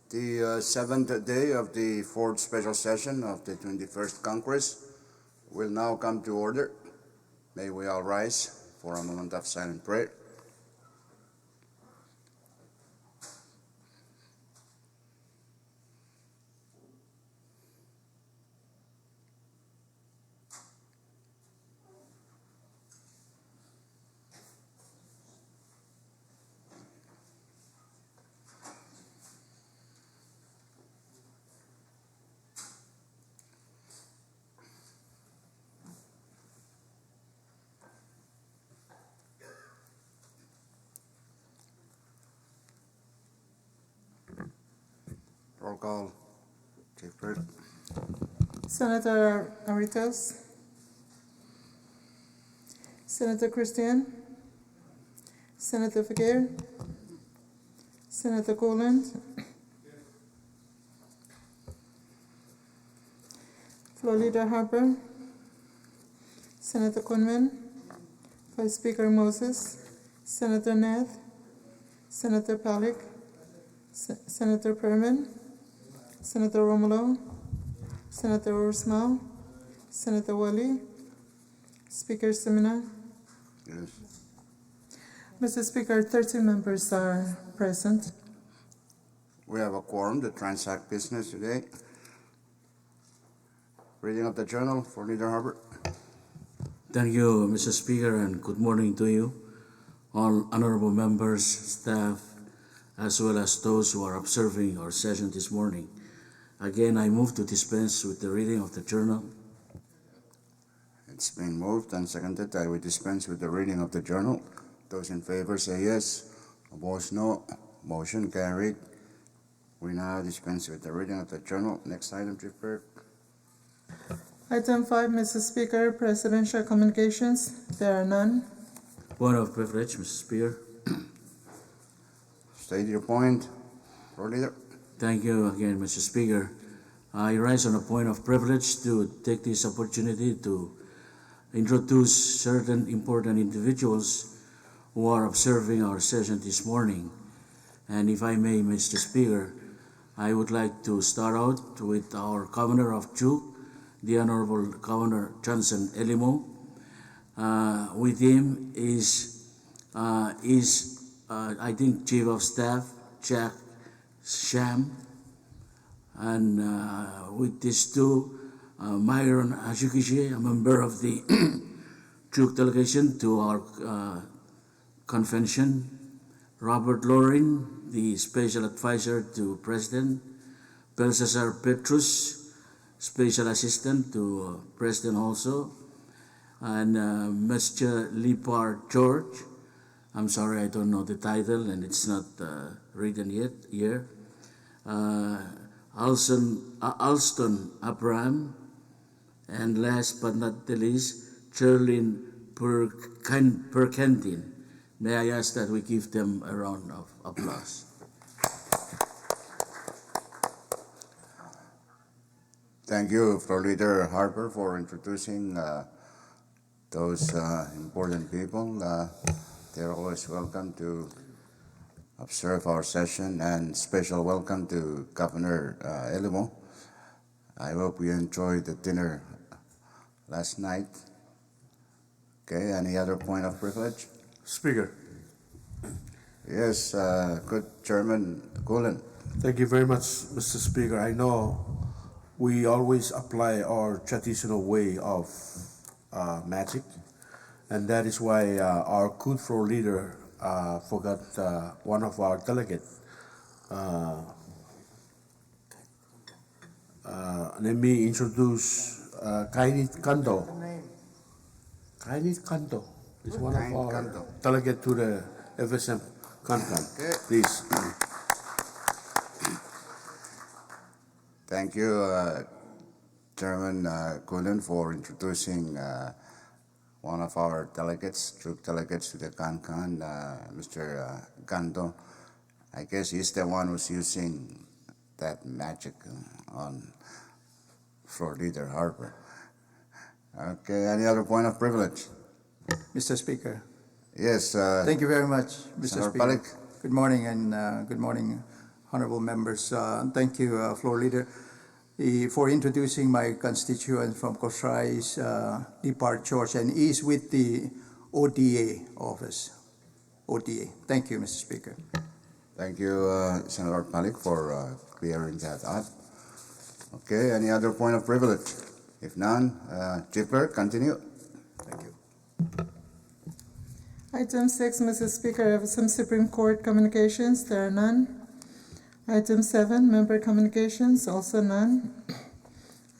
The seventh day of the fourth special session of the 21st Congress will now come to order. May we all rise for a moment of silent prayer. Roll call. Chief Clerk. Senator Aritos, Senator Christian, Senator Figuer, Senator Coland, Floor Leader Harper, Senator Quinlan, Vice Speaker Moses, Senator Nath, Senator Palik, Senator Perman, Senator Romulo, Senator Ursmal, Senator Wally, Speaker Semina. Yes. Mr. Speaker, 13 members are present. We have a quorum to transact business today. Reading of the journal for Leader Harbert. Thank you, Mr. Speaker, and good morning to you, all honorable members, staff, as well as those who are observing our session this morning. Again, I move to dispense with the reading of the journal. It's been moved and seconded that we dispense with the reading of the journal. Those in favor say yes. Opposed, no. Motion carried. We now dispense with the reading of the journal. Next item, Chief Clerk. Item 5, Mr. Speaker, Presidential Communications. There are none. Point of privilege, Mr. Speaker. State your point. Floor Leader. Thank you again, Mr. Speaker. I rise on a point of privilege to take this opportunity to introduce certain important individuals who are observing our session this morning. And if I may, Mr. Speaker, I would like to start out with our Governor of Chuuk, the Honorable Governor Johnson Elimo. With him is I think Chief of Staff Jack Sham, and with these two, Myron Ashukishi, a member of the Chuuk delegation to our convention, Robert Lorin, the Special Advisor to President, Belshazzar Petrus, Special Assistant to President also, and Mr. Lipar George. I'm sorry, I don't know the title and it's not written yet here. Alston Abraham, and last but not the least, Cherlyn Perkentin. May I ask that we give them a round of applause. Thank you, Floor Leader Harper, for introducing those important people. They're always welcome to observe our session, and special welcome to Governor Elimo. I hope you enjoyed the dinner last night. Okay, any other point of privilege? Speaker. Yes, good Chairman Cullen. Thank you very much, Mr. Speaker. I know we always apply our traditional way of magic, and that is why our good floor leader forgot one of our delegates. Let me introduce Kainit Kanto. Kainit Kanto is one of our delegates to the FSM conference. Okay. Please. Thank you, Chairman Cullen, for introducing one of our delegates, Chuuk delegates to the CONCON, Mr. Kanto. I guess he's the one who's using that magic on Floor Leader Harper. Okay, any other point of privilege? Mr. Speaker. Yes. Thank you very much, Mr. Senator Speaker. Palik. Good morning, and good morning, honorable members. Thank you, Floor Leader, for introducing my constituent from Kosrai's departure, and is with the ODA office. ODA. Thank you, Mr. Speaker. Thank you, Senator Malik, for clearing that up. Okay, any other point of privilege? If none, Chief Clerk, continue. Thank you. Item 6, Mr. Speaker, I have some Supreme Court communications. There are none. Item 7, member communications, also none.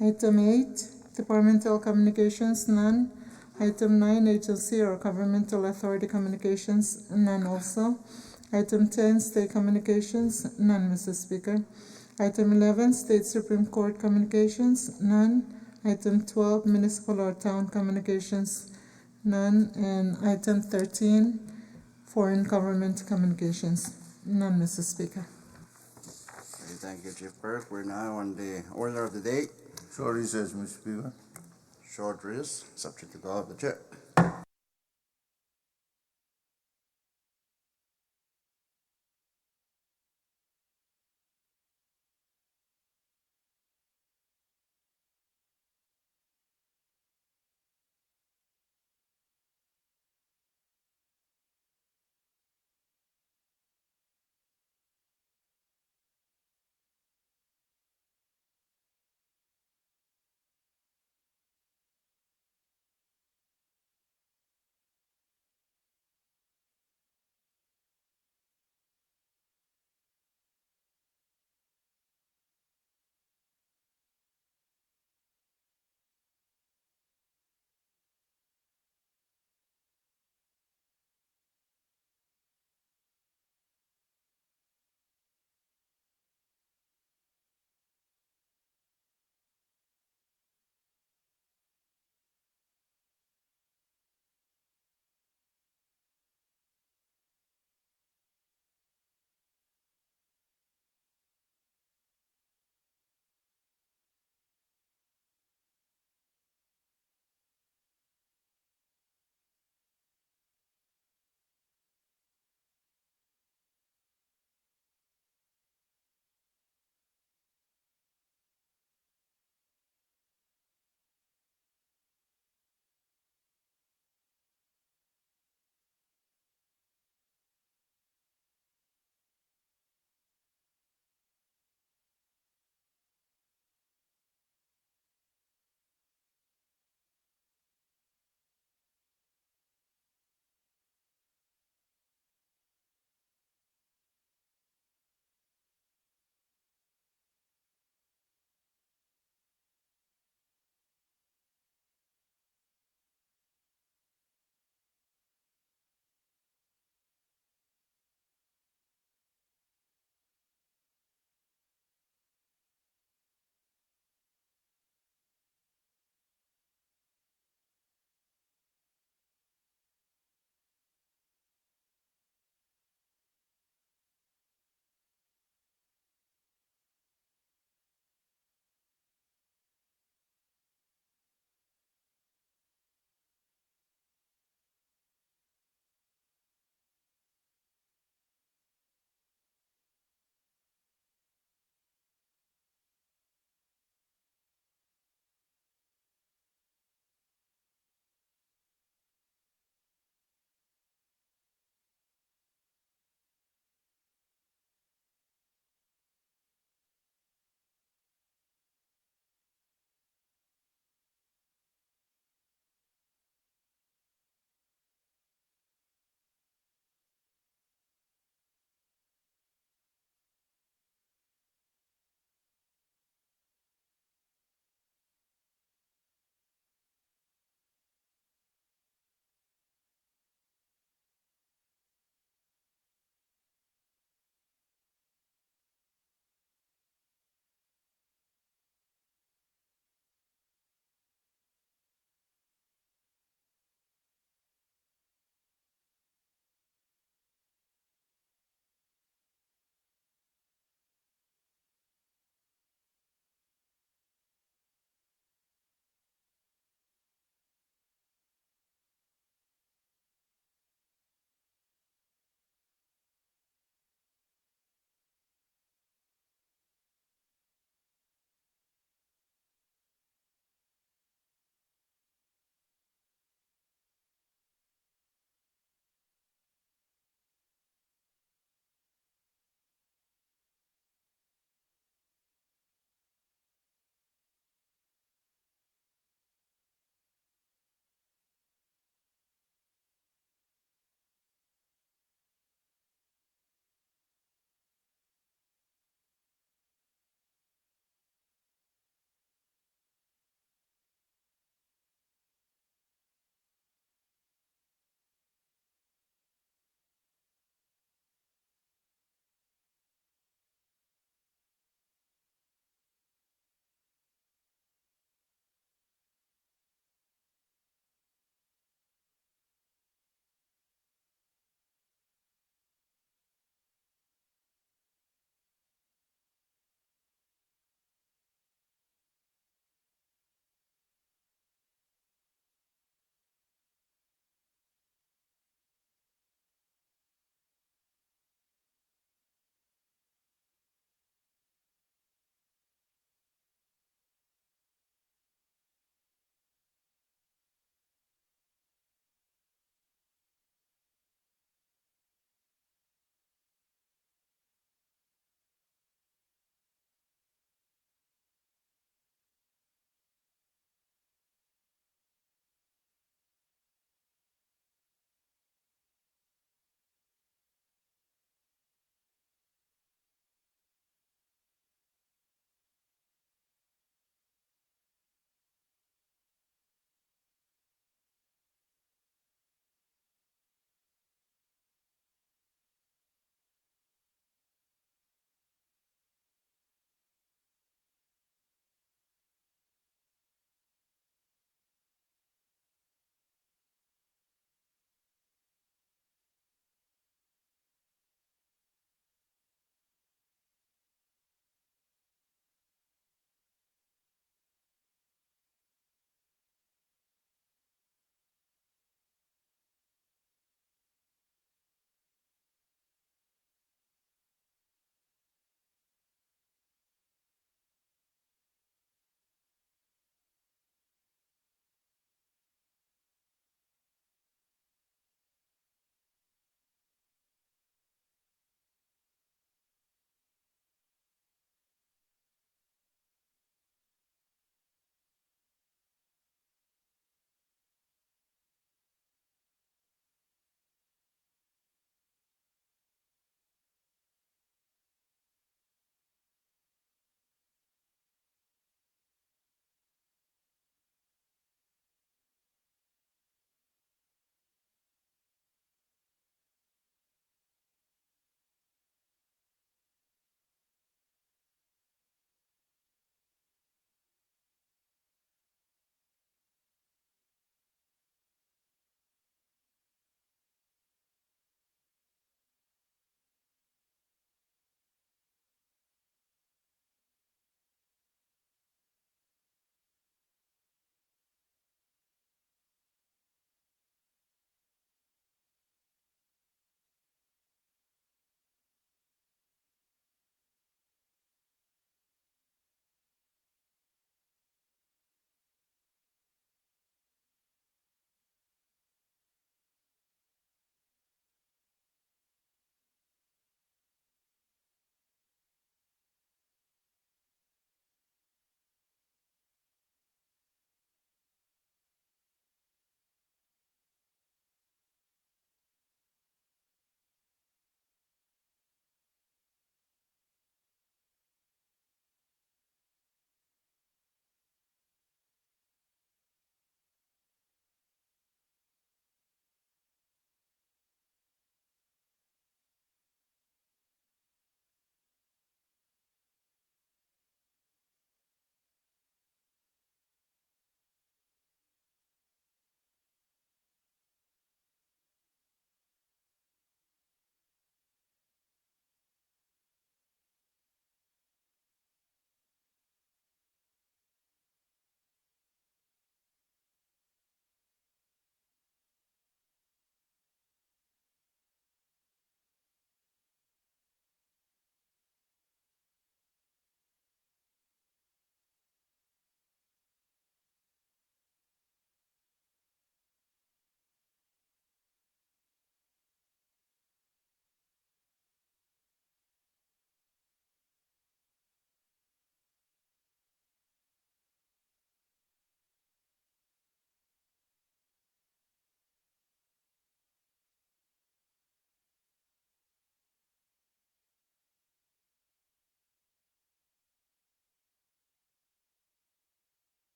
Item 8, departmental communications, none. Item 9, agency or governmental authority communications, none also. Item 10, state communications, none, Mr. Speaker. Item 11, state Supreme Court communications, none. Item 12, municipal or town communications, none. And item 13, foreign government communications, none, Mr. Speaker. Okay, thank you, Chief Clerk. We're now on the order of the day. Short recess, Mr. Speaker. Short recess, subject to call of the chair.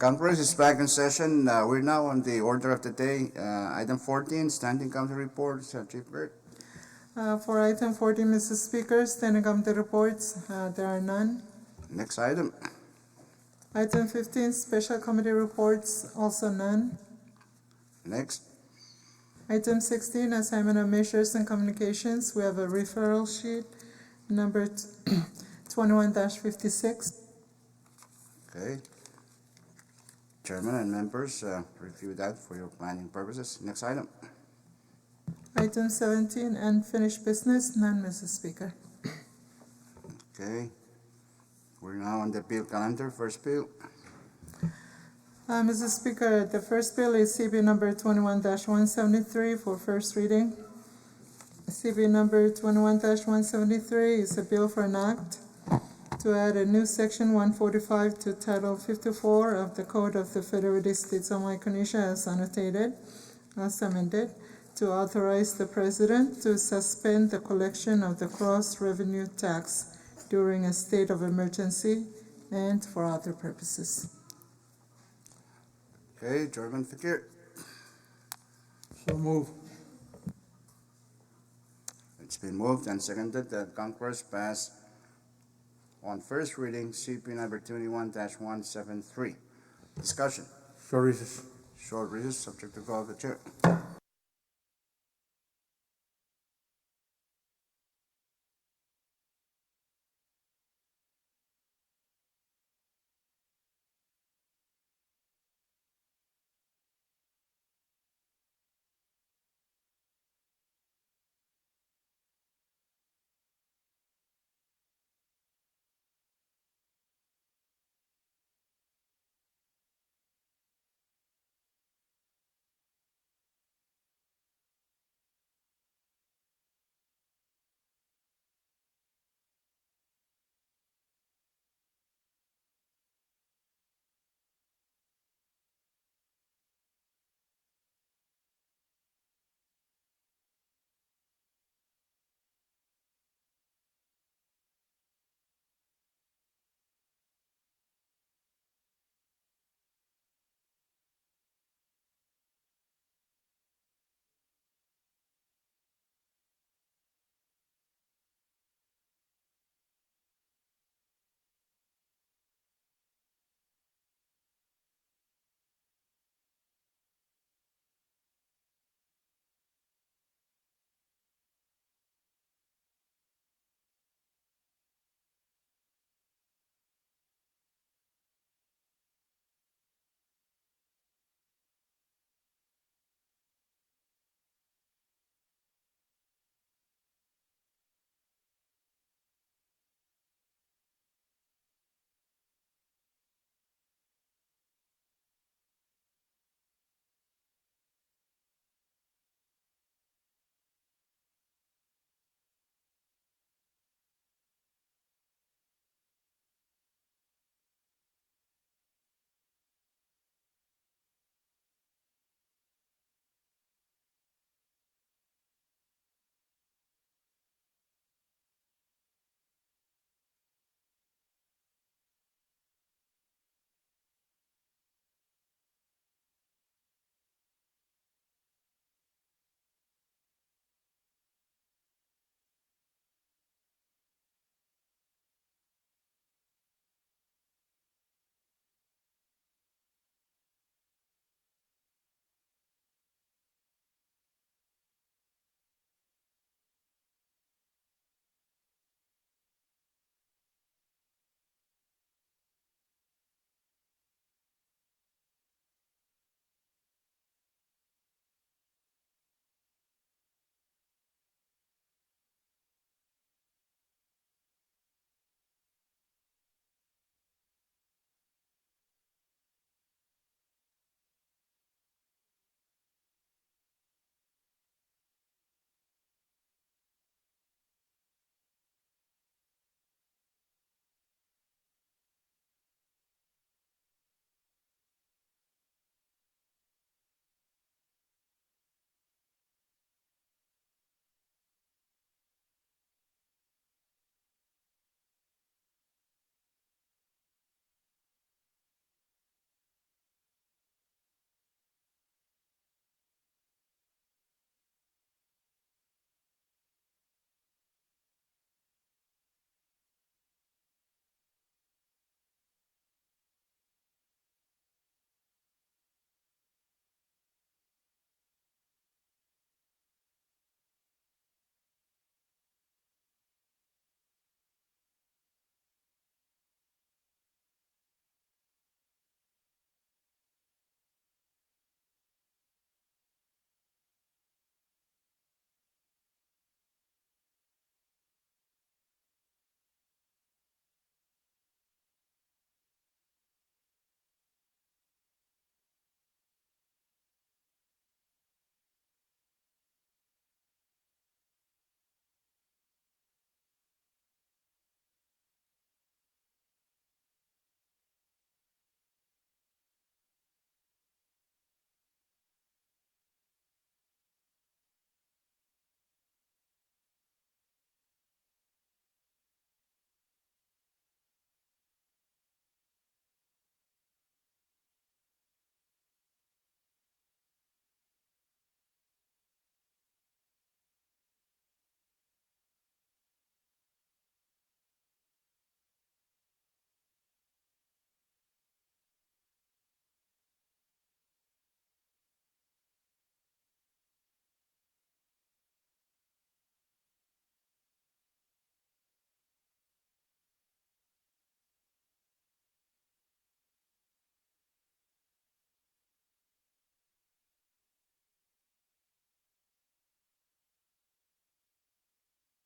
Conference is back in session. We're now on the order of the day. Item 14, standing committee reports. Chief Burt. For item 14, Mr. Speaker, standing committee reports, there are none. Next item. Item 15, special committee reports, also none. Next. Item 16, assignment of measures and communications, we have a referral sheet, number 21-56. Okay. Chairman and members, review that for your planning purposes. Next item. Item 17, unfinished business, none, Mr. Speaker. Okay. We're now on the bill calendar. First bill. Mr. Speaker, the first bill is CB number 21-173 for first reading. CB number 21-173 is a bill for an act to add a new section 145 to Title 54 of the Code of the Federated States of Micronesia as annotated, as amended, to authorize the President to suspend the collection of the cross revenue tax during a state of emergency and for other purposes. Okay, Chairman Fakir. So move. It's been moved and seconded that Congress pass on first reading CP number 21-173. Discussion. Short recess. Short recess, subject to call of the chair.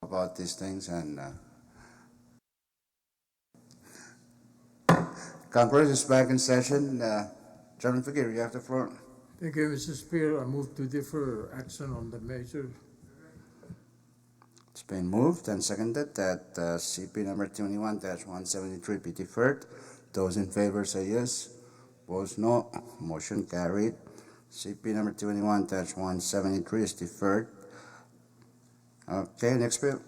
about these things. And Congress is back in session. Chairman Fakir, you have the floor. Thank you, Mr. Speaker. I move to defer action on the measure. It's been moved and seconded that CP number 21-173 be deferred. Those in favor say yes. Opposed, no. Motion carried. CP number 21-173 is deferred. Okay, next bill.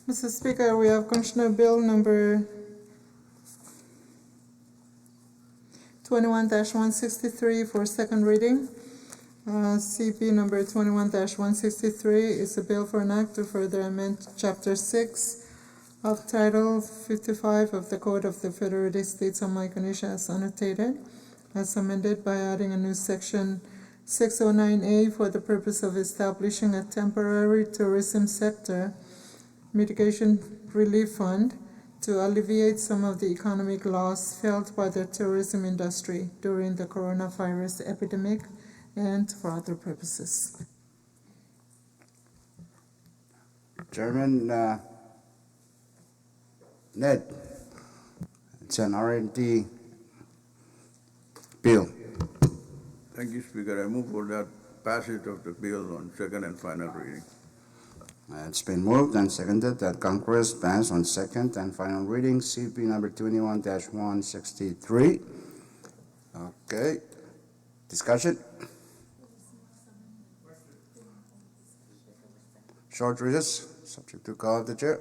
Mr. Speaker, we have Commissioner Bill number 21-163 for second reading. CP number 21-163 is a bill for an act to further amend Chapter 6 of Title 55 of the Code of the Federated States of Micronesia as annotated, as amended by adding a new section 609A for the purpose of establishing a temporary tourism sector mitigation relief fund to alleviate some of the economic loss felt by the tourism industry during the coronavirus epidemic and for other purposes. Chairman Ned, it's an R&D bill. Thank you, Speaker. I move for that passage of the bill on second and final reading. It's been moved and seconded that Congress pass on second and final reading CP number 21-163. Okay. Discussion? Short recess, subject to call of the chair.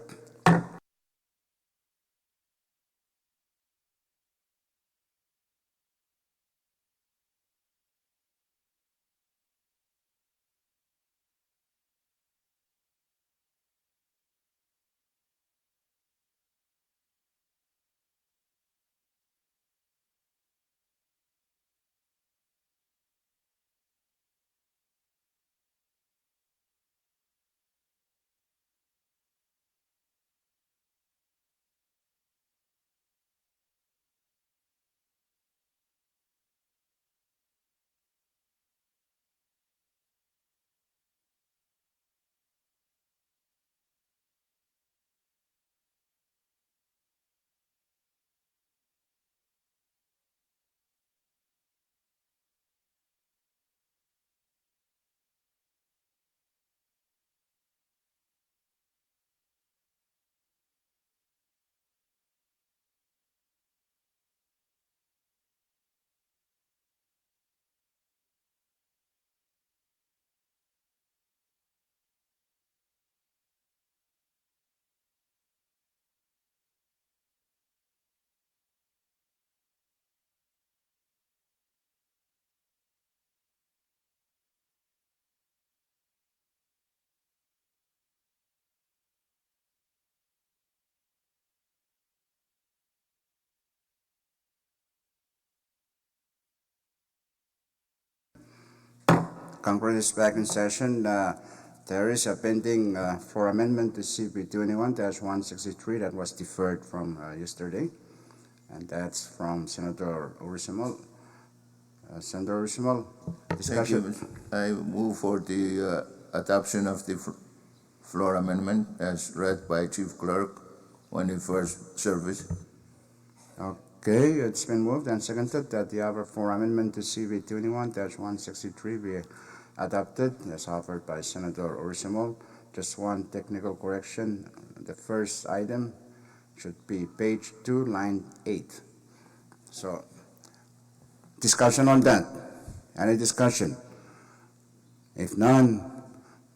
Congress is back in session. There is a pending for amendment to CP 21-163 that was deferred from yesterday, and that's from Senator Urisimol. Senator Urisimol, Thank discussion. you. I move for the adoption of the floor amendment as read by Chief Clerk when he first service. Okay, it's been moved and seconded that the offer for amendment to CP 21-163 be adopted as offered by Senator Urisimol. Just one technical correction. The first item should be page 2, line 8. So, discussion on that. Any discussion? If none,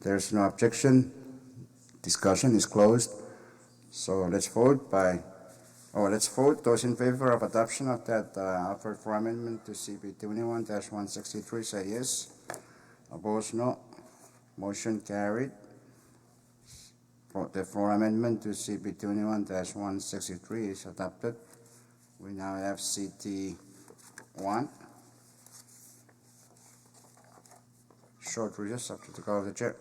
there's no objection. Discussion is closed. So let's vote let's vote. Those in favor of adoption of that offer for amendment to CP 21-163 say yes. Opposed, no. Motion carried. The floor amendment to CP 21-163 is adopted. We now have CT 1. Short recess, subject to call of the chair.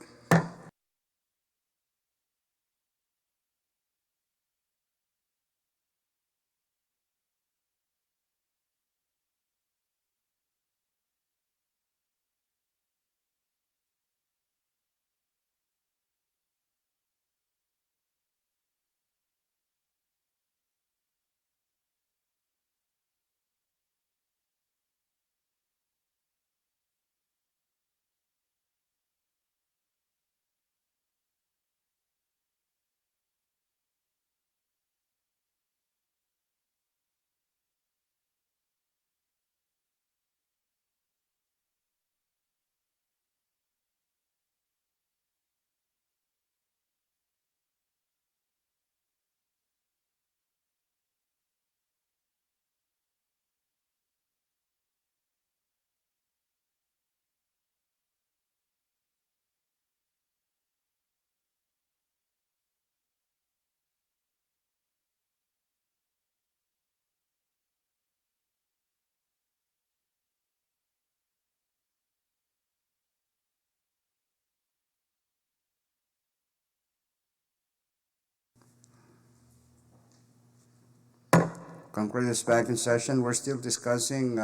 conclude this back in session. We're still discussing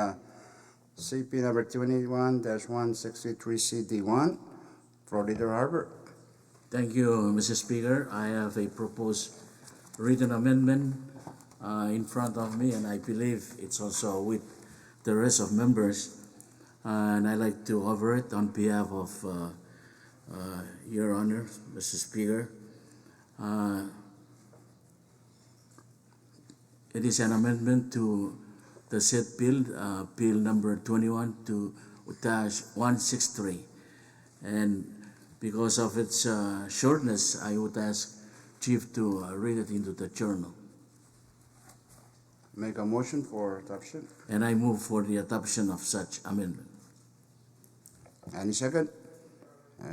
CP number 21-163CD1. Floor Leader Harbor. Thank you, Mr. Speaker. I have a proposed written amendment in front of me, and I believe it's also with the rest of members. And I'd like to offer it on behalf of Your Honor, Mr. Speaker. It is an amendment to the said bill, bill number 21-163. And because of its shortness, I would ask Chief to read it into the journal. Make a motion for adoption. And I move for the adoption of such amendment. Any second?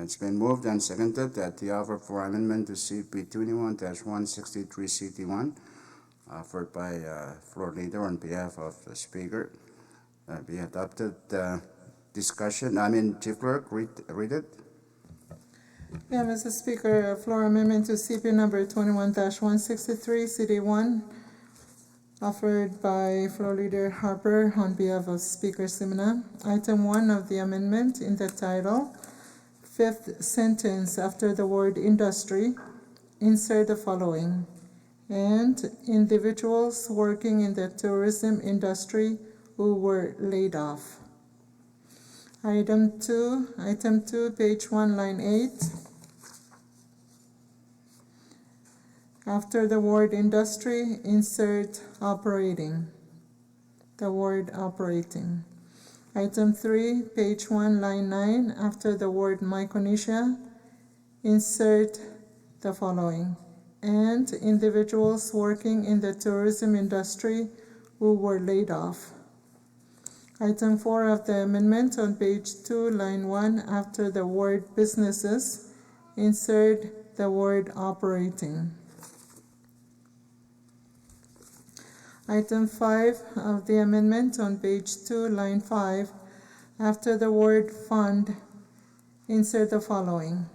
It's been moved and seconded that the offer for amendment to CP 21-163CD1 offered by Floor Leader on behalf of the Speaker be adopted. Chief Clerk, read it. Yeah, Mr. Speaker, floor amendment to CP number 21-163CD1 offered by Floor Leader Harper on behalf of Speaker Simina. Item 1 of the amendment in the title, fifth sentence after the word industry, insert the following: and individuals working in the tourism industry who were laid off. Item 2, page 1, line 8. After the word industry, insert operating, the word operating. Item 3, page 1, line 9. After the word Micronesia, insert the following: and individuals working in the tourism industry who were laid off. Item 4 of the amendment on page 2, line 1, after the word businesses, insert the word operating. Item 5 of the amendment on page 2, line 5, after the word fund, insert the following: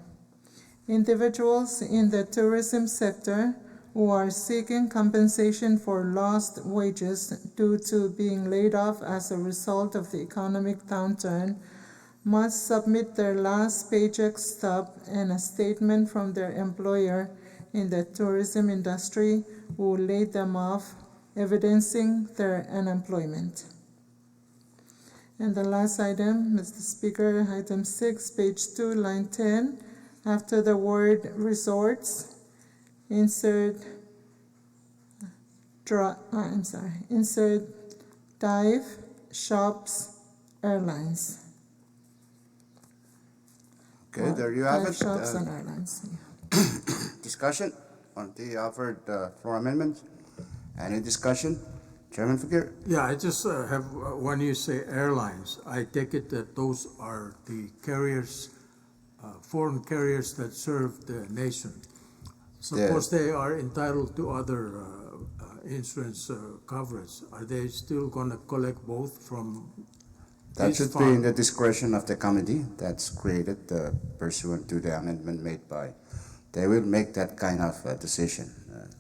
individuals in the tourism sector who are seeking compensation for lost wages due to being laid off as a result of the economic downturn must submit their last paycheck stub and a statement from their employer in the tourism industry who laid them off, evidencing their unemployment. And the last item, Mr. Speaker, item 6, page 2, line 10, after the word resorts, insert dive, shops, airlines. Okay, there you have Dive, it. shops, and airlines. Discussion on the offered floor amendments. Any discussion? Chairman Fakir? Yeah, I just have, when you say airlines, I take it that those are the carriers, foreign carriers that serve the nation. Suppose they are entitled to other insurance coverage, are they still going to collect both from That this should be in fund? the discretion of the committee that's created pursuant to the amendment made by. They will make that kind of decision.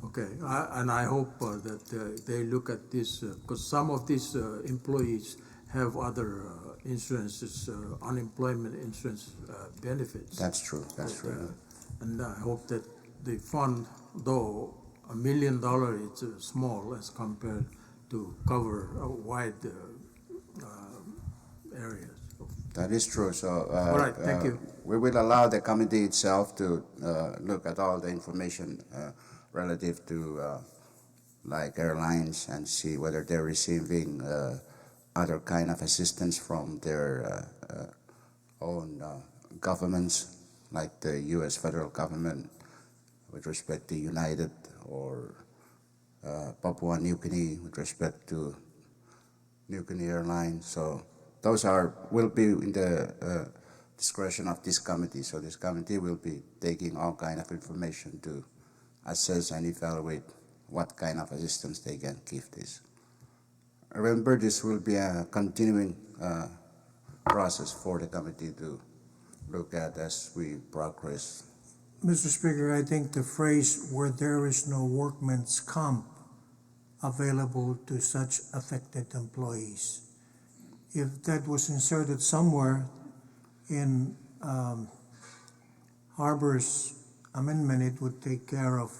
Okay, and I hope that they look at this, because some of these employees have other insurances, unemployment insurance benefits. That's true. That's true. And I hope that the fund, though $1 million, it's small as compared to cover a wide areas. That is true. So, All right, thank you. We will allow the committee itself to look at all the information relative to like airlines and see whether they're receiving other kind of assistance from their own governments, like the U.S. federal government with respect to United, or Papua New Guinea with respect to New Guinea Airlines. So those will be in the discretion of this committee. So this committee will be taking all kind of information to assess and evaluate what kind of assistance they can give this. Remember, this will be a continuing process for the committee to look at as we progress. Mr. Speaker, I think the phrase "where there is no workman's comp" available to such affected employees. If that was inserted somewhere in Harbor's amendment, it would take care of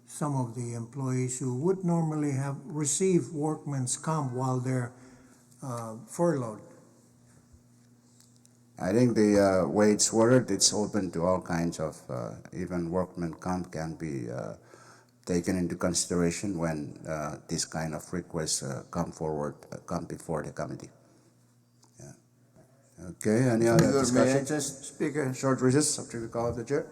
some of the employees who would normally have received workman's comp while they're furloughed. I think the way it's worded, it's open to all kinds of, even workman comp can be taken into consideration when this kind of requests come before the committee. Yeah. Okay, any other Speaker, may I discussion? just Speaker, Short recess after the call of the chair.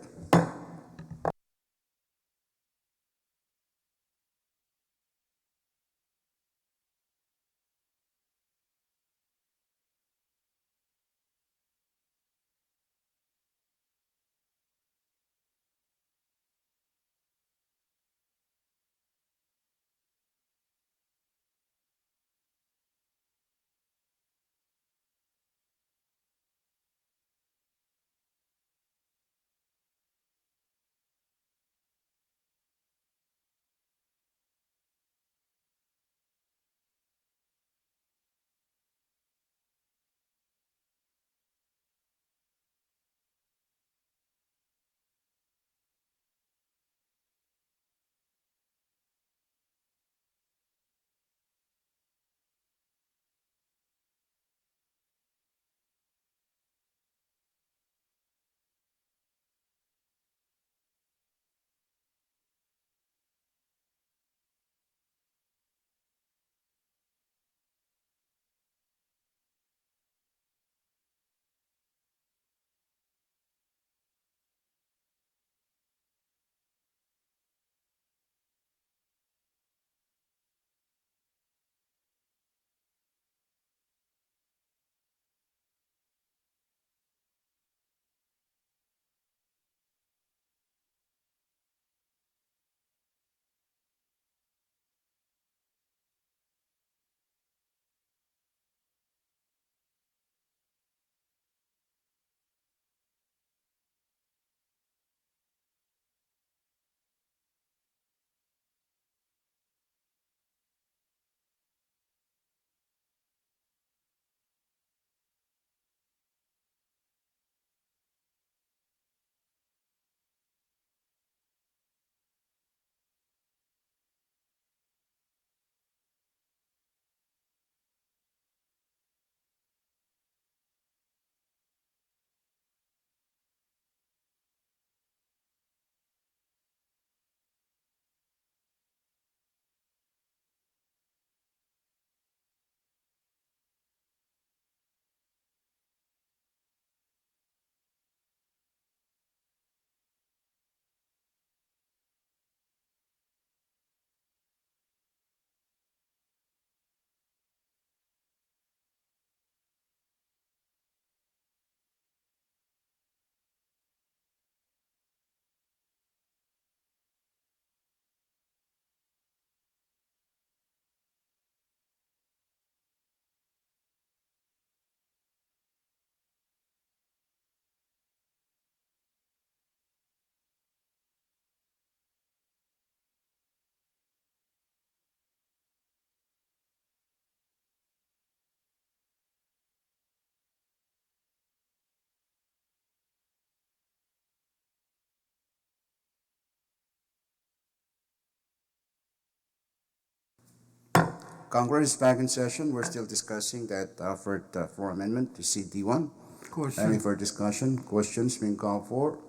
Congress is back in session. We're still discussing that offered floor amendment to CD1. Any Question. further discussion? Questions being called for?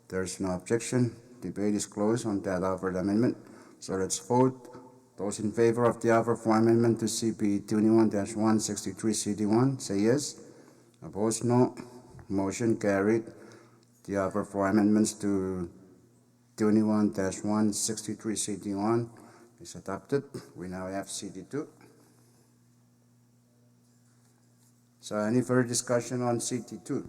There's no objection. Debate is closed on that offered amendment. So let's vote. Those in favor of the offer for amendment to CP 21-163 CD1, say yes. Opposed, no. Motion carried. The offer for amendments to 21-163 CD1 is adopted. We now have CD2. So any further discussion on CD2?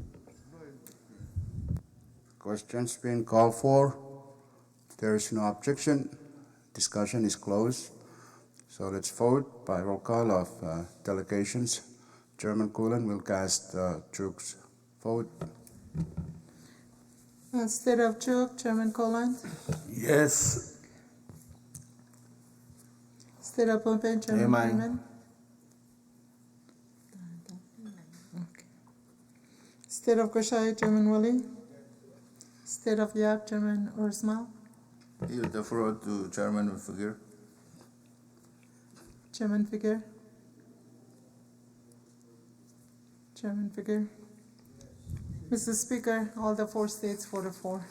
Questions being called for? There is no objection. Discussion is closed. So let's vote by roll call of delegations. Chairman Coolen will cast Chuuk's vote. State of Chuuk, Chairman Colon. Yes. State of Philippines, Chairman Amen. Freeman. Okay. State of Koshai, Chairman Wali. State of Yap, Chairman Ursmal. Yield the floor to Chairman Figure. Chairman Figure. Chairman Figure. Mr. Speaker, all the 4 states voted for.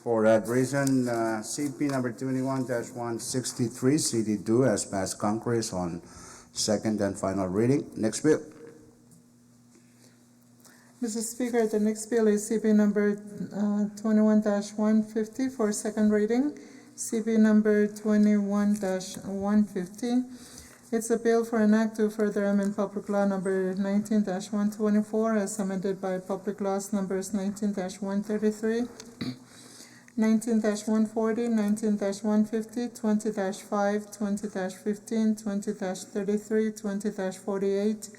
For that reason, CP number 21-163, CD2, has passed Congress on second and final reading. Next bill. Mr. Speaker, the next bill is CP number 21-150 for second reading. CP number 21-150. It's a bill for an act to further amend Public Law number 19-124 as amended by Public Laws numbers 19-133, 19-140, 19-150, 20-5, 20-15, 20-33, 20-48,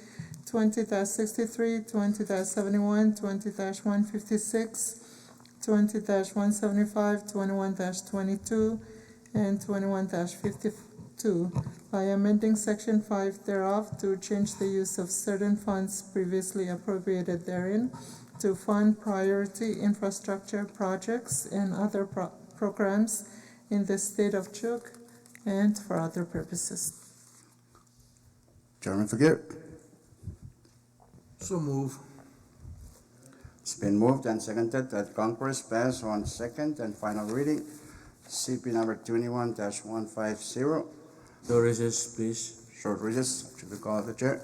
20-63, 20-71, 20-156, 20-175, 21-22, and 21-52 by amending Section 5 thereof to change the use of certain funds previously appropriated therein to fund priority infrastructure projects and other programs in the state of Chuuk and for other purposes. Chairman Figure. So move. It's been moved and seconded that Congress pass on second and final reading CP number 21-150. No recess, please. Short recess. Should we call the chair?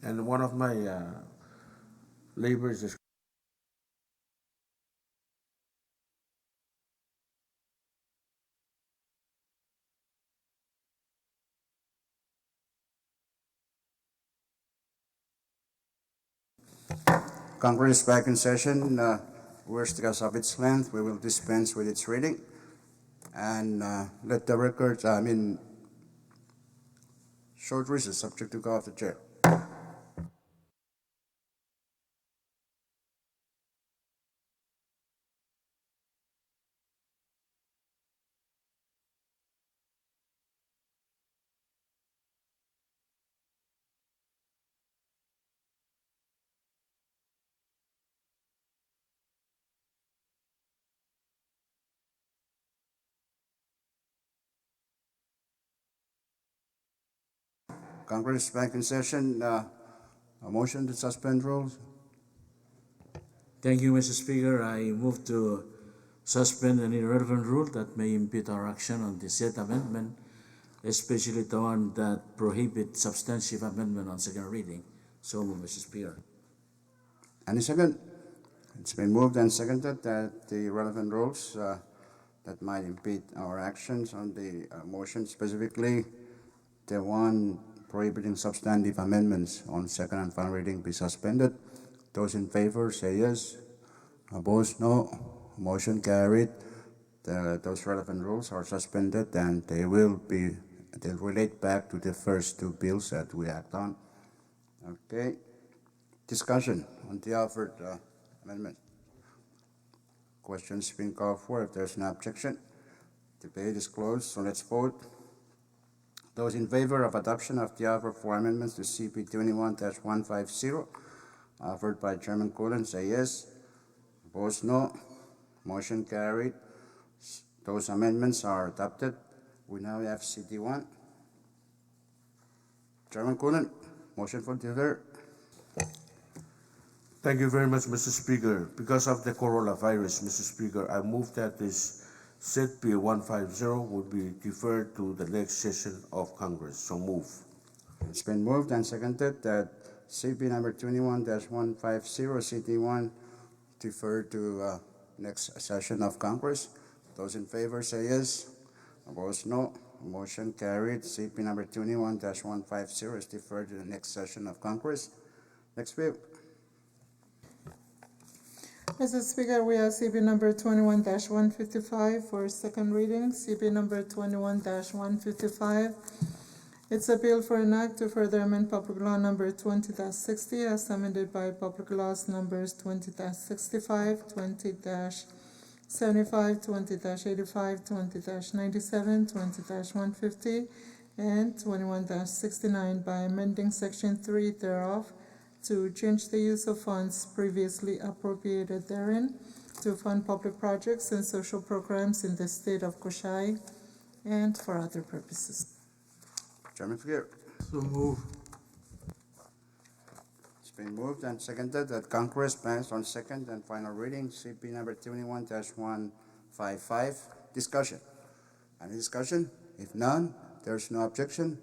And one of my labors is Congress is back in session. Because of its length, we will dispense with its reading and let the record, short recess subject to call of the chair. Congress is back in session. A motion to suspend rules. Thank you, Mr. Speaker. I move to suspend any relevant rule that may impede our action on the said amendment, especially the one that prohibits substantive amendment on second reading. So move, Mr. Speaker. Any second? It's been moved and seconded that the relevant rules that might impede our actions on the motion, specifically the one prohibiting substantive amendments on second and final reading, be suspended. Those in favor say yes. Opposed, no. Motion carried. Those relevant rules are suspended and they'll relate back to the first two bills that we act on. Okay. Discussion on the offered amendment. Questions being called for. If there's no objection, debate is closed. So let's vote. Those in favor of adoption of the offer for amendments to CP 21-150, offered by Chairman Cullen, say yes. Opposed, no. Motion carried. Those amendments are adopted. We now have CD1. Chairman Cullen, motion for defer. Thank you very much, Mr. Speaker. Because of the coronavirus, Mr. Speaker, I move that this ZP 150 would be deferred to the next session of Congress. So move. It's been moved and seconded that CP number 21-150, CD1, defer to next session of Congress. Those in favor say yes. Opposed, no. Motion carried. CP number 21-150 is deferred to the next session of Congress. Next bill. Mr. Speaker, we have CB number 21-155 for second reading. CB number 21-155. It's a bill for an act to further amend Public Law number 20-60 as amended by Public Laws numbers 20-65, 20-75, 20-85, 20-97, 20-150, and 21-69 by amending Section 3 thereof to change the use of funds previously appropriated therein to fund public projects and social programs in the state of Koshai and for other purposes. Chairman Figueroa. So move. It's been moved and seconded that Congress pass on second and final reading CP number 21-155. Discussion. Any discussion? If none, there's no objection.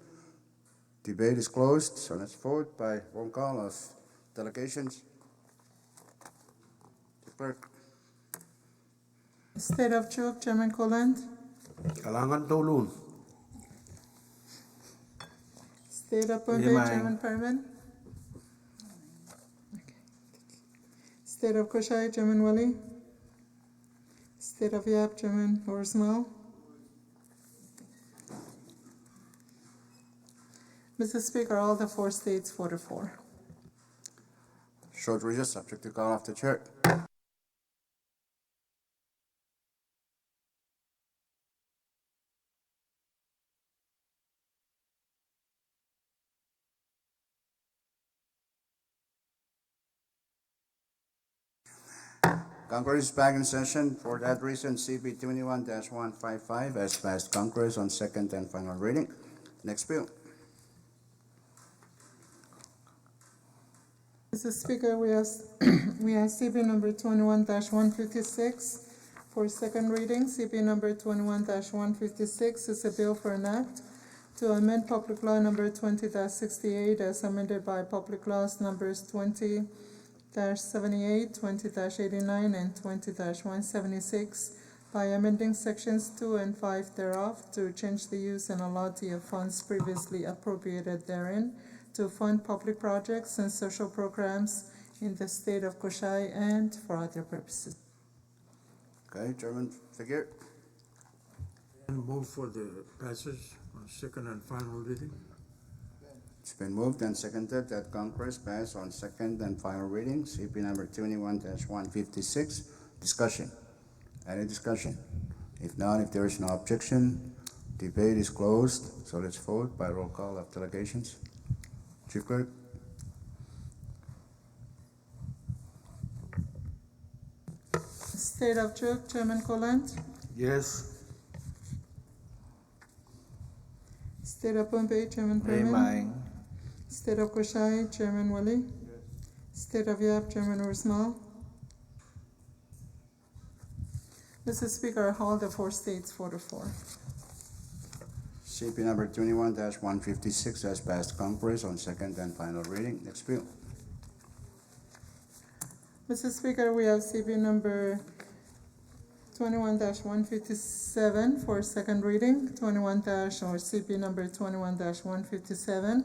Debate is closed, so let's vote by roll call of delegations. The clerk. State of Chuuk, Chairman Colland. Kalangan Tolun. State of Pohnpei, Limay. Chairman Perman. State of Koshai, Chairman Wali. State of Yap, Chairman Horsmal. Mr. Speaker, all the four states voted for. Short recess, subject to call of the chair. Congress is back in session. For that reason, CB 21-155 has passed Congress on second and final reading. Next bill. Mr. Speaker, we have CB number 21-156 for second reading. CB number 21-156 is a bill for an act to amend Public Law number 20-68 as amended by Public Laws numbers 20-78, 20-89, and 20-176 by amending sections 2 and 5 thereof to change the use and allotment of funds previously appropriated therein to fund public projects and social programs in the state of Koshai and for other purposes. Okay, Chairman Figueroa. And move for the passage on second and final reading. It's been moved and seconded that Congress pass on second and final reading, CP number 21-156. Discussion. Any discussion? If not, if there is no objection, debate is closed. So let's vote by roll call of delegations. Chief Clerk. State of Chuuk, Chairman Colent. Yes. State of Pohnpei, Chairman Perman. State of Koshai, Chairman Wali. State of Yap, Chairman Ursmal. Mr. Speaker, I hold the four states 4-4. CP number 21-156 has passed Congress on second and final reading. Next bill. Mr. Speaker, we have CP number 21-157 for second reading, CP number 21-157.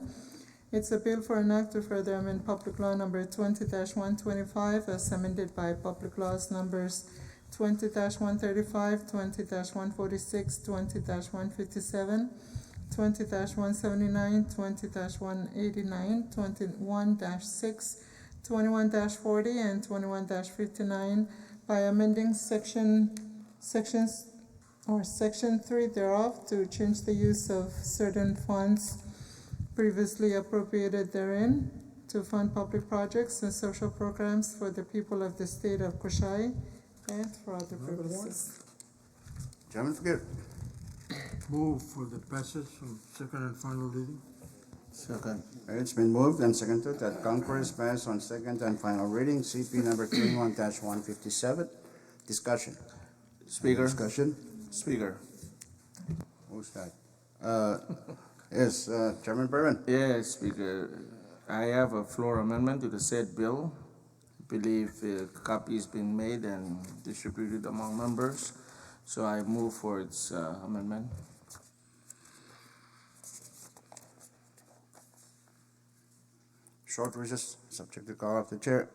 It's a bill for an act to further amend Public Law number 20-125 as amended by Public Laws numbers 20-135, 20-146, 20-157, 20-179, 20-189, 21-6, 21-40, and 21-59 by amending Section 3 thereof to change the use of certain funds previously appropriated therein to fund public projects and social programs for the people of the state of Koshai and for other purposes. Chairman Figueroa. Move for the passage on second and final reading. Second. It's been moved and seconded that Congress pass on second and final reading, CP number 21-157. Discussion. Speaker. Discussion. Speaker. Who's that? Yes, Chairman Berman. Yes, Speaker. I have a floor amendment to the said bill. I believe a copy has been made and distributed among members, so I move for its amendment. Short recess, subject to call of the chair.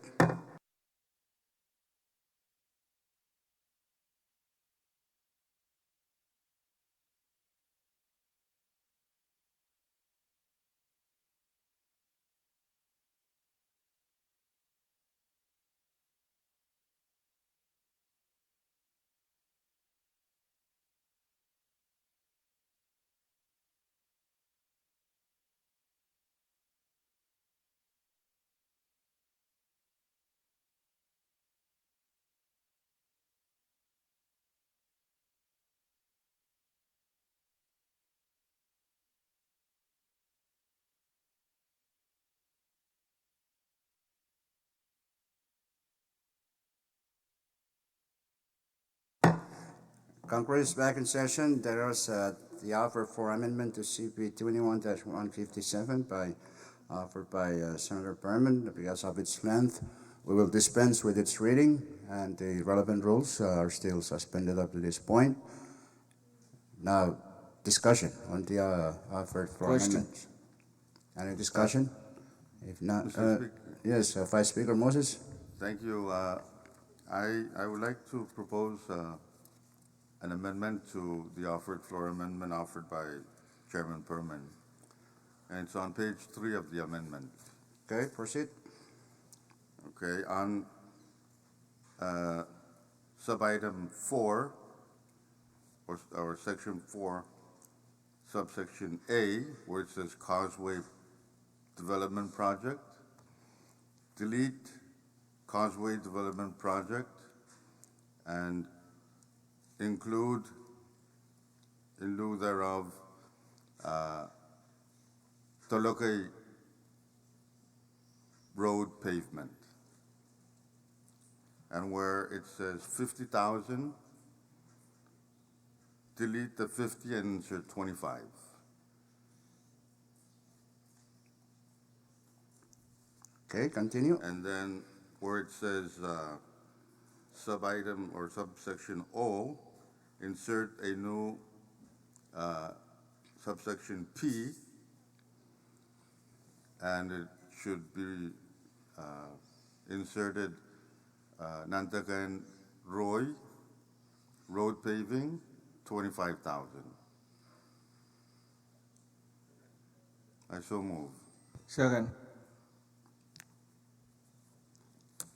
Congress is back in session. There is the offer for amendment to CP 21-157 offered by Senator Berman. Because of its length, we will dispense with its reading, and the relevant rules are still suspended up to this point. Now, discussion on the offer for Question. amendments. Any discussion? If not, Mr. Speaker. yes, Vice Speaker Moses. Thank you. I would like to propose an amendment to the offered floor amendment offered by Chairman Perman. And it's on page 3 of the amendment. Okay, proceed. Okay, on sub-item 4, or section 4, subsection A, where it says Causeway Development Project, delete Causeway Development Project and include, in lieu thereof, Toloke Road pavement. And where it says 50,000, delete the 50 and insert 25. Okay, continue. And then where it says sub-item or subsection O, insert a new subsection P, and it should be inserted Nantagan Roy, road paving, 25,000. I so move. Second.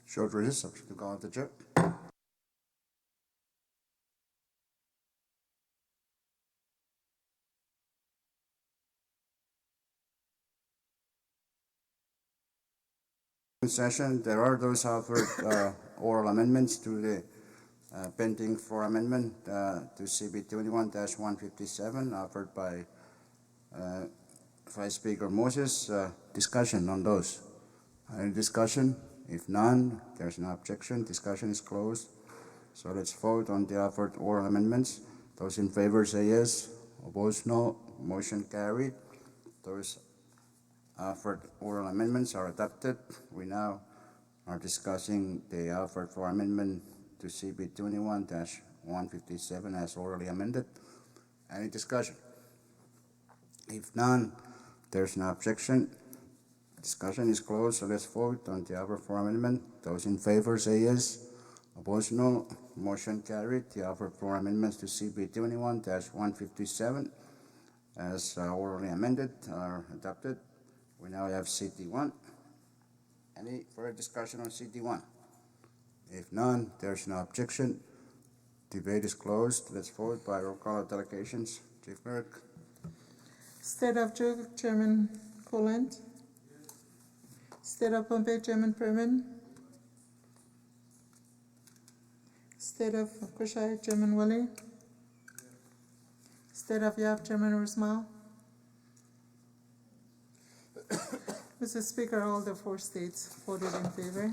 Short recess, subject to call of the chair. Session, there are those offered oral amendments to the pending floor amendment to CB 21-157 offered by Vice Speaker Moses. Discussion on those. Any discussion? If none, there's no objection. Discussion is closed. So let's vote on the offered oral amendments. Those in favor say yes. Opposed, no. Motion carried. Those offered oral amendments are adopted. We now are discussing the offered floor amendment to CB 21-157 as orally amended. Any discussion? If none, there's no objection. Discussion is closed, so let's vote on the offered floor amendment. Those in favor say yes. Opposed, no. Motion carried. The offered floor amendments to CB 21-157 as orally amended are adopted. We now have CD1. Any further discussion on CD1? If none, there's no objection. Debate is closed. Let's vote by roll call of delegations. Chief Clerk. State of Chuuk, Chairman Coolant. State of Pohnpei, Chairman Perman. State of Kushai, Chairman Wali. State of Yap, Chairman Rusmal. Mr. Speaker, all the four states voted in favor.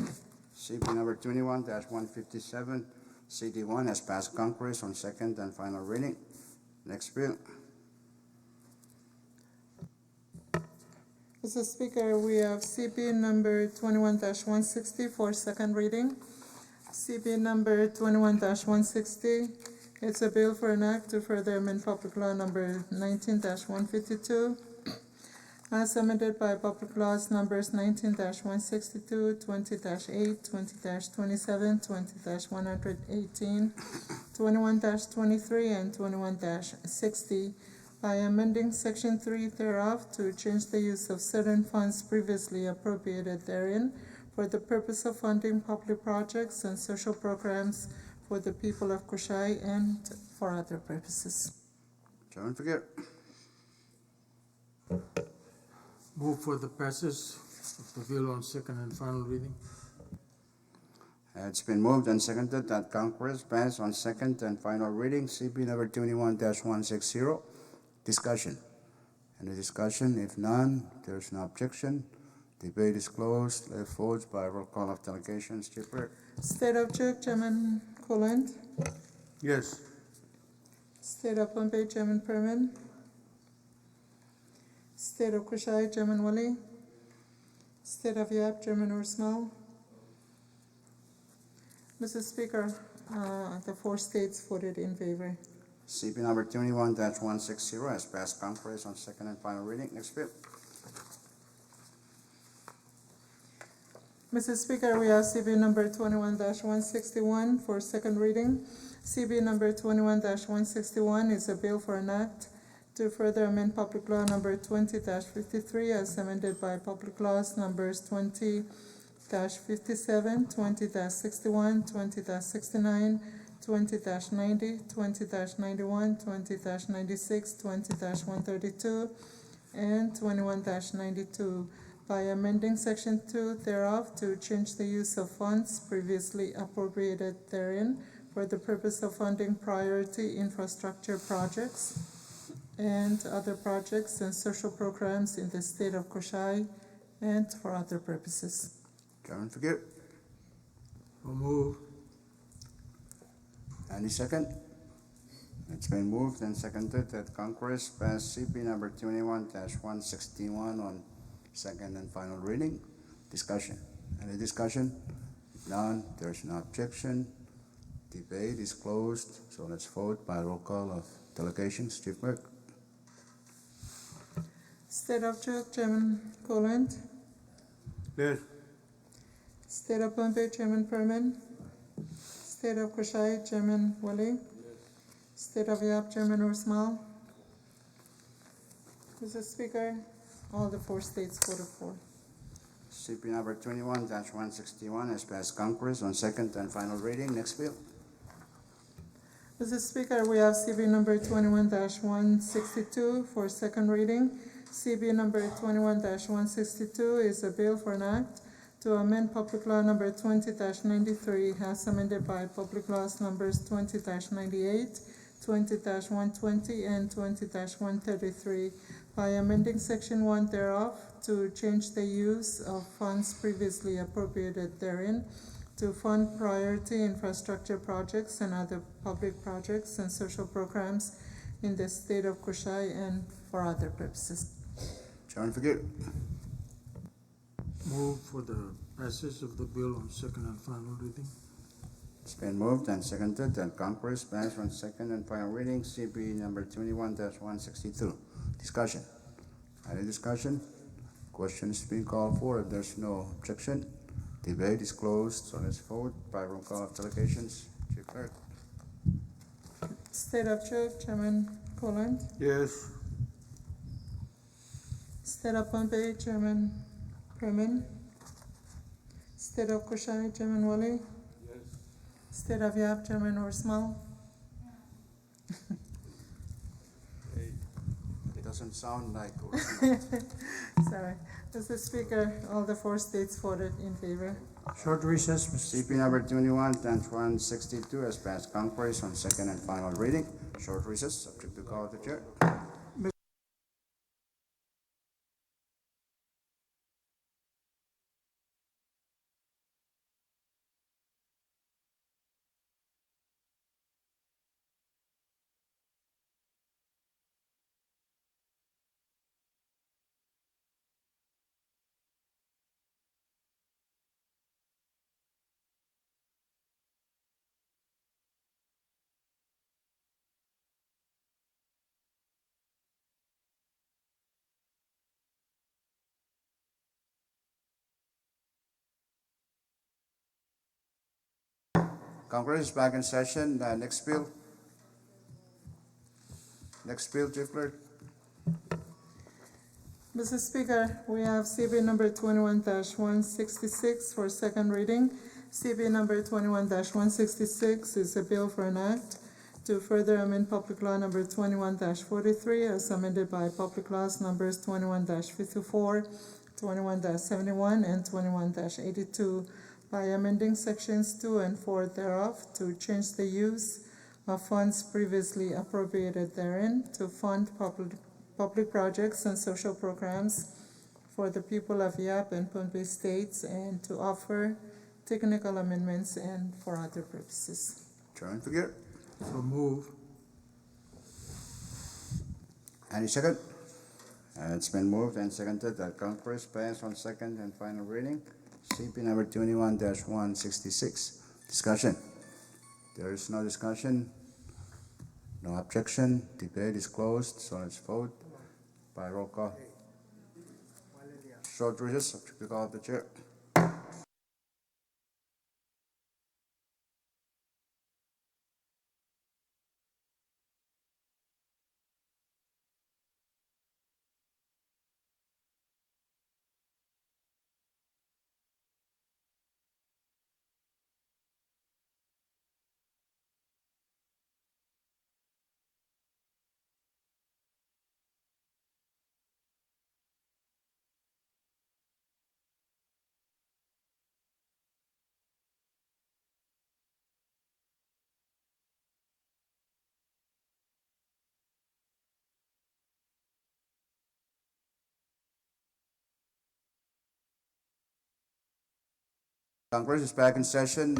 CB number 21-157, CD1 has passed Congress on second and final reading. Next bill. Mr. Speaker, we have CB number 21-160 for second reading. CB number 21-160, it's a bill for an act to further amend public law number 19-152 as amended by public laws numbers 19-162, 20-8, 20-27, 20-118, 21-23, and 21-60 by amending Section 3 thereof to change the use of certain funds previously appropriated therein for the purpose of funding public projects and social programs for the people of Kushai and for other purposes. Chairman Figueroa. Move for the passage of the bill on second and final reading. It's been moved and seconded that Congress pass on second and final reading CB number 21-160. Discussion. Any discussion? If none, there's no objection. Debate is closed. Let's vote by roll call of delegations. Chief Clerk. State of Chuuk, Chairman Coolant. Yes. State of Pohnpei, Chairman Perman. State of Kushai, Chairman Wali. State of Yap, Chairman Ursmal. Mr. Speaker, the four states voted in favor. CB number 21-160 has passed Congress on second and final reading. Next bill. Mr. Speaker, we have CB number 21-161 for second reading. CB number 21-161 is a bill for an act to further amend public law number 20-53 as amended by public laws numbers 20-57, 20-61, 20-69, 20-90, 20-91, 20-96, 20-132, and 21-92 by amending Section 2 thereof to change the use of funds previously appropriated therein for the purpose of funding priority infrastructure projects and other projects and social programs in the state of Kushai and for other purposes. Chairman Figueroa. So move. Any second? It's been moved and seconded that Congress pass CB number 21-161 on second and final reading. Discussion. Any discussion? None. There's no objection. Debate is closed. So let's vote by roll call of delegations. Chief Clerk. State of Chuuk, Chairman Colent. Yes. State of Pohnpei, Chairman Perman. State of Kushai, Chairman Wali. State of Yap, Chairman Usmal. Mr. Speaker, all the 4 states voted for. CP number 21-161 has passed Congress on second and final reading. Next bill. Mr. Speaker, we have CB number 21-162 for second reading. CB number 21-162 is a bill for an act to amend Public Law number 20-93 as amended by Public Laws numbers 20-98, 20-120, and 20-133 by amending Section 1 thereof to change the use of funds previously appropriated therein to fund priority infrastructure projects and other public projects and social programs in the state of Kushai and for other purposes. Chairman Figueroa. Move for the passage of the bill on second and final reading. It's been moved and seconded that Congress pass on second and final reading CB number 21-162. Discussion. Any discussion? Question is being called for. If there's no objection, debate is closed. So let's vote by roll call of delegations. Chief Clerk. State of Chuuk, Chairman Colent. Yes. State of Pohnpei, Chairman Perman. State of Kushai, Chairman Wali. State of Yap, Chairman Usmal. It doesn't sound like. Sorry. Mr. Speaker, all the 4 states voted in favor. Short recess, Mr. CP number 21-162 has passed Congress on second and final reading. Short recess, subject to call of the chair. Congress is back in session. Next bill. Next bill, Chief Clerk. Mr. Speaker, we have CB number 21-166 for second reading. CB number 21-166 is a bill for an act to further amend Public Law number 21-43 as amended by Public Laws numbers 21-54, 21-71, and 21-82 by amending Sections 2 and 4 thereof to change the use of funds previously appropriated therein to fund public projects and social programs for the people of Yap and Pohnpei states and to offer technical amendments and for other purposes. Chairman Figueroa. So move. Any second? It's been moved and seconded that Congress pass on second and final reading. CP number 21-166. Discussion. There is no discussion. No objection. Debate is closed. So let's vote by roll call. Short recess, subject to call of the chair. Congress is back in session.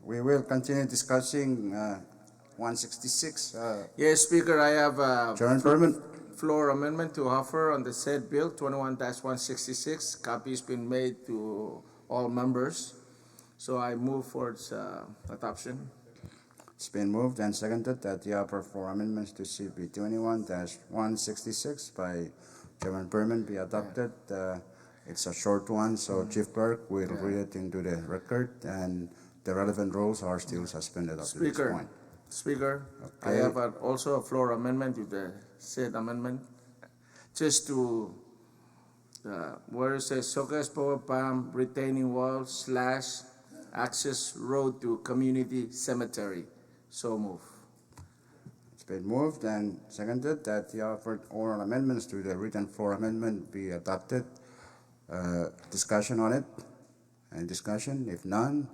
We will continue discussing 166. Yes, Speaker, I have Chairman Perman. floor amendment to offer on the said bill 21-166. Copy has been made to all members. So I move for its adoption. It's been moved and seconded that the offer for amendments to CB 21-166 by Chairman Berman be adopted. It's a short one, so Chief Clerk will read it into the record, and the relevant rules are still suspended up to this point. Speaker, I Okay. have also a floor amendment to the said amendment, just to, where it says Socas Power Pump retaining wall / access road to community cemetery. So move. It's been moved and seconded that the offered oral amendments to the written floor amendment be adopted. Discussion on it? Any discussion? If none,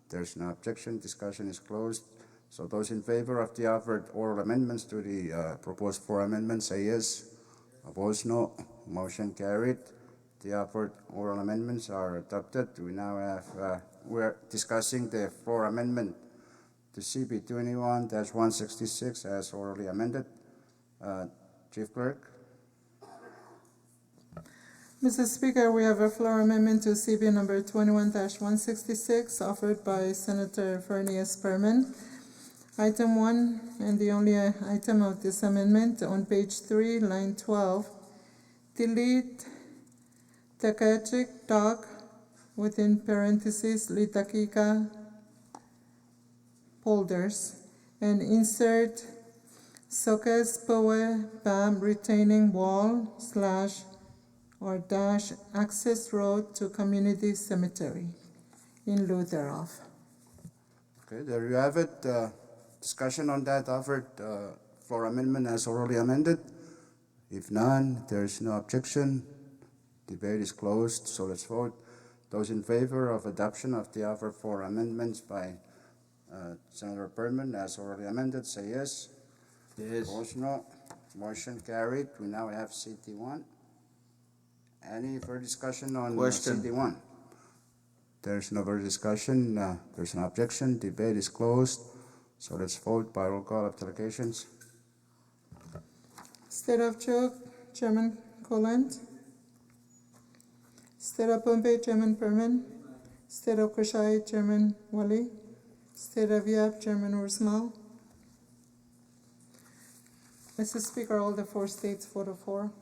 there's no objection. Discussion is closed. So those in favor of the offered oral amendments to the proposed floor amendments say yes. Opposed, no. Motion carried. The offered oral amendments are adopted. We now have, we're discussing the floor amendment to CB 21-166 as orally amended. Chief Clerk? Mr. Speaker, we have a floor amendment to CB number 21-166 offered by Senator Miscellaneous Perman. Item 1 and the only item of this amendment on page 3, line 12, delete Takachik Dock within parentheses Litakika folders and insert Sokas Poe Bam retaining wall / access road to community cemetery in lieu thereof. Okay, there you have it. Discussion on that offered floor amendment as orally amended. If none, there is no objection. Debate is closed, so let's vote. Those in favor of adoption of the offer for amendments by Senator Berman as orally amended, say yes. Yes. Opposed, no. Motion carried. We now have CT1. Any further discussion on Question. CT1? There's no further discussion. There's no objection. Debate is closed. So let's vote by roll call of delegations. State of Chuuk, Chairman Colent. State of Pohnpei, Chairman Perman. State of Kushai, Chairman Wali. State of Yap, Chairman Ursmal. Mr. Speaker, all the 4 states voted for.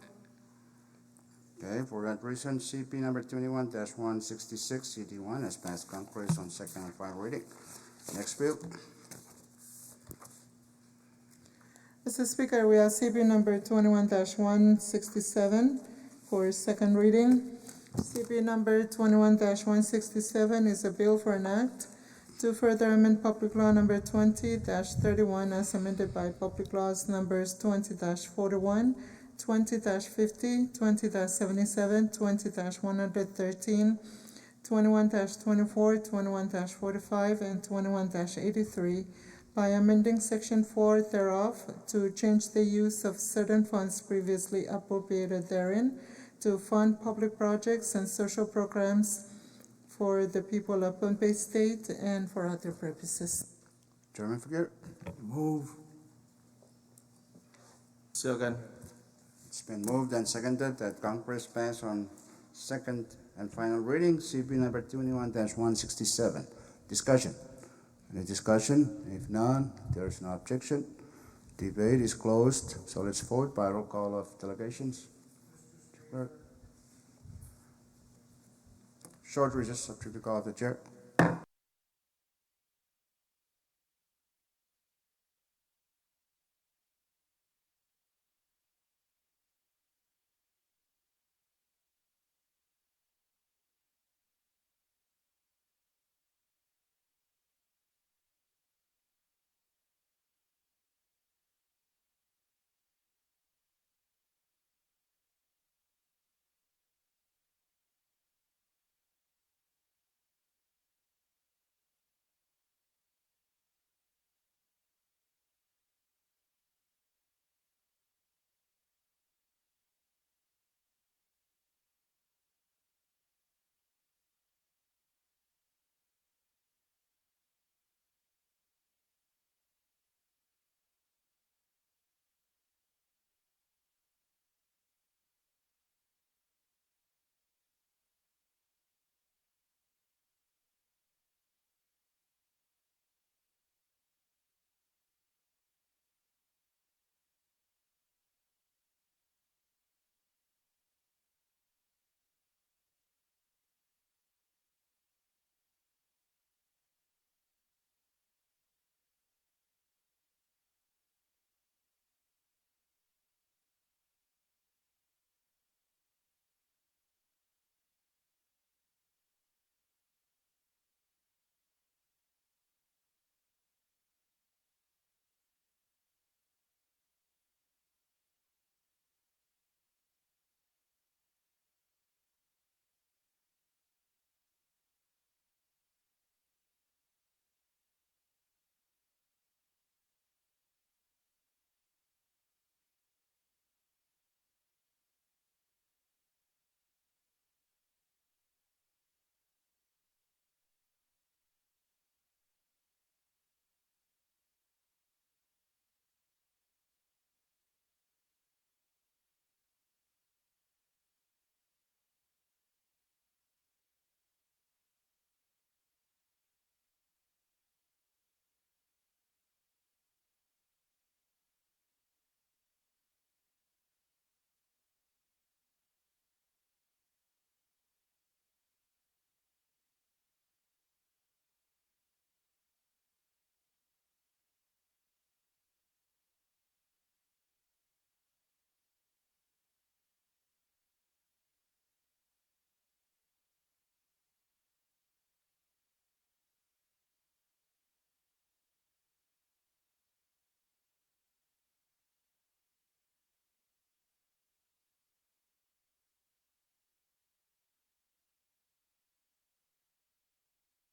Okay, for that reason, CP number 21-166, CD1 has passed Congress on second and final reading. Next bill. Mr. Speaker, we have CP number 21-167 for second reading. CP number 21-167 is a bill for an act to further amend Public Law number 20-31 as amended by Public Laws numbers 20-41, 20-50, 20-77, 20-113, 21-24, 21-45, and 21-83 by amending Section 4 thereof to change the use of certain funds previously appropriated therein to fund public projects and social programs for the people of Pohnpei State and for other purposes. Chairman Figueroa. Move. Second. It's been moved and seconded that Congress pass on second and final reading, CP number 21-167. Discussion. Any discussion? If none, there is no objection. Debate is closed, so let's vote by roll call of delegations. Clerk. Short recess up to the call of the chair.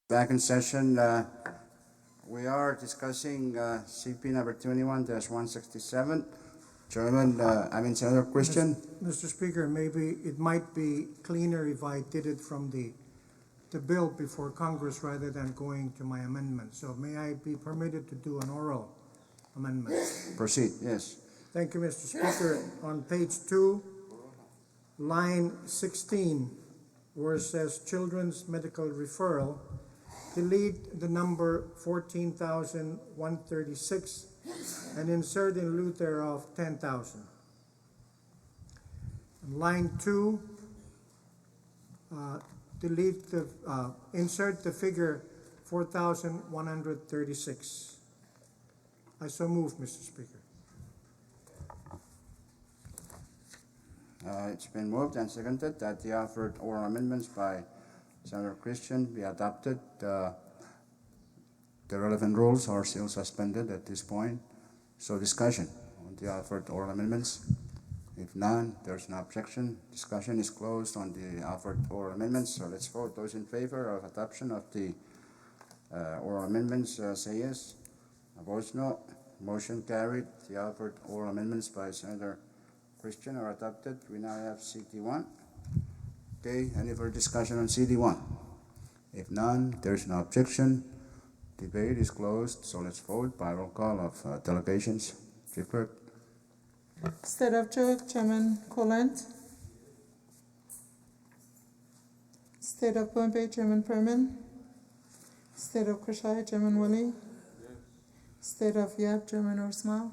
Back in session. We are discussing CP number 21-167. Senator Christian. Mr. Speaker, maybe it might be cleaner if I did it from the bill before Congress rather than going to my amendment. So may I be permitted to do an oral amendment? Proceed, yes. Thank you, Mr. Speaker. On page 2, line 16, where it says children's medical referral, delete the number 14,136 and insert in lieu thereof 10,000. Line 2, insert the figure 4,136. I so move, Mr. Speaker. It's been moved and seconded that the offered oral amendments by Senator Christian be adopted. The relevant rules are still suspended at this point. So discussion on the offered oral amendments. If none, there's no objection. Discussion is closed on the offered oral amendments. So let's vote. Those in favor of adoption of the oral amendments say yes. Opposed, no. Motion carried. The offered oral amendments by Senator Christian are adopted. We now have CD1. Okay, any further discussion on CD1? If none, there's no objection. Debate is closed, so let's vote by roll call of delegations. Chief Clerk. State of Chuuk, Chairman Colent. State of Pohnpei, Chairman Perman. State of Krishai, Chairman Willie. State of Yap, Chairman Orsmal.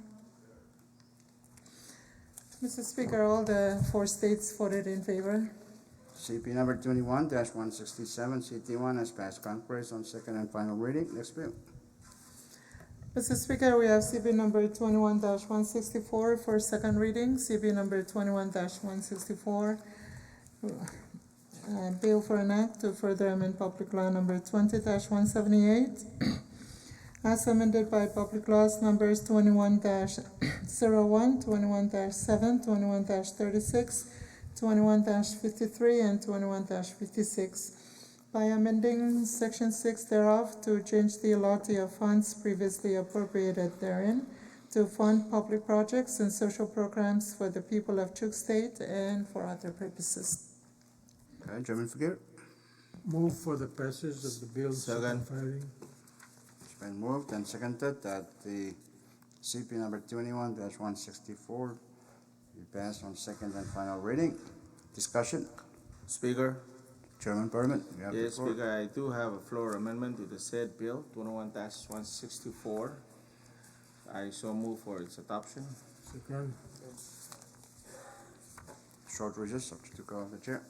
Mr. Speaker, all the 4 states voted in favor. CP number 21-167, CT1 has passed Congress on second and final reading. Next bill. Mr. Speaker, we have CB number 21-164 for second reading. CB number 21-164, bill for an act to further amend public law number 20-178, as amended by public laws numbers 21-01, 21-7, 21-36, 21-53, and 21-56. By amending Section 6 thereof to change the allotment of funds previously appropriated therein to fund public projects and social programs for the people of Chuuk State and for other purposes. Okay, Chairman Figueroa. Move for the passage of the bill. Second. Filing. It's been moved and seconded that the CP number 21-164 be passed on second and final reading. Discussion. Speaker. Chairman Perman, you have the Yes, floor. Speaker, I do have a floor amendment to the said bill, 21-164. I so move for its adoption. Second. Short recess, subject to call of the chair.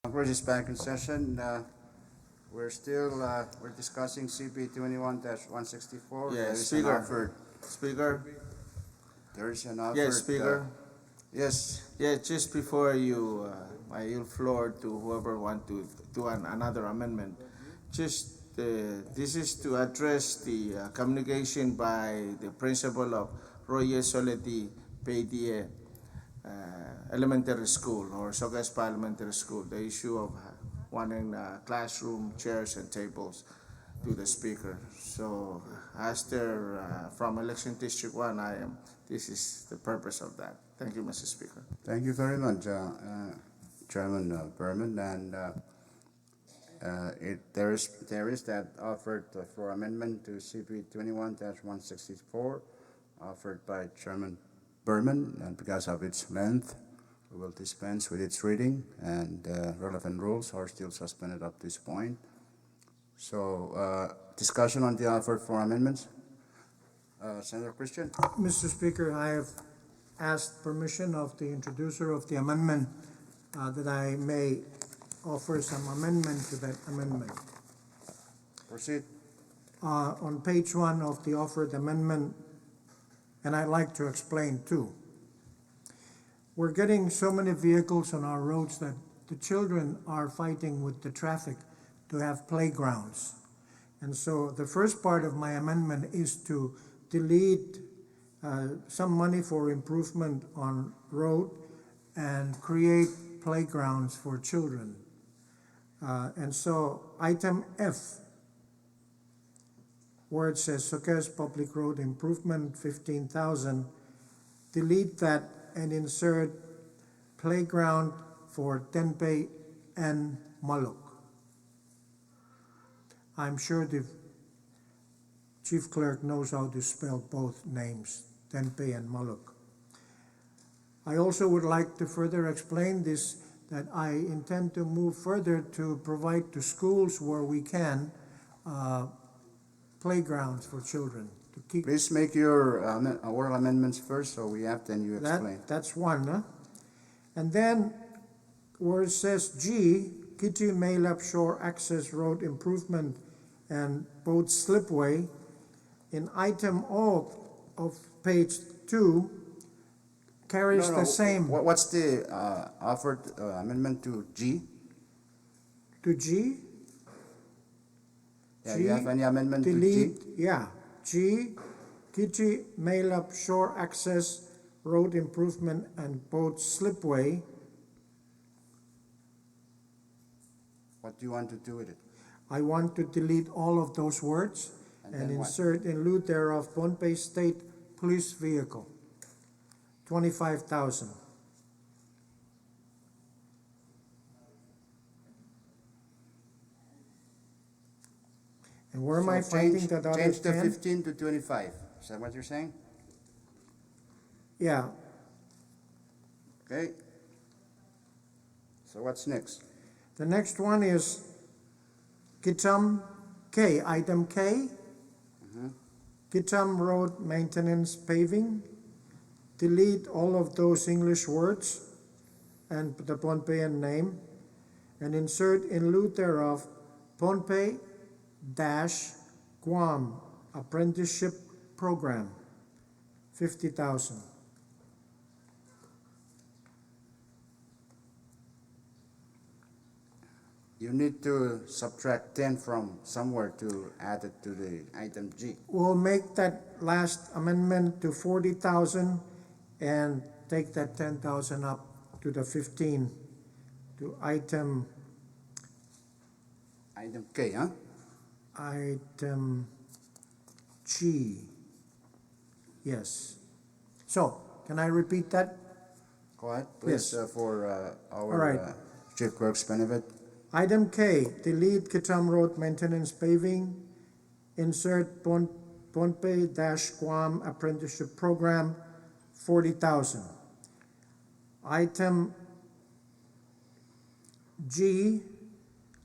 Congress is back in session. We're discussing CP 21-164. Yes, There is Speaker. an offer. Speaker. There is an offer. Yes, Speaker. Yes. Yeah, just before you, I yield floor to whoever want to do another amendment. Just this is to address the communication by the principal of Royer Soleti Paydier Elementary School or Sogaspa Elementary School, the issue of wanting classroom chairs and tables to the speaker. So as they're from Election District 1, this is the purpose of that. Thank you, Mr. Speaker. Thank you very much, Chairman Berman. And there is that offered for amendment to CP 21-164 offered by Chairman Berman, and because of its length, we will dispense with its reading, and relevant rules are still suspended up to this point. So, discussion on the offer for amendments. Senator Christian? Mr. Speaker, I have asked permission of the introducer of the amendment that I may offer some amendment to that amendment. Proceed. On page 1 of the offered amendment, and I'd like to explain too. We're getting so many vehicles on our roads that the children are fighting with the traffic to have playgrounds. And so the first part of my amendment is to delete some money for improvement on road and create playgrounds for children. And so item F, where it says Soquez Public Road Improvement 15,000, delete that and insert playground for Tenpe and Maluk. I'm sure the chief clerk knows how to spell both names, Tenpe and Maluk. I also would like to further explain this, that I intend to move further to provide to schools where we can playgrounds for children. To keep Please make your oral amendments first, so we have, then you explain. that's one. Huh? And then where it says G, Kitty Maylap Shore Access Road Improvement and Boat Slipway, in item O of page 2, carries the same. What's the offered amendment to G? To G? Yeah, G, you have any amendment delete, to G? yeah. G, Kitty Maylap Shore Access Road Improvement and Boat Slipway. What do you want to do with it? I want to delete all of those words And and then what? insert in lieu thereof Pohnpei State Police Vehicle, 25,000. And where am I So finding that other change the 10? 15 to 25. Is that what you're saying? Yeah, Okay. So what's next? the next one is Kitam K, item K. Kitam Road Maintenance Paving. Delete all of those English words and the Pohnpeian name and insert in lieu thereof Pohnpei dash Guam Apprenticeship Program, 50,000. You need to subtract 10 from somewhere to add it to the item G. We'll make that last amendment to 40,000 and take that 10,000 up to the 15 to item K, huh? Item G. Yes. So, can I repeat that? Go ahead, please, Yes. for All our right. chief clerk's benefit. Item K, delete Kitam Road Maintenance Paving. Insert Pohnpei-Guam Apprenticeship Program, 40,000. Item G,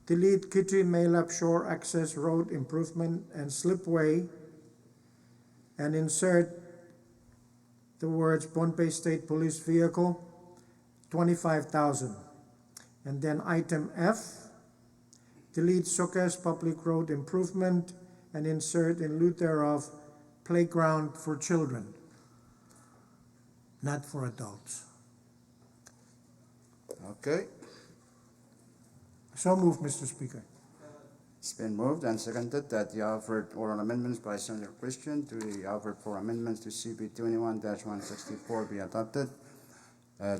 delete Kitty Maylap Shore Access Road Improvement and Slipway and insert the words Pohnpei State Police Vehicle, 25,000. And then item F, delete Soquez Public Road Improvement and insert in lieu thereof playground for children, not for adults. Okay. So moved, Mr. Speaker. It's been moved and seconded that the offered oral amendments by Senator Christian to the offered four amendments to CB 21-164 be adopted.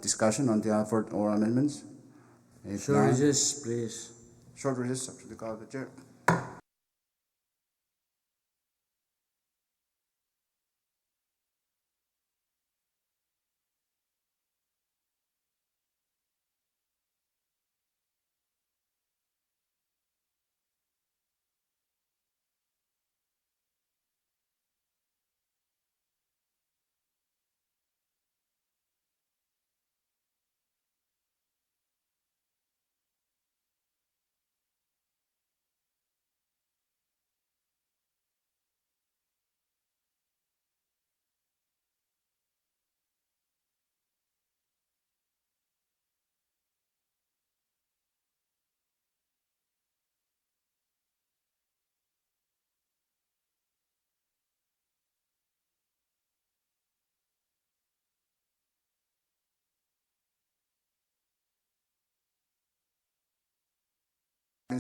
Discussion on the offered oral amendments? If Short none, recess, please. short recess up to the call of the chair.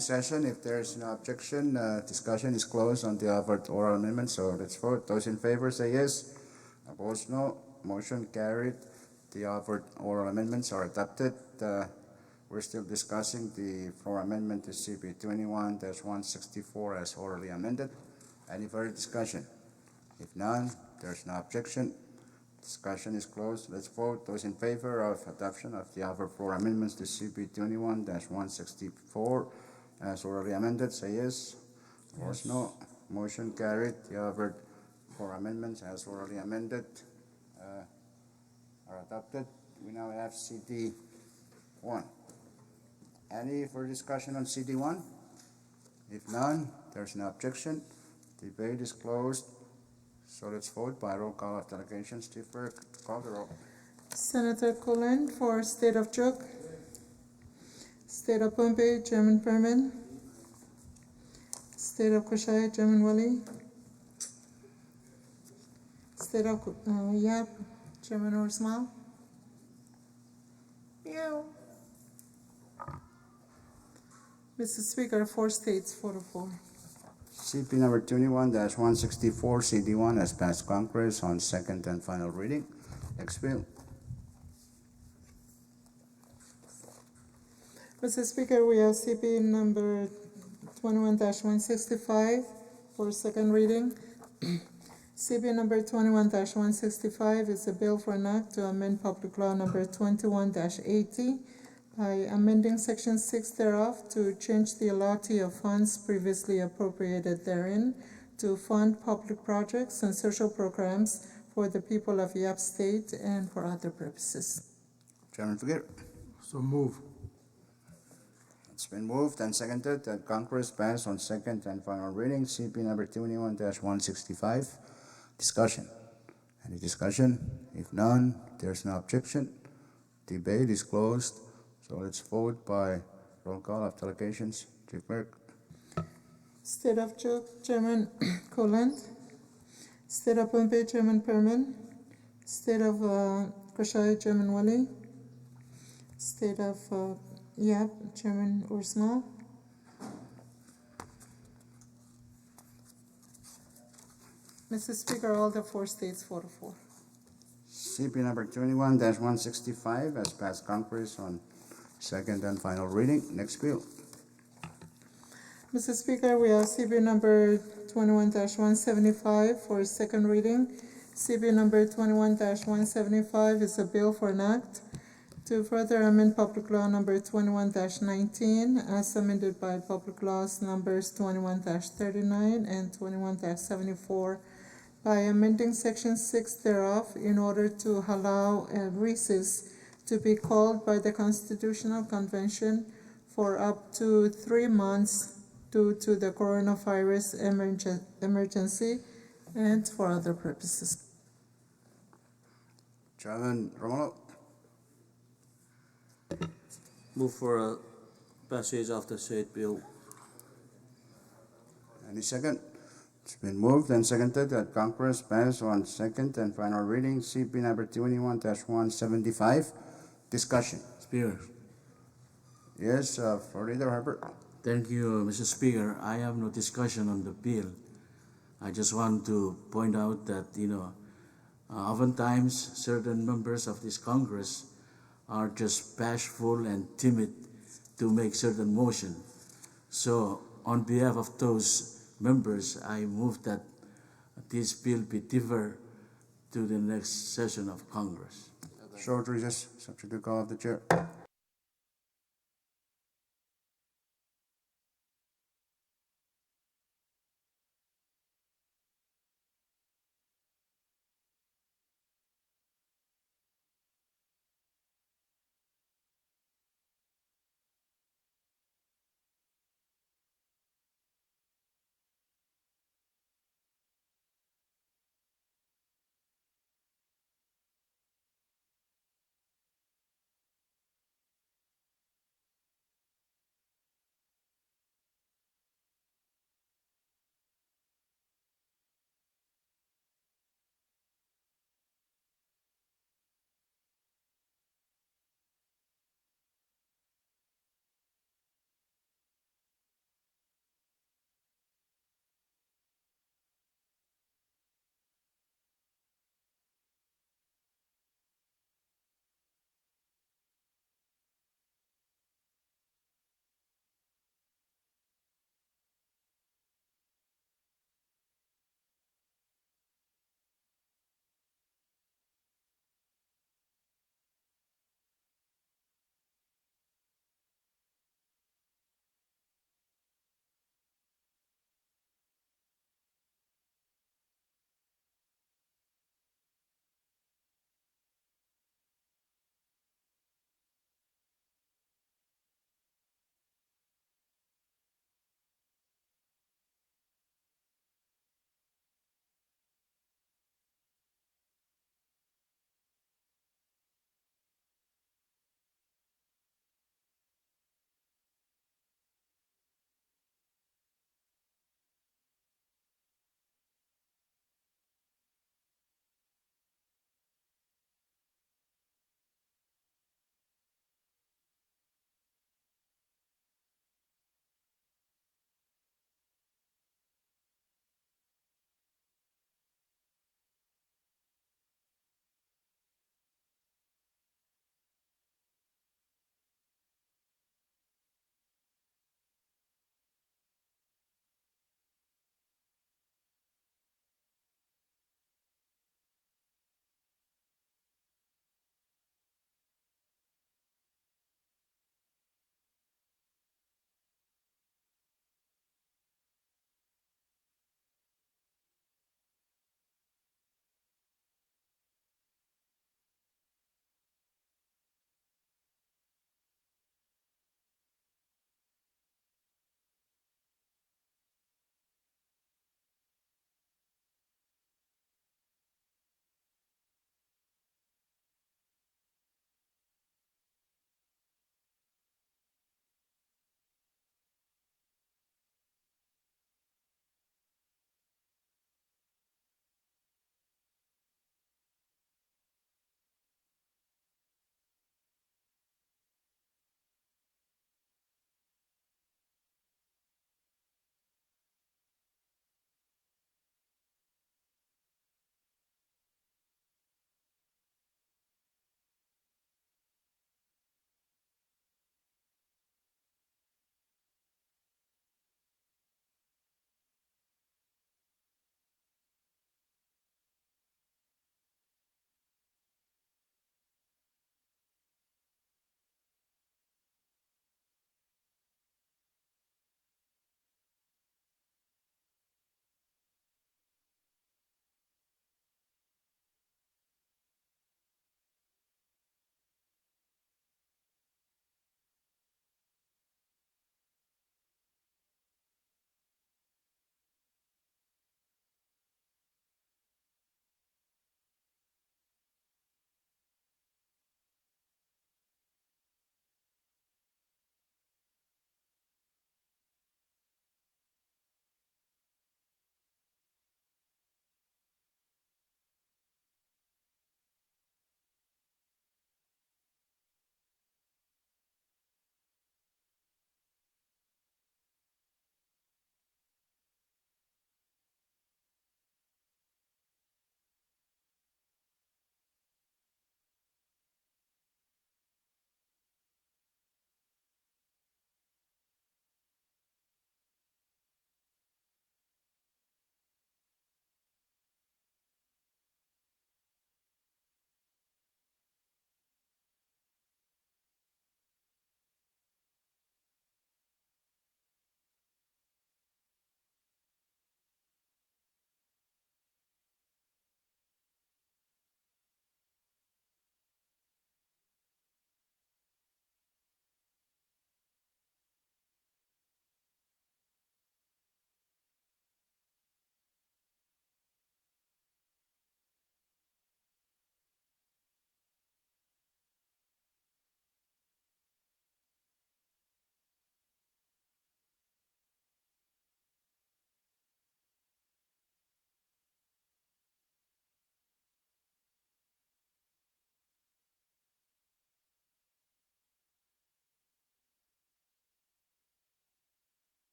second session. If there's no objection, discussion is closed on the offered oral amendment. So let's vote. Those in favor say yes. Opposed, no. Motion carried. The offered oral amendments are adopted. We're still discussing the floor amendment to CP 21-164 as orally amended. Any further discussion? If none, there's no objection. Discussion is closed. Let's vote. Those in favor of adoption of the offered floor amendments to CP 21-164 as orally amended, say yes. Opposed, no. Motion carried. The offered floor amendments as orally amended are adopted. We now have CD 1. Any further discussion on CD 1? If none, there's no objection. Debate is closed. So let's vote by roll call of delegations. Chief Clerk, call the roll. Senator Colen for State of Chuuk. State of Pohnpei, Chairman Perman. State of Kushai, Chairman Wali. State of Yap, Chairman Orsmal. Meow. Mr. Speaker, 4 states, 4 to 4. CP number 21-164, CD1 has passed Congress on second and final reading. Next bill. Mr. Speaker, we have CP number 21-165 for second reading. CP number 21-165 is a bill for an act to amend Public Law number 21-80 by amending Section 6 thereof to change the allotee of funds previously appropriated therein to fund public projects and social programs for the people of Yap State and for other purposes. Chairman Figueroa. So move. It's been moved and seconded that Congress pass on second and final reading CP number 21-165. Discussion. Any discussion? If none, there's no objection. Debate is closed. So let's vote by roll call of delegations. Chief Clerk. State of Chuuk, Chairman Coland. State of Pohnpei, Chairman Perman. State of Kushai, Chairman Wali. State of Yap, Chairman Ursmal. Mr. Speaker, all the 4 states, 4 to 4. CP number 21-165 has passed Congress on second and final reading. Next bill. Mr. Speaker, we have CB number 21-175 for second reading. CB number 21-175 is a bill for an act to further amend Public Law number 21-19 as amended by Public Laws numbers 21-39 and 21-74 by amending Section 6 thereof in order to allow a recess to be called by the Constitutional Convention for up to 3 months due to the coronavirus emergency and for other purposes. Chairman Romulo. Move for passage of the said bill. Any second? It's been moved and seconded that Congress pass on second and final reading CP number 21-175. Discussion. Speaker. Yes, Floor Leader Herbert. Thank you, Mr. Speaker. I have no discussion on the bill. I just want to point out that, oftentimes certain members of this Congress are just bashful and timid to make certain motion. So on behalf of those members, I move that this bill be deferred to the next session of Congress. Short recess, subject to call of the chair.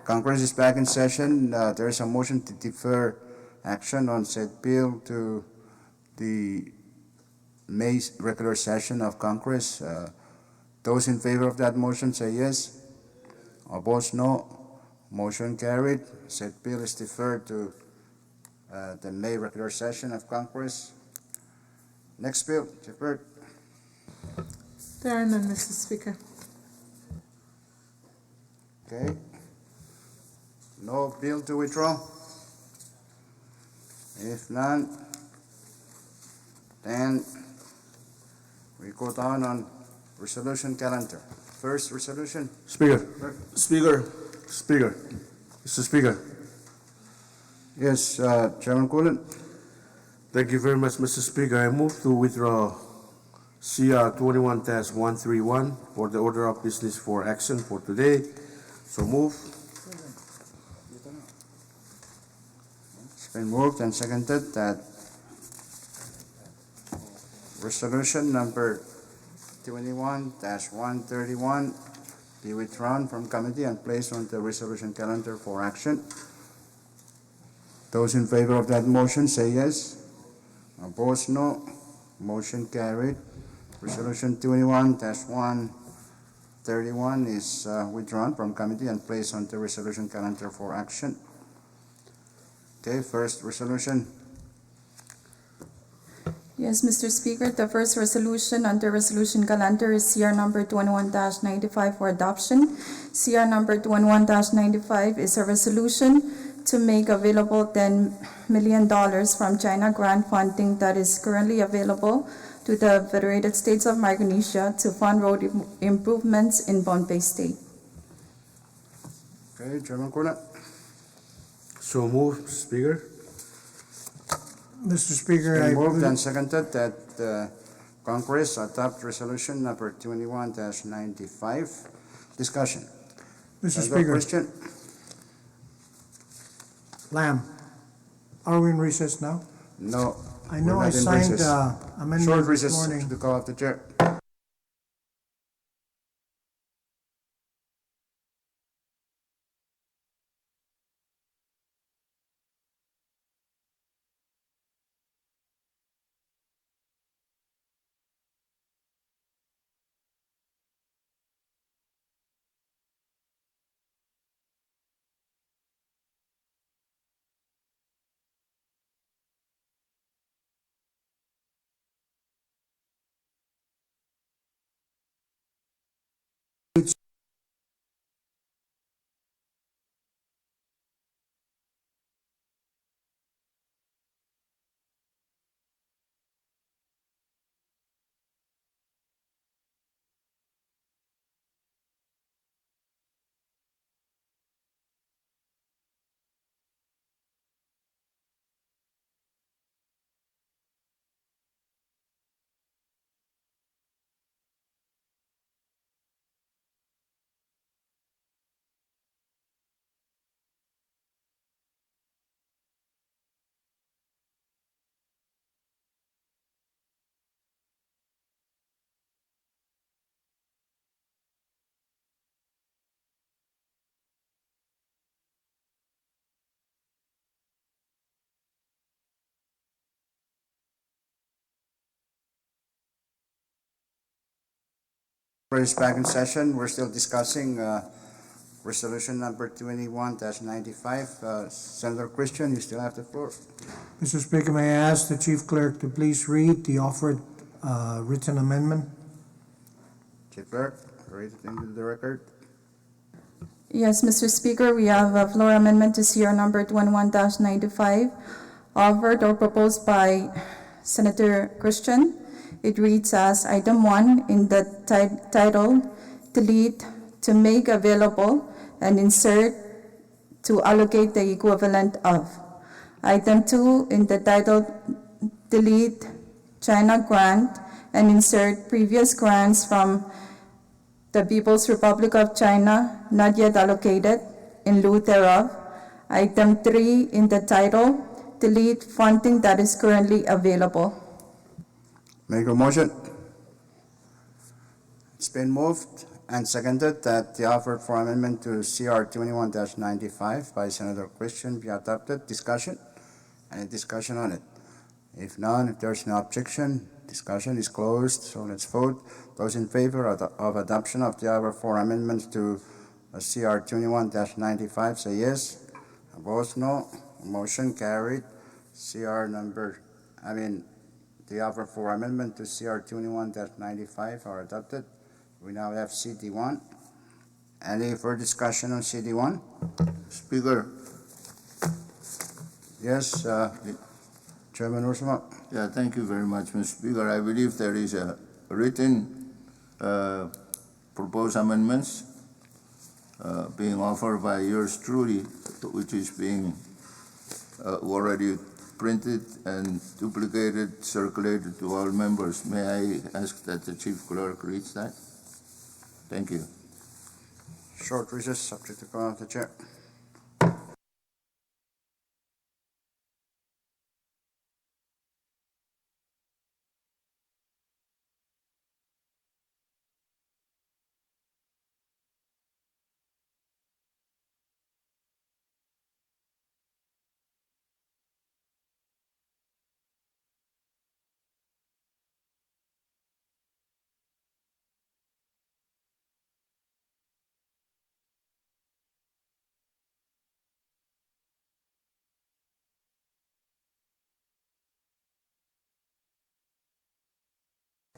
Congress is back in session. There is a motion to defer action on said bill to the May regular session of Congress. Those in favor of that motion say yes. Opposed, no. Motion carried. Said bill is deferred to the May regular session of Congress. Next bill, deferred. There are none, Mr. Speaker. Okay. No bill to withdraw? If none, then we go down on resolution calendar. First resolution. Speaker, Mr. Speaker. Yes, Chairman Cullen. Thank you very much, Mr. Speaker. I move to withdraw CR 21-131 for the order of business for action for today. So move. It's been moved and seconded that resolution number 21-131 be withdrawn from committee and placed on the resolution calendar for action. Those in favor of that motion say yes. Opposed, no. Motion carried. Resolution 21-131 is withdrawn from committee and placed on the resolution calendar for action. Okay, first resolution. Yes, Mr. Speaker, the first resolution under resolution calendar is CR number 21-95 for adoption. CR number 21-95 is a resolution to make available $10 million from China grant funding that is currently available to the Federated States of Micronesia to fund road improvements in Bombay State. Okay, Chairman Cullen. So move, Speaker. Mr. Speaker, Been I moved move, and seconded that Congress adopt resolution number 21-95. Discussion. Mr. Further Speaker, question? Lamb, are we in recess now? No. I know we're I not in signed recess. amendment Short this recess morning. to call up the chair. Is back in session. We're still discussing resolution number 21-95. Senator Christian, you still have the floor. Mr. Speaker, may I ask the Chief Clerk to please read the offered written amendment? Chief Clerk, read it into the record. Yes, Mr. Speaker, we have a floor amendment to CR number 21-95 offered or proposed by Senator Christian. It reads as item 1 in the title, delete to make available and insert to allocate the equivalent of. Item 2 in the title, delete China grant and insert previous grants from the People's Republic of China not yet allocated in lieu thereof. Item 3 in the title, delete funding that is currently available. Make a motion. It's been moved and seconded that the offer for amendment to CR 21-95 by Senator Christian be adopted. Discussion? Any discussion on it? If none, if there's no objection, discussion is closed. So let's vote. Those in favor of adoption of the offer for amendments to CR 21-95 say yes. Opposed, no. Motion carried. The offer for amendment to CR 21-95 are adopted. We now have CD1. Any further discussion on CD1? Speaker, Yes, Chairman Ursula. yeah, thank you very much, Mr. Speaker. I believe there is a written proposed amendments being offered by yours truly, which is being already printed and duplicated, circulated to all members. May I ask that the Chief Clerk reads that? Thank you. Short recess, subject to call of the chair.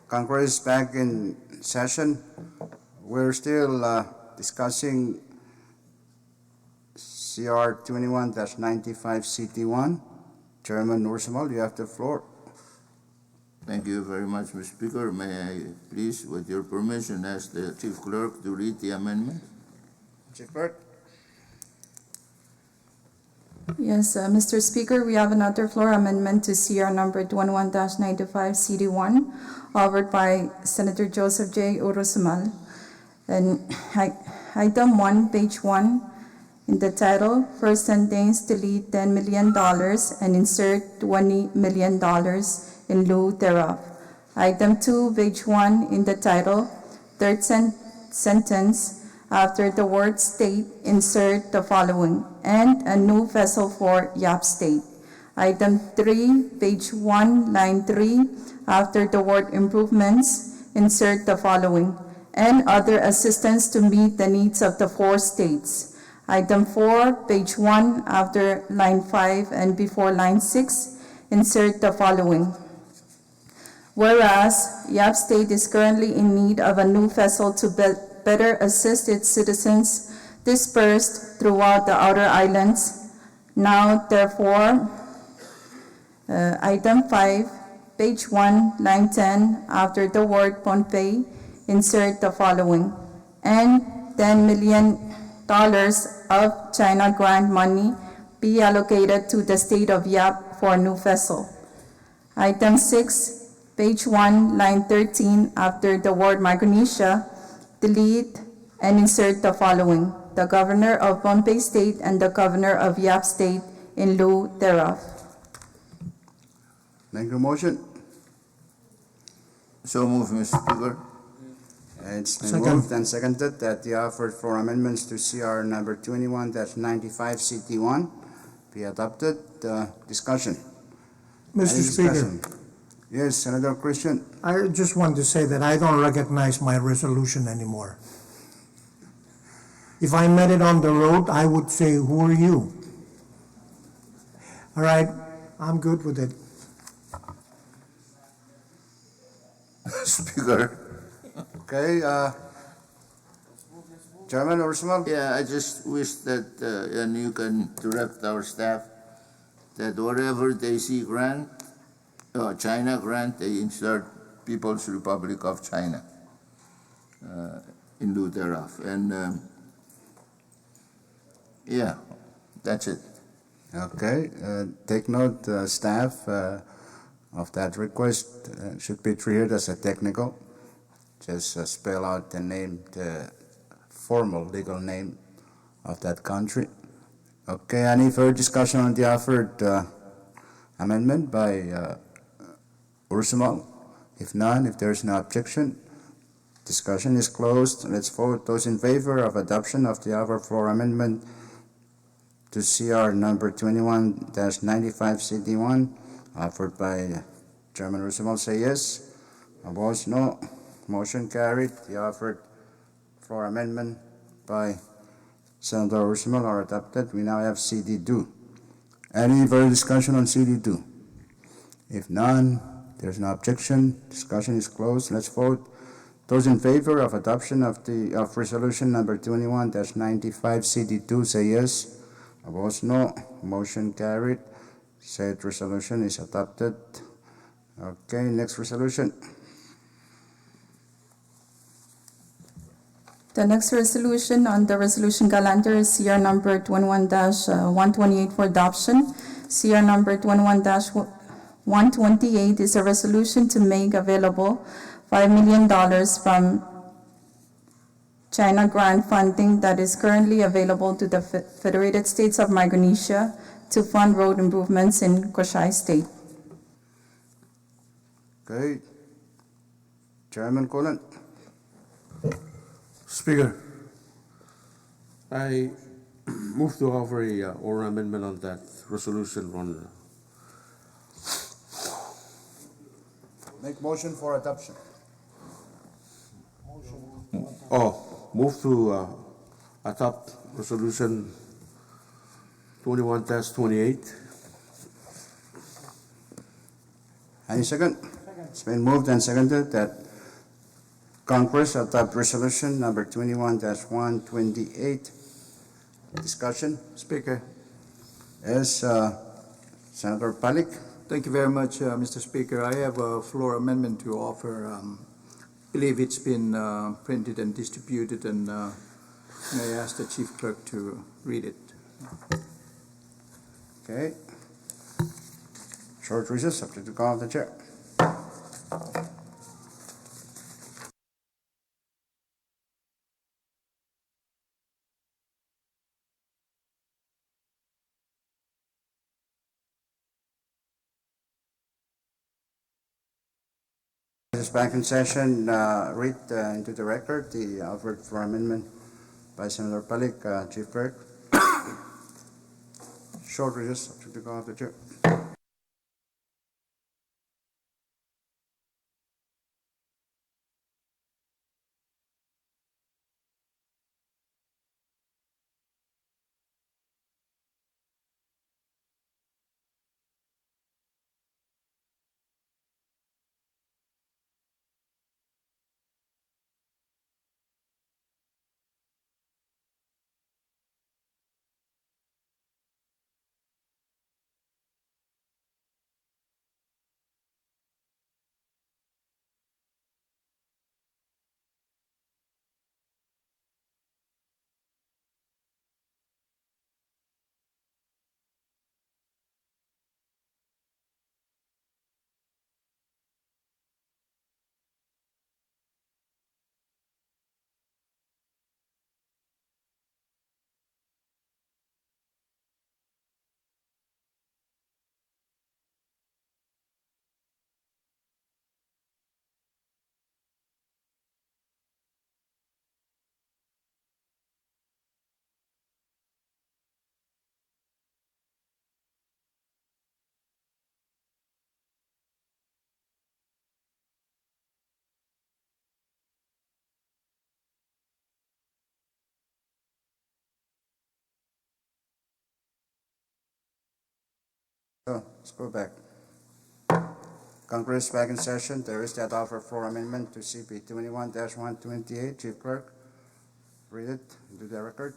Congress is back in session. We're still discussing CR 21-95 CT1. Chairman Ursamal, you have the floor. Thank you very much, Mr. Speaker. May I please, with your permission, ask the Chief Clerk to read the amendment? Chief Clerk. Yes, Mr. Speaker, we have another floor amendment to CR number 11-95 CD1, offered by Senator Joseph J. Urusumal. And item 1, page 1, in the title, first sentence, delete $10 million and insert $20 million in lieu thereof. Item 2, page 1, in the title, third sentence, after the word state, insert the following, and a new vessel for Yap State. Item 3, page 1, line 3, after the word improvements, insert the following, and other assistance to meet the needs of the 4 states. Item 4, page 1, after line 5 and before line 6, insert the following. Whereas Yap State is currently in need of a new vessel to better assist its citizens dispersed throughout the outer islands. Now, therefore, item 5, page 1, line 10, after the word Pohnpei, insert the following, and $10 million of China grant money be allocated to the state of Yap for a new vessel. Item 6, page 1, line 13, after the word Micronesia, delete and insert the following, the governor of Pohnpei State and the governor of Yap State in lieu thereof. Thank you. Motion. So move, Mr. Speaker. It's been Second. moved and seconded that the offer for amendments to CR number 21-95 CT1 be adopted. Discussion. Any Mr. Speaker, discussion? Yes, Senator Christian. I just want to say that I don't recognize my resolution anymore. If I met it on the road, I would say, who are you? All right, I'm good with it. Speaker. Okay, Chairman Ursula. Yeah, I just wish that, and you can direct our staff, that wherever they see grant, China grant, they insert People's Republic of China in lieu thereof. And yeah, that's it. Okay, take note, staff, of that request. Should be treated as a technical. Just spell out the name, the formal legal name of that country. Okay, any further discussion on the offered amendment by Ursula? If none, if there is no objection, Discussion is closed. Let's vote. Those in favor of adoption of the offer floor amendment to CR number 21-95 CD1 offered by Chairman Roosevelt say yes. Opposed, no. Motion carried. The offered floor amendment by Senator Roosevelt are adopted. We now have CD2. Any further discussion on CD2? If none, there's no objection. Discussion is closed. Let's vote. Those in favor of adoption of resolution number 21-95 CD2 say yes. Opposed, no. Motion carried. Said resolution is adopted. Okay, next resolution. The next resolution on the resolution calendar is CR number 21-128 for adoption. CR number 21-128 is a resolution to make available $5 million from China grant funding that is currently available to the Federated States of Micronesia to fund road improvements in Koshai State. Okay. Chairman Cullen. Speaker, I move to offer a oral amendment on that resolution on. Make motion for adoption. Move to adopt resolution 21-28. Any second? It's been moved and seconded that Congress adopt resolution number 21-128. Discussion? Speaker. Yes, Senator Palik. Thank you very much, Mr. Speaker. I have a floor amendment to offer. I believe it's been printed and distributed, and may I ask the Chief Clerk to read it? Okay. Short recess, subject to call of the chair. This back in session, read into the record the offered for amendment by Senator Palik, Chief Clerk. Short recess, subject to call of the chair. So, let's go back. Congress back in session. There is that offer for amendment to CP 21-128. Chief Clerk, read it into the record.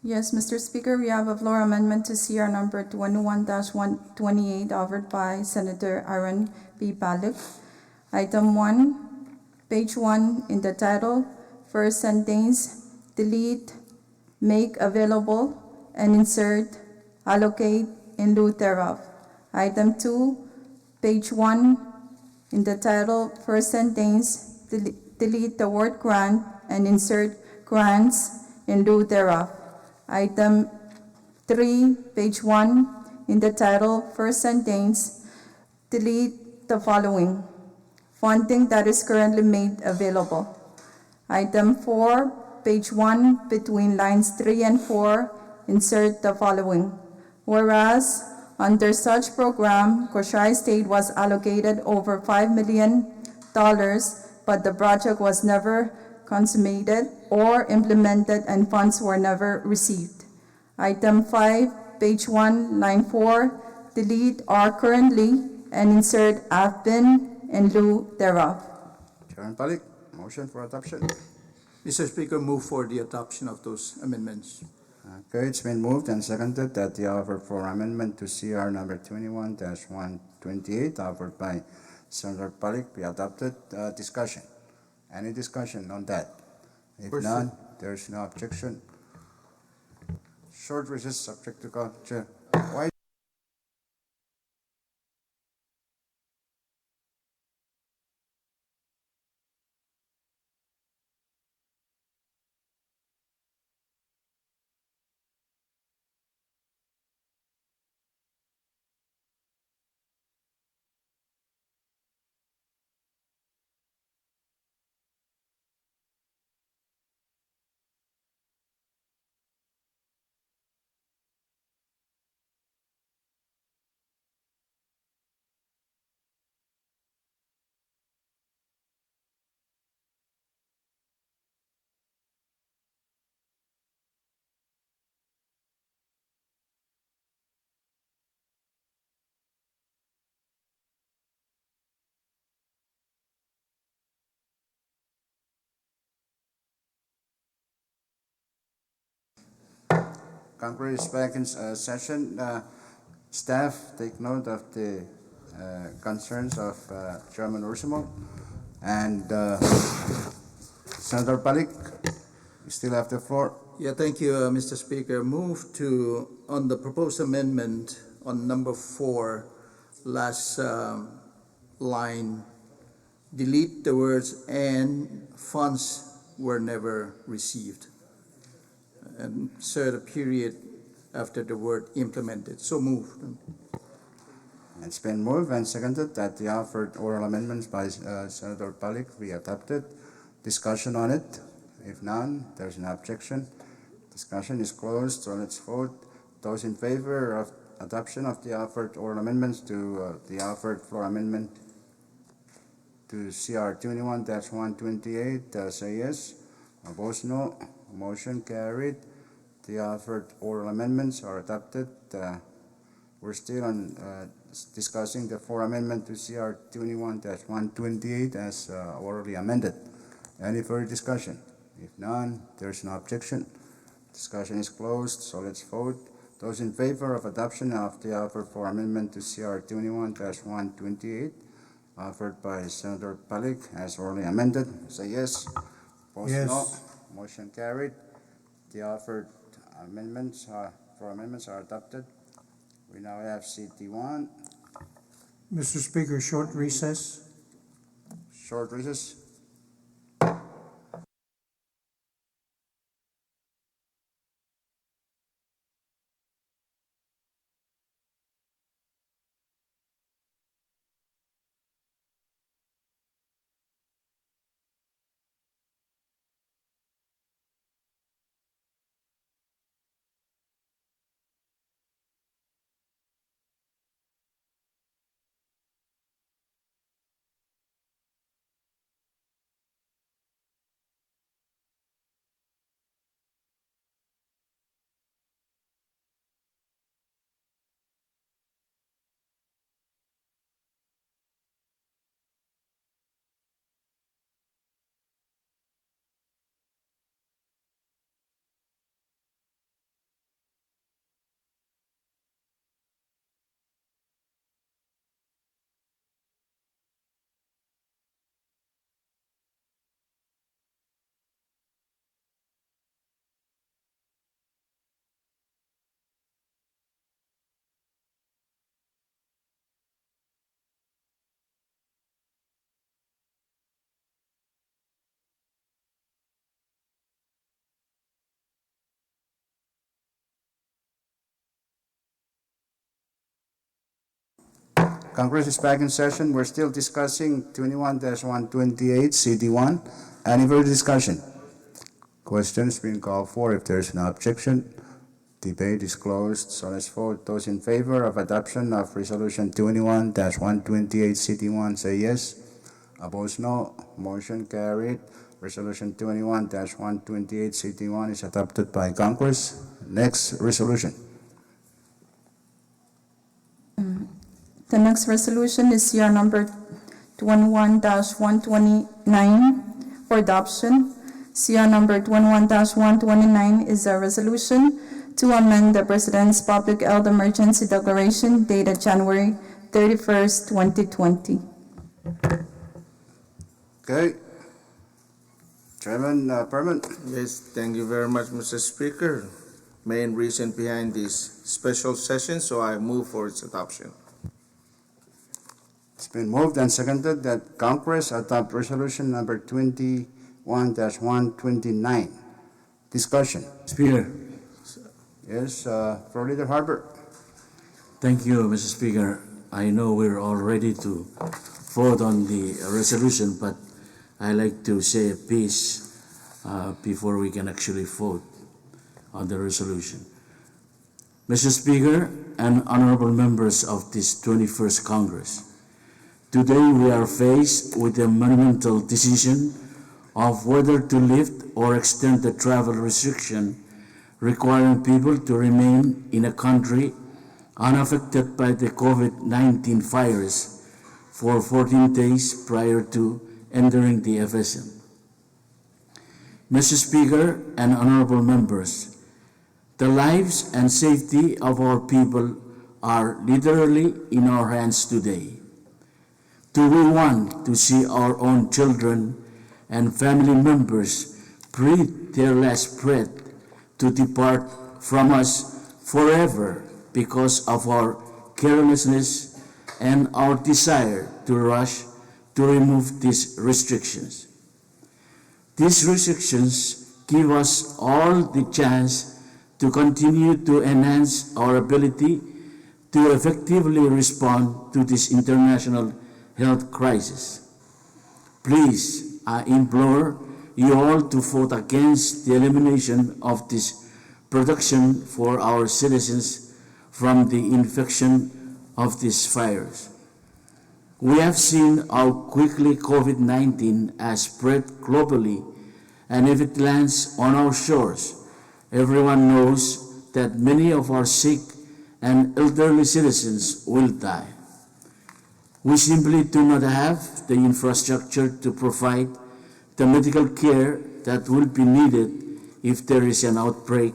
Yes, Mr. Speaker, we have a floor amendment to CR number 21-128 offered by Senator Aaron B. Palik. Item 1, page 1 in the title, first sentence, delete, make available, and insert, allocate in lieu thereof. Item 2, page 1 in the title, first sentence, delete the word grant and insert grants in lieu thereof. Item 3, page 1 in the title, first sentence, delete the following. funding that is currently made available. Item 4, page 1, between lines 3 and 4, insert the following. Whereas, under such program, Koshai State was allocated over $5 million, but the project was never consummated or implemented and funds were never received. Item 5, page 1, line 4, delete "are currently" and insert "have been" in lieu thereof. Chairman Palik, motion for adoption. Mr. Speaker, move for the adoption of those amendments. Okay, it's been moved and seconded that the offer for amendment to CR number 21-128 offered by Senator Palik be adopted. Discussion. Any discussion on that? If none, there is no objection. Short recess subject to culture. Why? Congress is back in session. Staff, take note of the concerns of Chairman Ursimo. And Senator Palik, you still have the floor. Yeah, thank you, Mr. Speaker. Move to, on the proposed amendment on number 4, last line, delete the words "and funds were never received," and insert a period after the word "implemented." So moved. It's been moved and seconded that the offered oral amendments by Senator Palik be adopted. Discussion on it. If none, there's an objection. Discussion is closed, so let's vote. Those in favor of adoption of the offered oral amendments to the offered floor amendment to CR 21-128, say yes. Opposed, no. Motion carried. The offered oral amendments are adopted. We're still on discussing the floor amendment to CR 21-128 as orally amended. Any further discussion? If none, there's no objection. Discussion is closed, so let's vote. Those in favor of adoption of the offer for amendment to CR 21-128 offered by Senator Palik as orally amended, say yes. Opposed, Yes. no. Motion carried. The offered amendments are adopted. We now have CT1. Mr. Speaker, short recess. Short recess. Congress is back in session. We're still discussing 21-128 CD1. Any further discussion? Questions being called for. If there's no objection, debate is closed. So let's vote. Those in favor of adoption of Resolution 21-128 CD1 say yes. Opposed no. Motion carried. Resolution 21-128 CD1 is adopted by Congress. Next resolution. The next resolution is CR number 21-129 for adoption. CR number 21-129 is a resolution to amend the President's Public Health Emergency Declaration dated January 31st, 2020. Okay. Chairman Perman. Yes, thank you very much, Mr. Speaker. Main reason behind this special session, so I move for its adoption. It's been moved and seconded that Congress adopt resolution number 21-129. Discussion. Speaker, Yes, Floor Leader Harper. thank you, Mr. Speaker. I know we're all ready to vote on the resolution, but I like to say a piece before we can actually vote on the resolution. Mr. Speaker and honorable members of this 21st Congress, today we are faced with a monumental decision of whether to lift or extend the travel restriction requiring people to remain in a country unaffected by the COVID-19 virus for 14 days prior to entering the FSM. Mr. Speaker and honorable members, the lives and safety of our people are literally in our hands today. Do we want to see our own children and family members breathe their last breath to depart from us forever because of our carelessness and our desire to rush to remove these restrictions? These restrictions give us all the chance to continue to enhance our ability to effectively respond to this international health crisis. Please, I implore you all to vote against the elimination of this protection for our citizens from the infection of this virus. We have seen how quickly COVID-19 has spread globally, and if it lands on our shores, everyone knows that many of our sick and elderly citizens will die. We simply do not have the infrastructure to provide the medical care that will be needed if there is an outbreak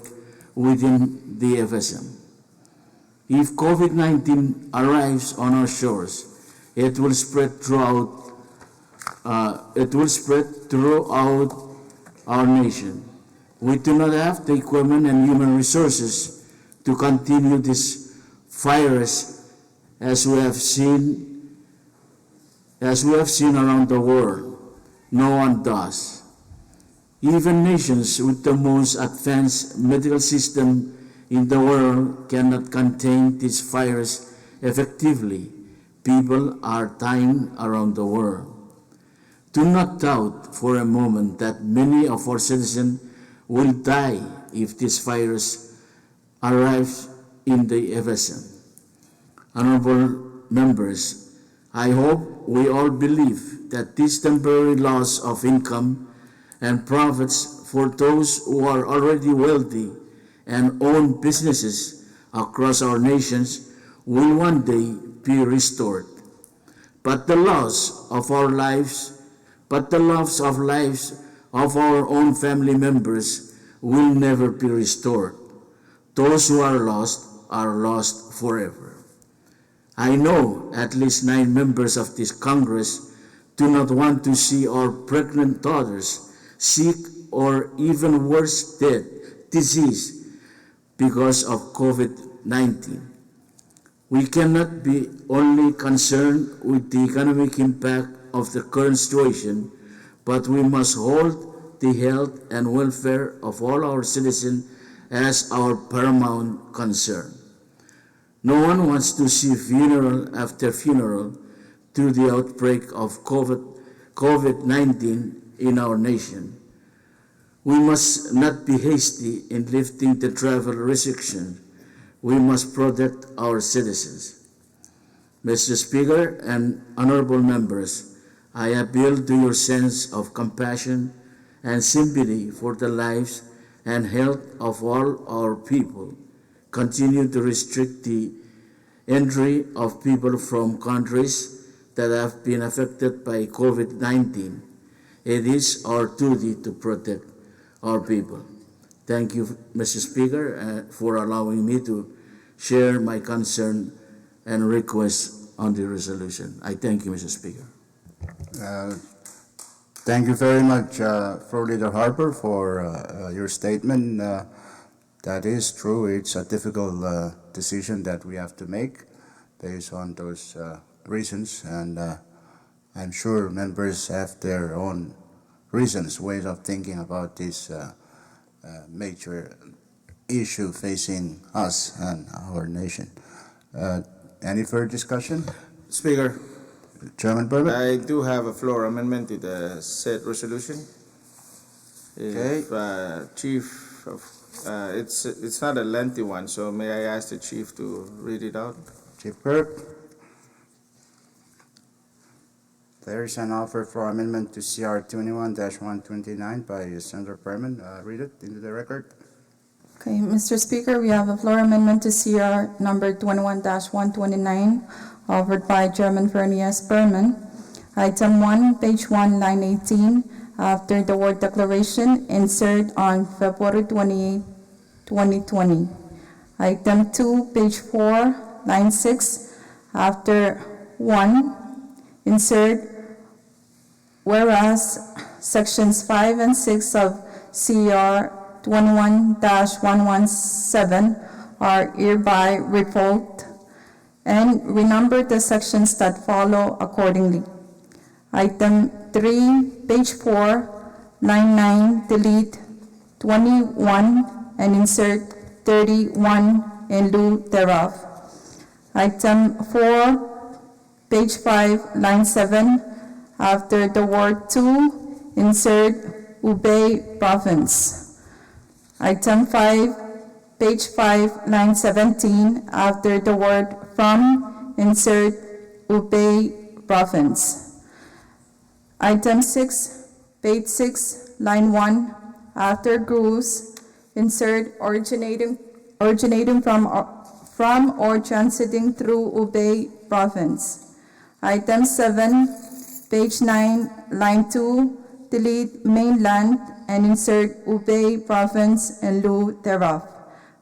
within the FSM. If COVID-19 arrives on our shores, it will spread throughout our nation. We do not have the equipment and human resources to continue this virus as we have seen around the world. No one does. Even nations with the most advanced medical system in the world cannot contain this virus effectively. People are dying around the world. Do not doubt for a moment that many of our citizens will die if this virus arrives in the FSM. Honorable members, I hope we all believe that this temporary loss of income and profits for those who are already wealthy and own businesses across our nations will one day be restored. But the loss of lives of our own family members will never be restored. Those who are lost forever. I know at least 9 members of this Congress do not want to see our pregnant daughters sick or even worse dead, disease because of COVID-19. We cannot be only concerned with the economic impact of the current situation, but we must hold the health and welfare of all our citizens as our paramount concern. No one wants to see funeral after funeral due to the outbreak of COVID-19 in our nation. We must not be hasty in lifting the travel restrictions. We must protect our citizens. Mr. Speaker and honorable members, I appeal to your sense of compassion and sympathy for the lives and health of all our people. Continue to restrict the entry of people from countries that have been affected by COVID-19. It is our duty to protect our people. Thank you, Mr. Speaker, for allowing me to share my concern and request on the resolution. I thank you, Mr. Speaker. Thank you very much, Floor Leader Harper, for your statement. That is true. It's a difficult decision that we have to make based on those reasons, and I'm sure members have their own reasons, ways of thinking about this major issue facing us and our nation. Any further discussion? Speaker, Chairman Berman? I do have a floor amendment to the said resolution. If Chief, it's not a lengthy one, so may I ask the Chief to read it out? Chief Clerk? There is an offer for amendment to CR 21-129 by Senator Berman. Read it into the record. Okay, Mr. Speaker, we have a floor amendment to CR number 21-129 offered by Chairman Miscellaneous Berman. Item 1, page 1, line 18, after the word declaration, insert on February 28, 2020. Item 2, page 4, line 6, after 1, insert whereas sections 5 and 6 of CR 21-117 are hereby revoked, and renumber the sections that follow accordingly. Item 3, page 4, line 9, delete 21 and insert 31 in lieu thereof. Item 4, page 5, line 7, after the word to, insert Ubay province. Item 5, page 5, line 17, after the word from, insert Ubay province. Item 6, page 6, line 1, after Cruz, insert originating from or transiting through Ubay province. Item 7, page 9, line 2, delete mainland and insert Ubay province in lieu thereof.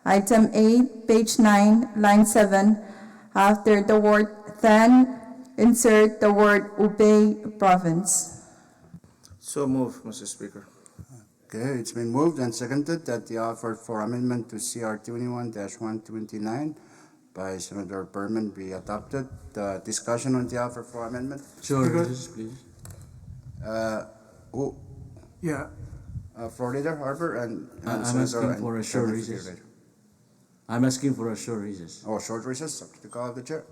Item 8, page 9, line 7, after the word then, insert the word Ubay province. So moved, Mr. Speaker. Okay, it's been moved and seconded that the offer for amendment to CR 21-129 by Senator Berman be adopted. Discussion on the offer for amendment? Sure, Speaker. please. Who? Yeah, Floor Leader Harper and I'm Senator asking for a and short Chairman recess. Figueroa. I'm asking for a short recess. Oh, short recess, up to the call of the chair.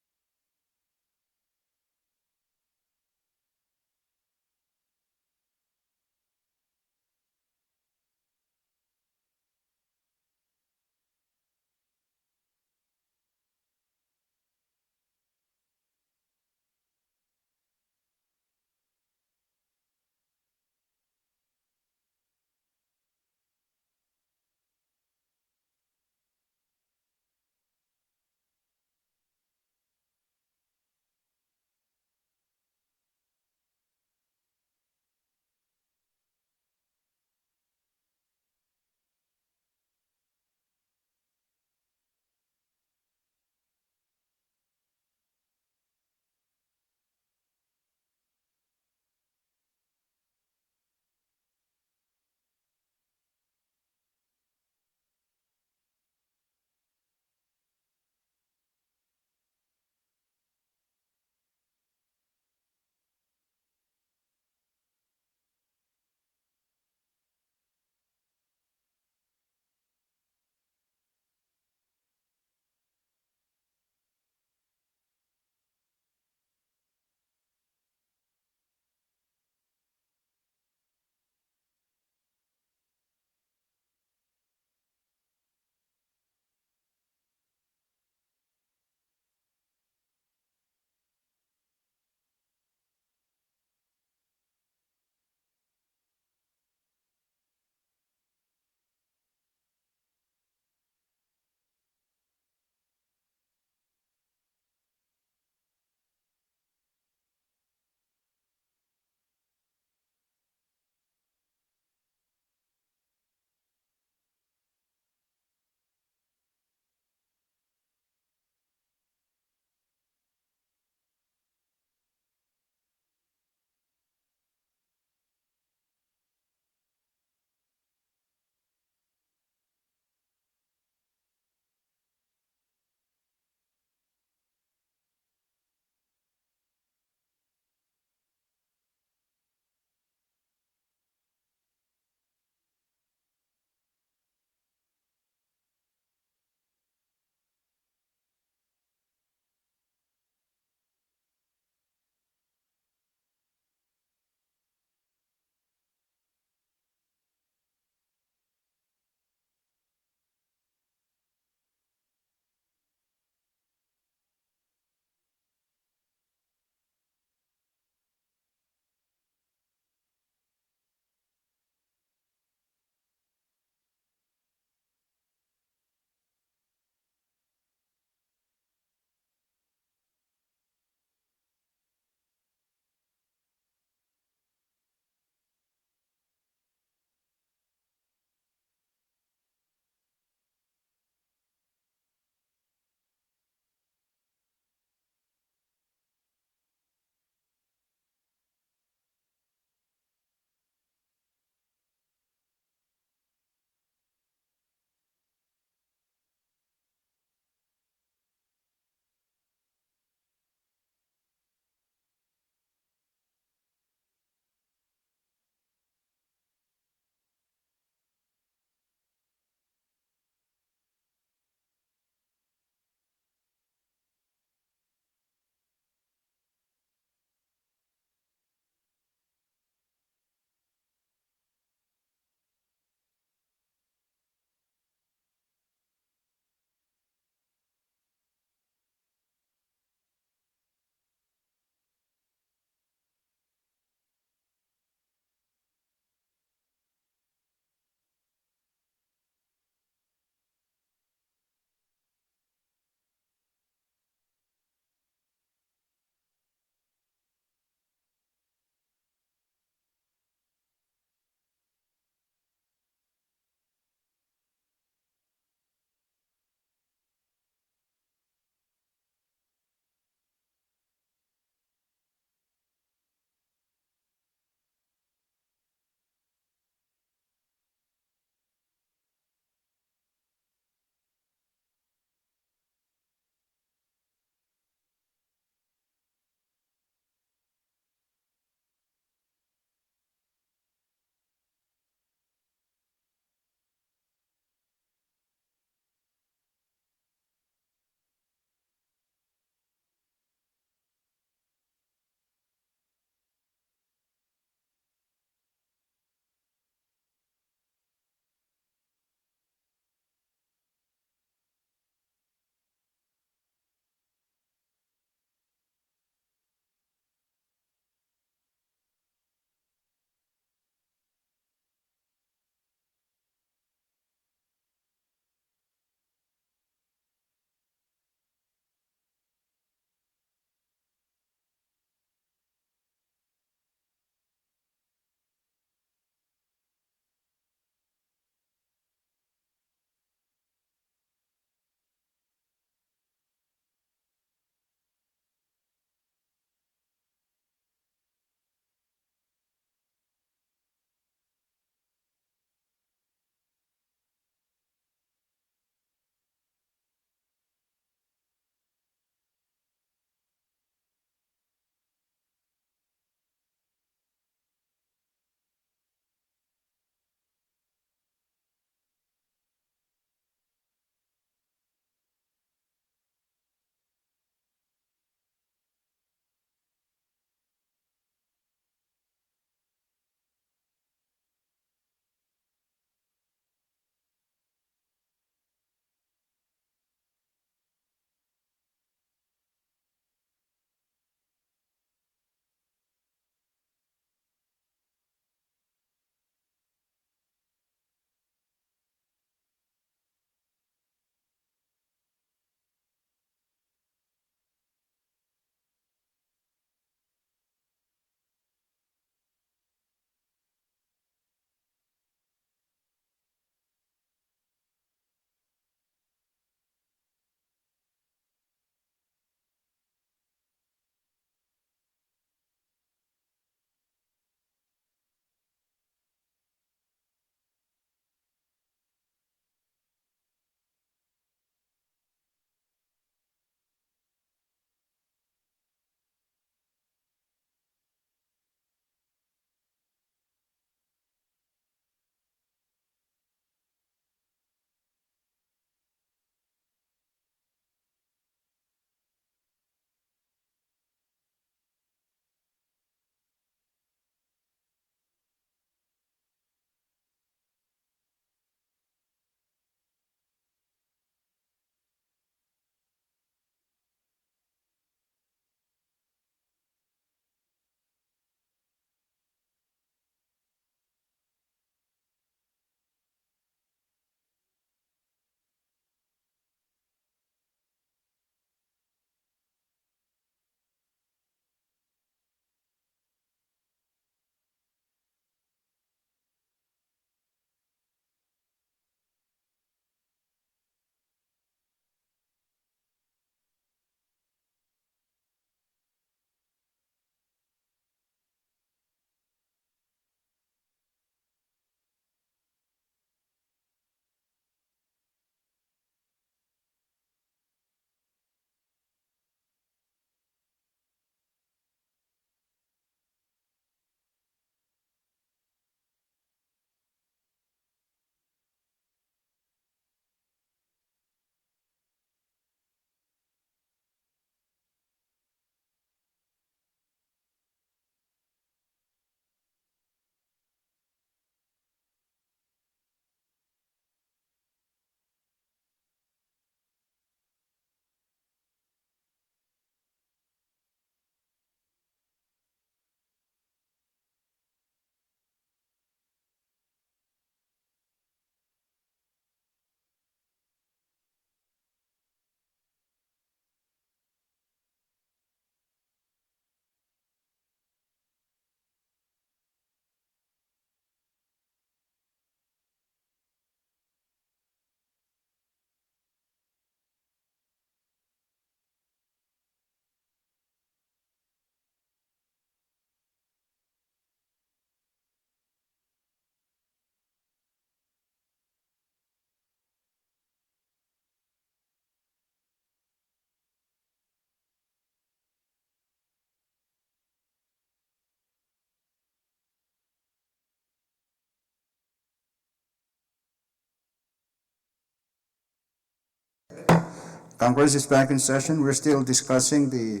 Congress is back in session. We're still discussing the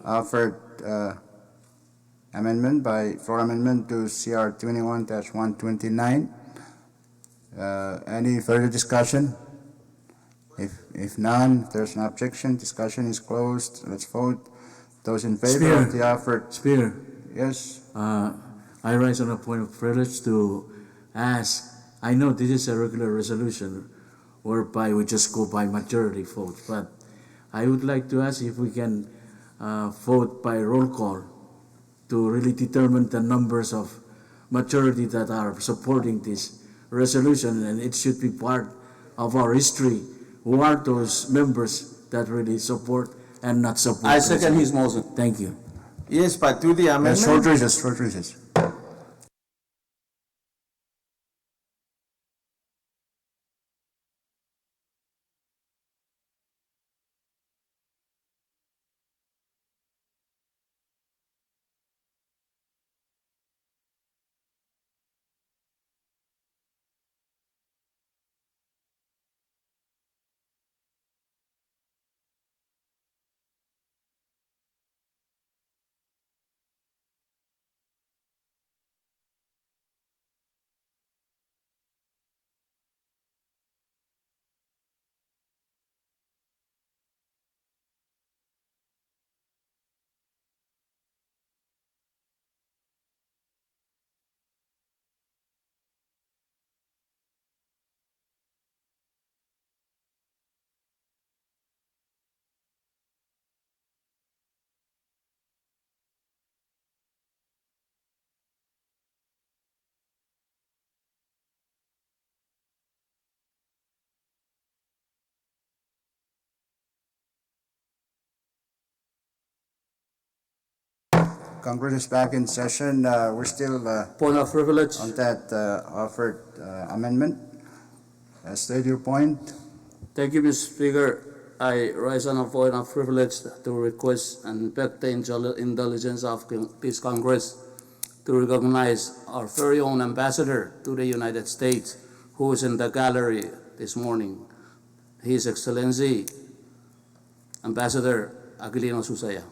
offered amendment by floor amendment to CR 21-129. Any further discussion? If none, if there's no objection, discussion is closed. Let's vote. Those in favor of the offered, Speaker, yes. I rise on a point of privilege to ask, I know this is a regular resolution whereby we just go by majority vote, but I would like to ask if we can vote by roll call to really determine the numbers of majority that are supporting this resolution, and it should be part of our history. Who are those members that really support and not support? I second his motion. Thank you. Yes, but to the Yes, short amendment, recess, short recess. Congress is back in session. We're still Point of privilege. on that offered amendment. State your point. Thank you, Mr. Speaker. I rise on a point of privilege to request and beg the indulgence of this Congress to recognize our very own ambassador to the United States, who is in the gallery this morning. His Excellency, Ambassador Aquilino Susaya.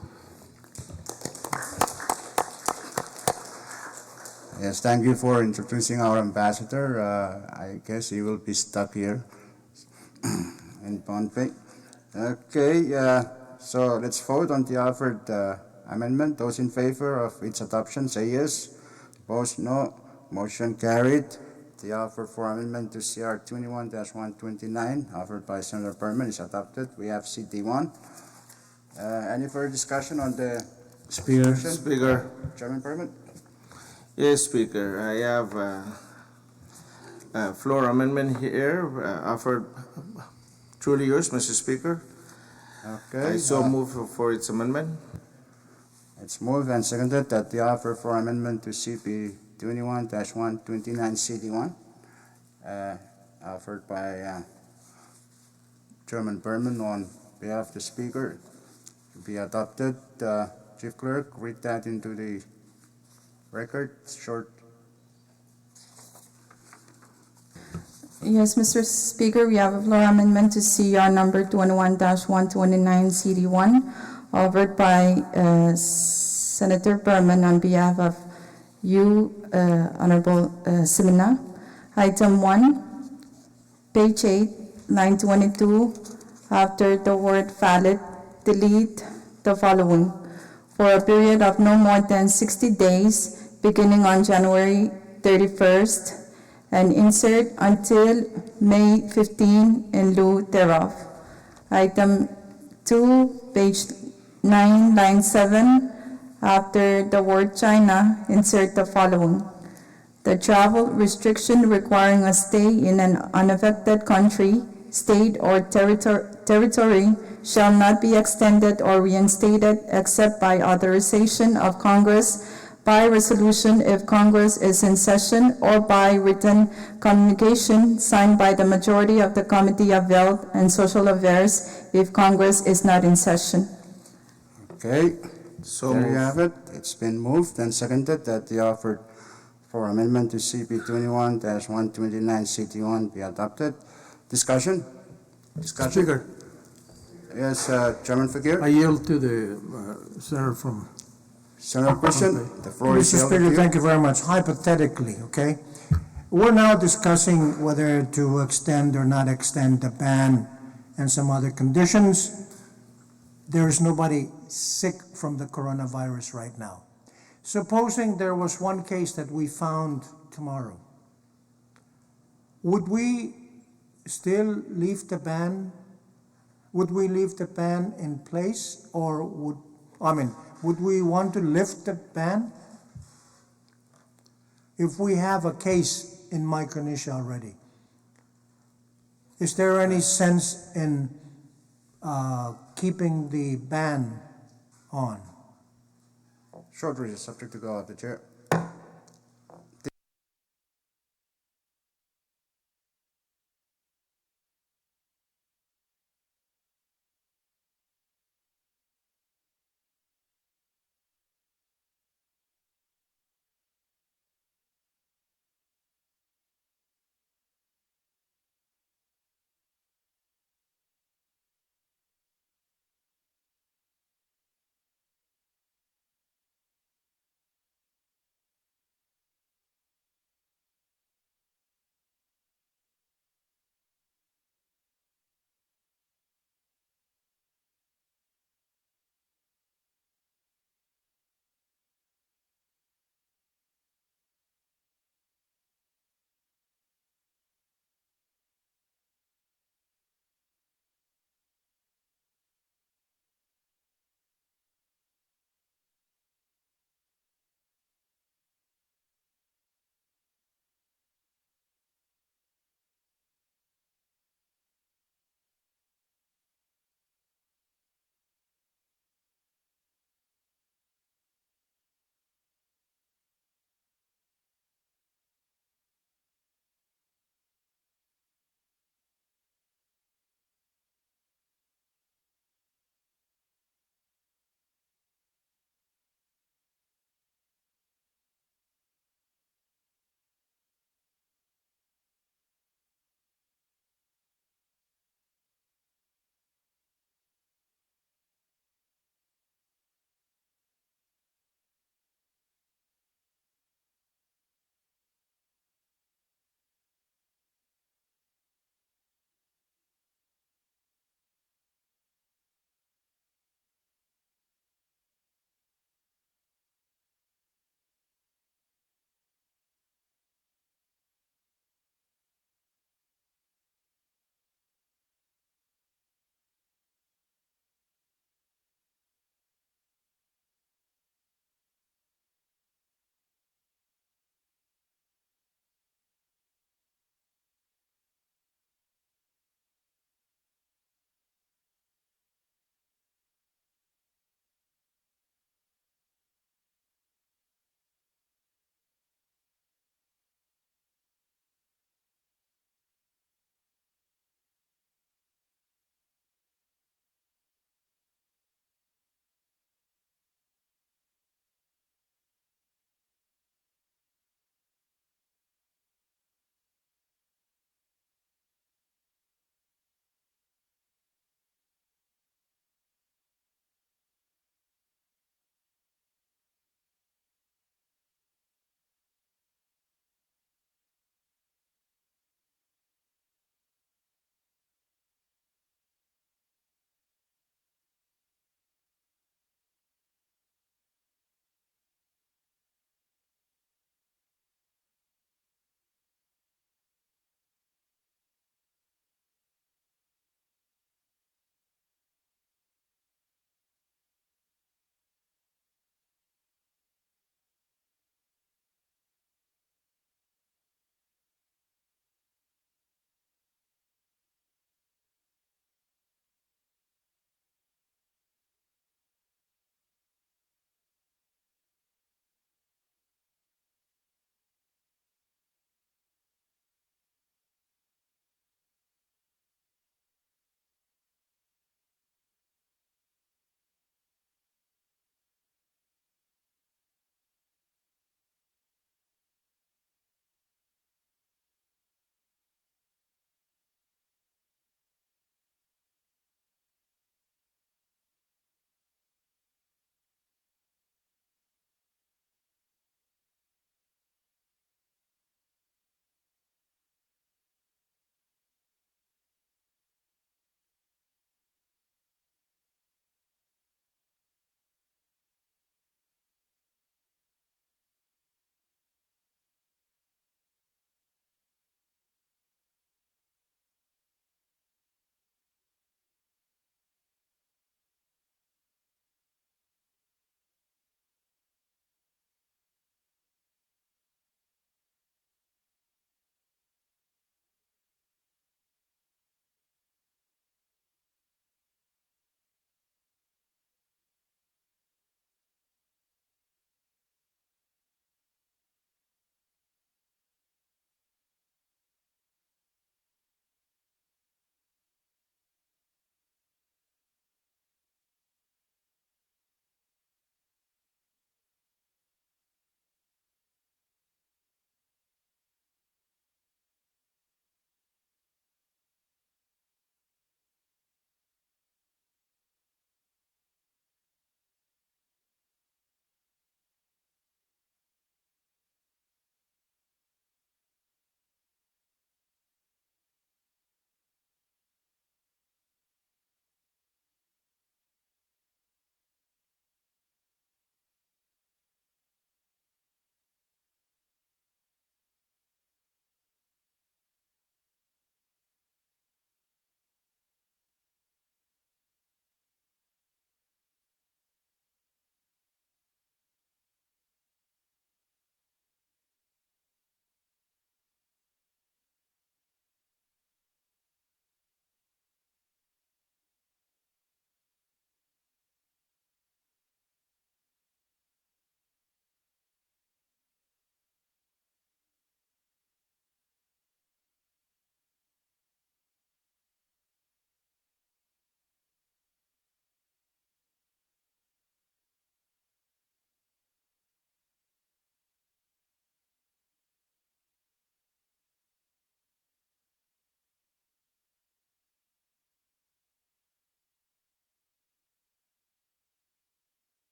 Yes, thank you for introducing our ambassador. I guess he will be stuck here in Pohnpei. Okay, so let's vote on the offered amendment. Those in favor of its adoption say yes. Opposed, no. Motion carried. The offer for amendment to CR 21-129 offered by Senator Berman is adopted. We have CD1. Any further discussion on the Speaker. Speaker. Chairman Berman? Yes, Speaker, I have a floor amendment here offered truly yours, Mr. Speaker. Okay. I so move for its amendment. It's moved and seconded that the offer for amendment to CP 21-129 CD1 offered by Chairman Berman on behalf of the Speaker be adopted. Chief Clerk, read that into the record, short. Yes, Mr. Speaker, we have a floor amendment to CR number 21-129 CD1 offered by Senator Berman on behalf of you, Honorable Simina. Item 1, page 8, line 22, after the word valid, delete the following: for a period of no more than 60 days, beginning on January 31st, and insert until May 15 in lieu thereof. Item 2, page 9, line 7, after the word China, insert the following: the travel restriction requiring a stay in an unaffected country, state, or territory shall not be extended or reinstated except by authorization of Congress by resolution if Congress is in session, or by written communication signed by the majority of the Committee of Health and Social Affairs if Congress is not in session. Okay, So there you moved. have it. It's been moved and seconded that the offer for amendment to CP 21-129 CD1 be adopted. Discussion? Discussion? Speaker, Yes, Chairman Fakir. I yield to the senator from. Senator Christian, the floor is Mr. yielded to Speaker, you. thank you very much. Hypothetically, okay? We're now discussing whether to extend or not extend the ban and some other conditions. There is nobody sick from the coronavirus right now. Supposing there was one case that we found tomorrow, would we still leave the ban? Would we leave the ban in place, or would we want to lift the ban if we have a case in Micronesia already? Is there any sense in keeping the ban on? Short recess, subject to go out the chair.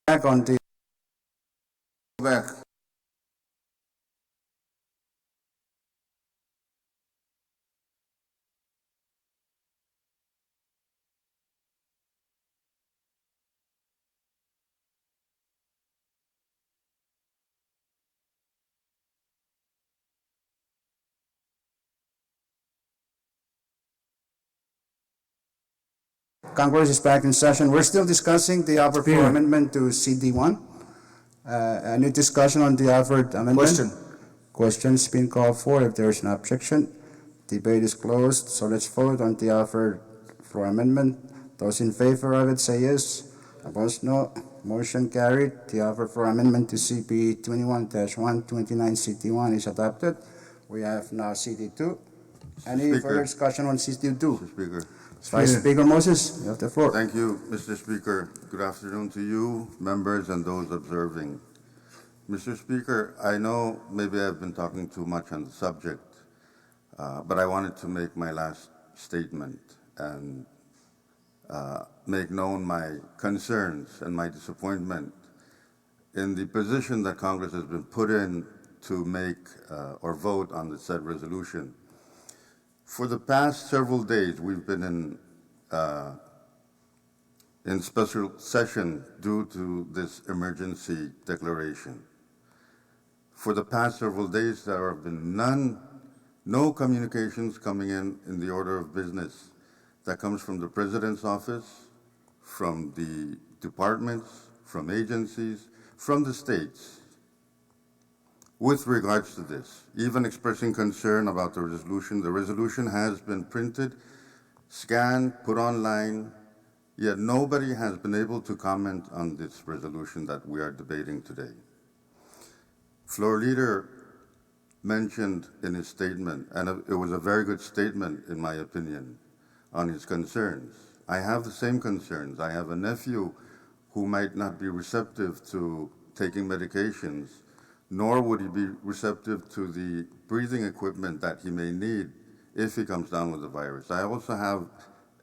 Back on the back. Congress is back in session. We're still discussing the offer for Speaker. amendment to CD1. Any discussion on the offered amendment? Question. Question's been called for. If there is no objection, debate is closed. So let's vote on the offered floor amendment. Those in favor of it say yes. Opposed, no. Motion carried. The offer for amendment to CP 21-129 CD1 is adopted. We have now CD2. Any Speaker. further discussion on CD2? Mr. Speaker. Vice Speaker Moses, you have the floor. Thank you, Mr. Speaker. Good afternoon to you, members, and those observing. Mr. Speaker, I know maybe I've been talking too much on the subject, but I wanted to make my last statement and make known my concerns and my disappointment in the position that Congress has been put in to make or vote on the said resolution. For the past several days, we've been in special session due to this emergency declaration. For the past several days, there have been no communications coming in the order of business that comes from the President's office, from the departments, from agencies, from the states, with regards to this, even expressing concern about the resolution. The resolution has been printed, scanned, put online, yet nobody has been able to comment on this resolution that we are debating today. Floor Leader mentioned in his statement, and it was a very good statement in my opinion, on his concerns. I have the same concerns. I have a nephew who might not be receptive to taking medications, nor would he be receptive to the breathing equipment that he may need if he comes down with the virus. I also have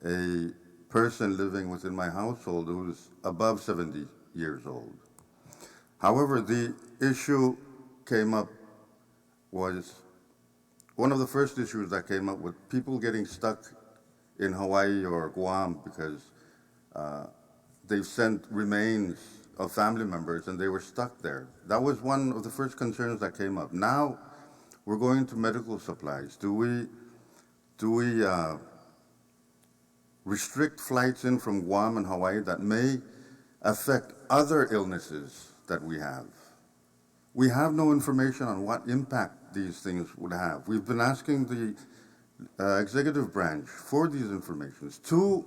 a person living within my household who's above 70 years old. However, the issue came up was one of the first issues that came up with people getting stuck in Hawaii or Guam because they've sent remains of family members and they were stuck there. That was one of the first concerns that came up. Now we're going to medical supplies. Do we restrict flights in from Guam and Hawaii that may affect other illnesses that we have? We have no information on what impact these things would have. We've been asking the executive branch for these informations. Two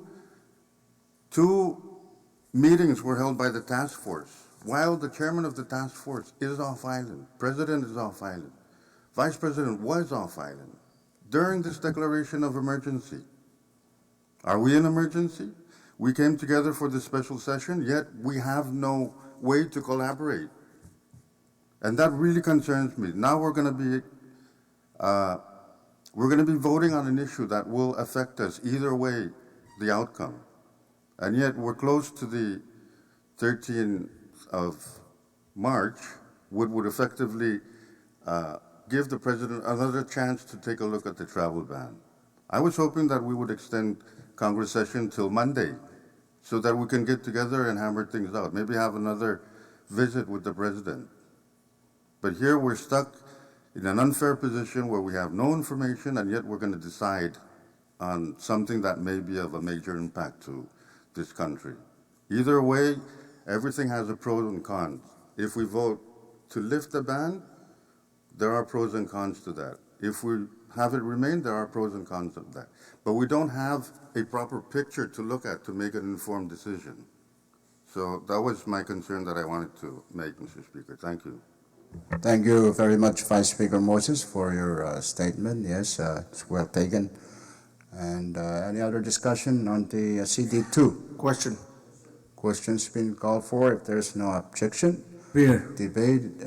meetings were held by the task force while the chairman of the task force is off island. President is off island. Vice President was off island during this declaration of emergency. Are we in emergency? We came together for this special session, yet we have no way to collaborate. And that really concerns me. Now we're going to be voting on an issue that will affect us either way, the outcome. And yet we're close to the 13th of March, which would effectively give the president another chance to take a look at the travel ban. I was hoping that we would extend Congress session till Monday so that we can get together and hammer things out, maybe have another visit with the president. But here we're stuck in an unfair position where we have no information and yet we're going to decide on something that may be of a major impact to this country. Either way, everything has a pros and cons. If we vote to lift the ban, there are pros and cons to that. If we have it remain, there are pros and cons of that. But we don't have a proper picture to look at to make an informed decision. So that was my concern that I wanted to make, Mr. Speaker. Thank you. Thank you very much, Vice Speaker Moses, for your statement. Yes, it's well taken. And any other discussion on the CD2? Question. Question's been called for. If there's no objection, Speaker. debate.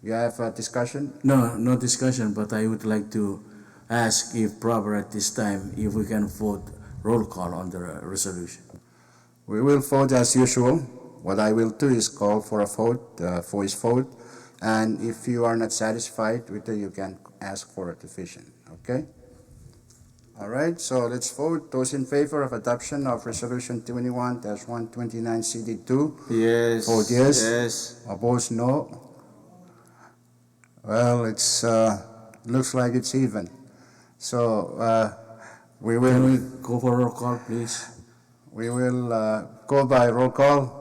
You have a discussion? No discussion, but I would like to ask if proper at this time, if we can vote roll call on the resolution. We will vote as usual. what I will do is call for a vote, voice vote, and if you are not satisfied with it, you can ask for a division, okay? All right, so let's vote. Those in favor of adoption of Resolution 21-129 CD2, Yes. vote yes. Yes. Opposed, no. Well, it's looks like it's even. So we Can will we go for a roll call, please? go by roll call.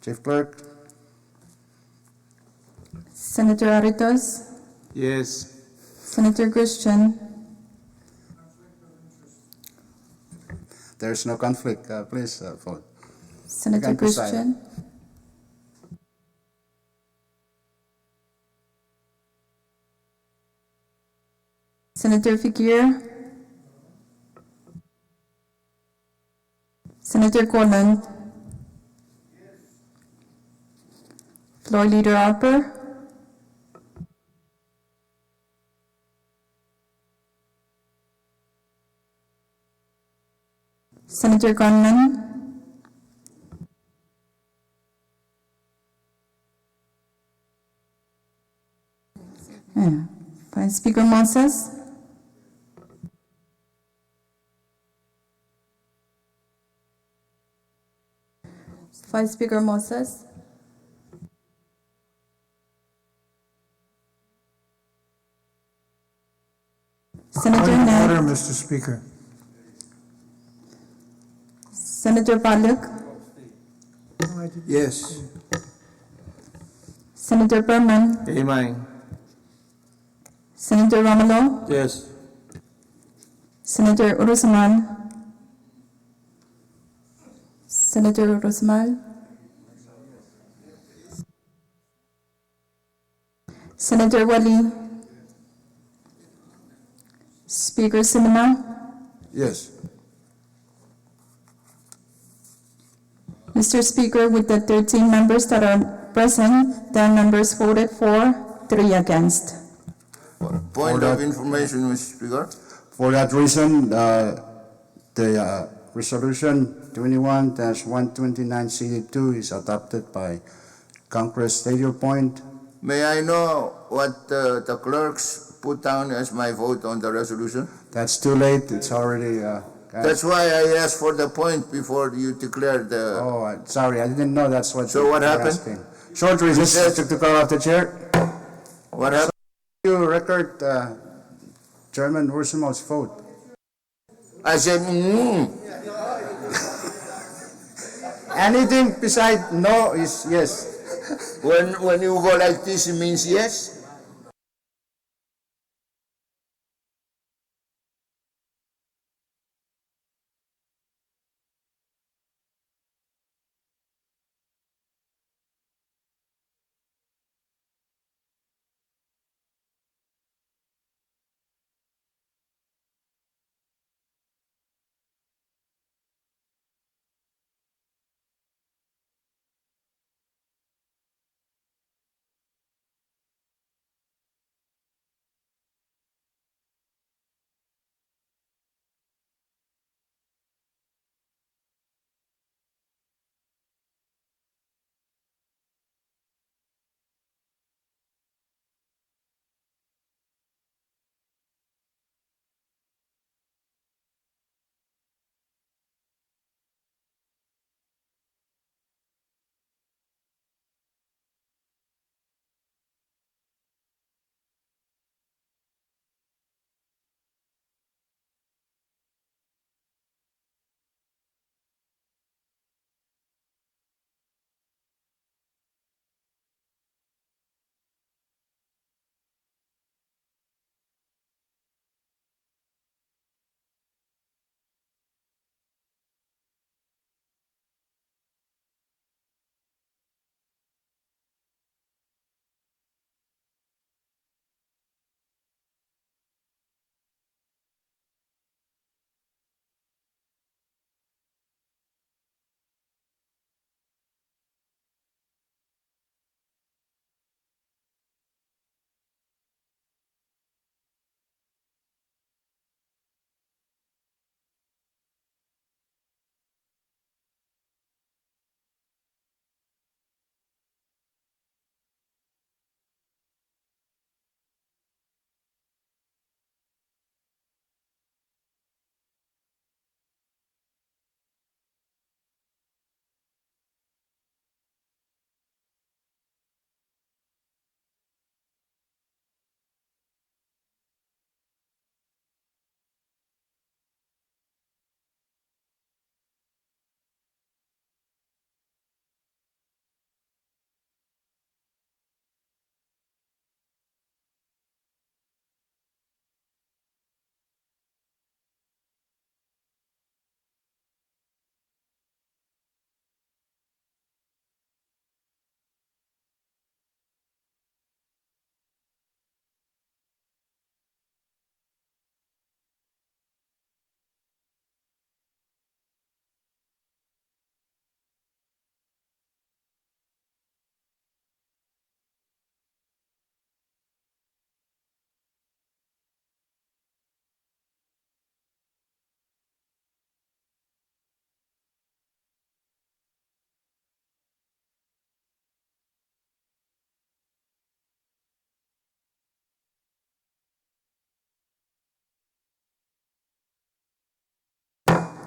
Chief Clerk. Senator Aritos, Yes. Senator Christian, There's no conflict. Please vote. Senator can decide. Christian, Senator Figueroa, Senator Coleman, Floor Leader Harper, Senator Gunman, Vice Speaker Moses, Vice Speaker Moses, Senator Point of order, Ned, Mr. Speaker. Senator Paluk, Yes. Senator Berman, Amen. Senator Romolo, Yes. Senator Urusman, Senator Urusmal, Senator Wali, Speaker Sinema, Yes. Mr. Speaker, with the 13 members that are present, 10 members voted for, 3 against. Point that- of information, Mr. Speaker. For that reason, the resolution 21-129 CD2 is adopted by Congress. State your point. May I know what the clerks put down as my vote on the resolution? That's too late. It's already. That's why I asked for the point before you declared the. Oh, sorry, I didn't know that's what. So what you're happened? asking. Short recess. Yes. Took the call off the chair. What happened? You record Chairman Ursumal's vote. I said, Anything beside no is yes. when you go like this, it means yes.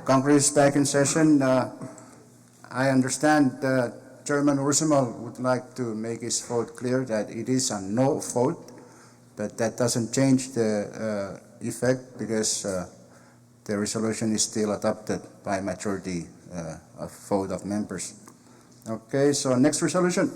Congress is back in session. I understand Chairman Ursumal would like to make his vote clear that it is a no vote, but that doesn't change the effect because the resolution is still adopted by majority of vote of members. Okay, so next resolution.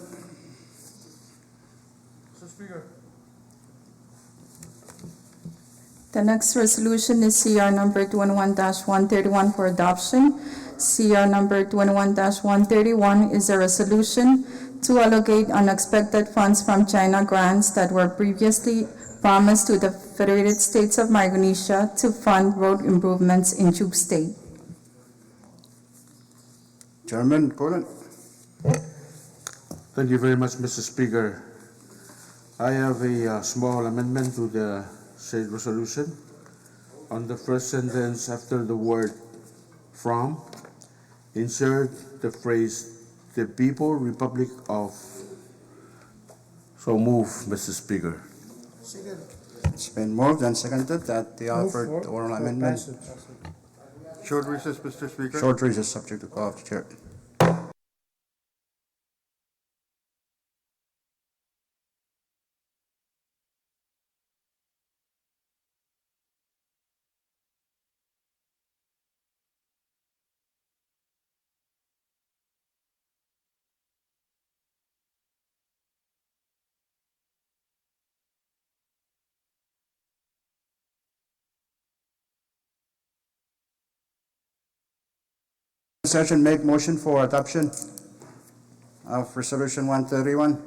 The next resolution is CR number 21-131 for adoption. CR number 21-131 is a resolution to allocate unexpected funds from China grants that were previously promised to the Federated States of Micronesia to fund road improvements in Chuuk State. Chairman Cullen. Thank you very much, Mr. Speaker. I have a small amendment to the said resolution. On the first sentence after the word from, insert the phrase the People Republic of. So move, Mr. Speaker. It's been moved and seconded that the offered oral amendment. Short recess, Mr. Speaker. Short recess subject to call of the chair. Session make motion for adoption of resolution 131.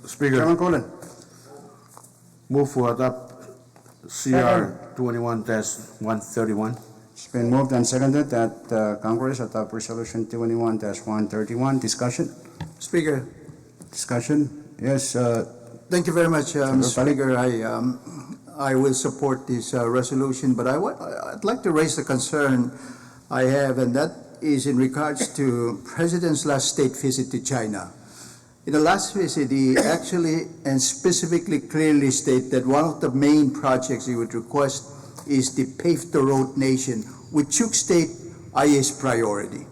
Speaker, Chairman Cullen. move for adopt CR 21-131. It's been moved and seconded that Congress adopt resolution 21-131. Discussion? Speaker, Discussion? Yes, thank you very much, Mr. Speaker. Speaker. I will support this resolution, but I'd like to raise the concern I have, and that is in regards to President's last state visit to China. In the last visit, he actually and specifically clearly stated that one of the main projects he would request is the Pave the Road Nation, with Chuuk State highest priority.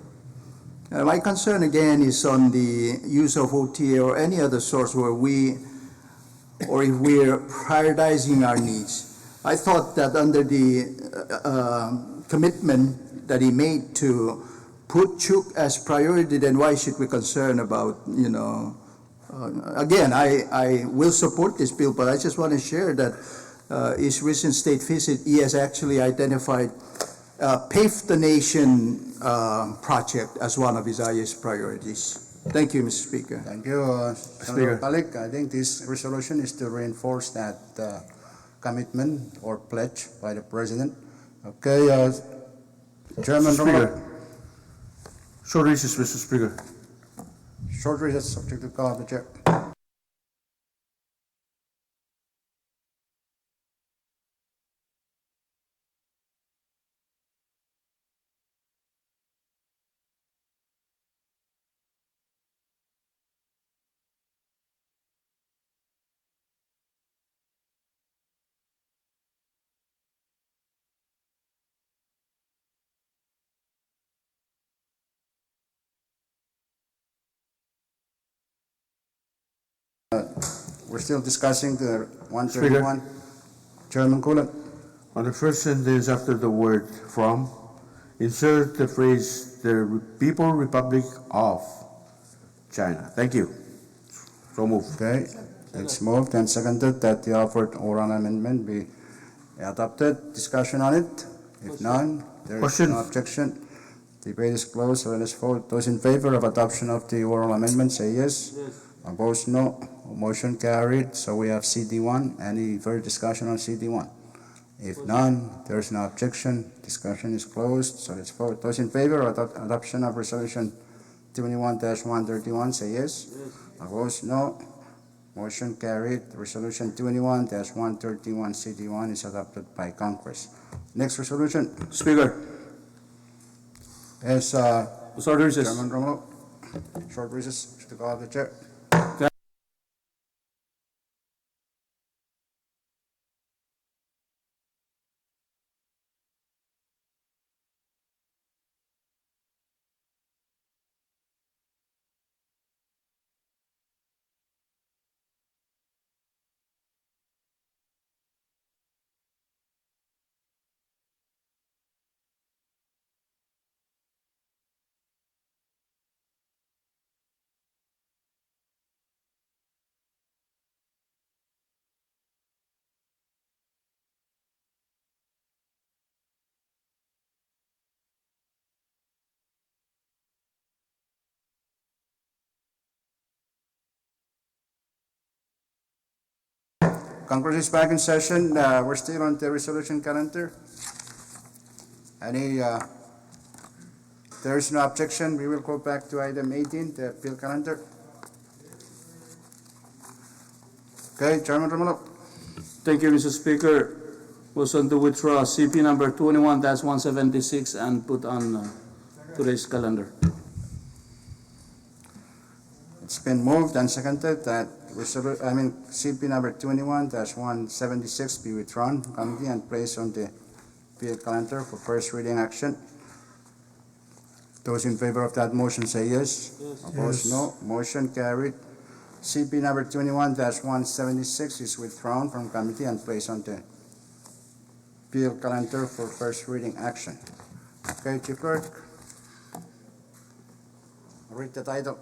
My concern again is on the use of OTA or any other source where or if we're prioritizing our needs. I thought that under the commitment that he made to put Chuuk as priority, then why should we concern about, again, I will support this bill, but I just want to share that his recent state visit, he has actually identified Pave the Nation project as one of his highest priorities. Thank you, Mr. Speaker. thank you, Senator Palik. I think this resolution is to reinforce that commitment or pledge by the President. Okay, Chairman Speaker. Romo. Short recess, Mr. Speaker. Short recess subject to call of the chair. We're still discussing the 131. Chairman Cullen. On the first sentence after the word from, insert the phrase the People Republic of China. Thank you. So move. Okay, it's moved and seconded that the offered oral amendment be adopted. Discussion on it? If none, there is Question. no objection. Debate is closed, so let us vote. Those in favor of adoption of the oral amendment say yes. Opposed, no. Motion carried, so we have CD1. Any further discussion on CD1? If none, there is no objection. Discussion is closed, so let's vote. Those in favor of adoption of resolution 21-131 say yes. Opposed, no. Motion carried. Resolution 21-131 CD1 is adopted by Congress. Next resolution. Speaker, Yes, short recess. Chairman Romulo. Short recess to call of the chair. Congress is back in session. We're still on the resolution calendar. There is no objection. We will go back to item 18, the bill calendar. Okay, Chairman Romulo. Thank you, Mr. Speaker. Motion to withdraw CP number 21-176 and put on today's calendar. It's been moved and seconded that CP number 21-176 be withdrawn from committee and placed on the bill calendar for first reading action. Those in favor of that motion say yes. Opposed, no. Motion carried. CP number 21-176 is withdrawn from committee and placed on the bill calendar for first reading action. Okay, Chief Clerk. Read the title.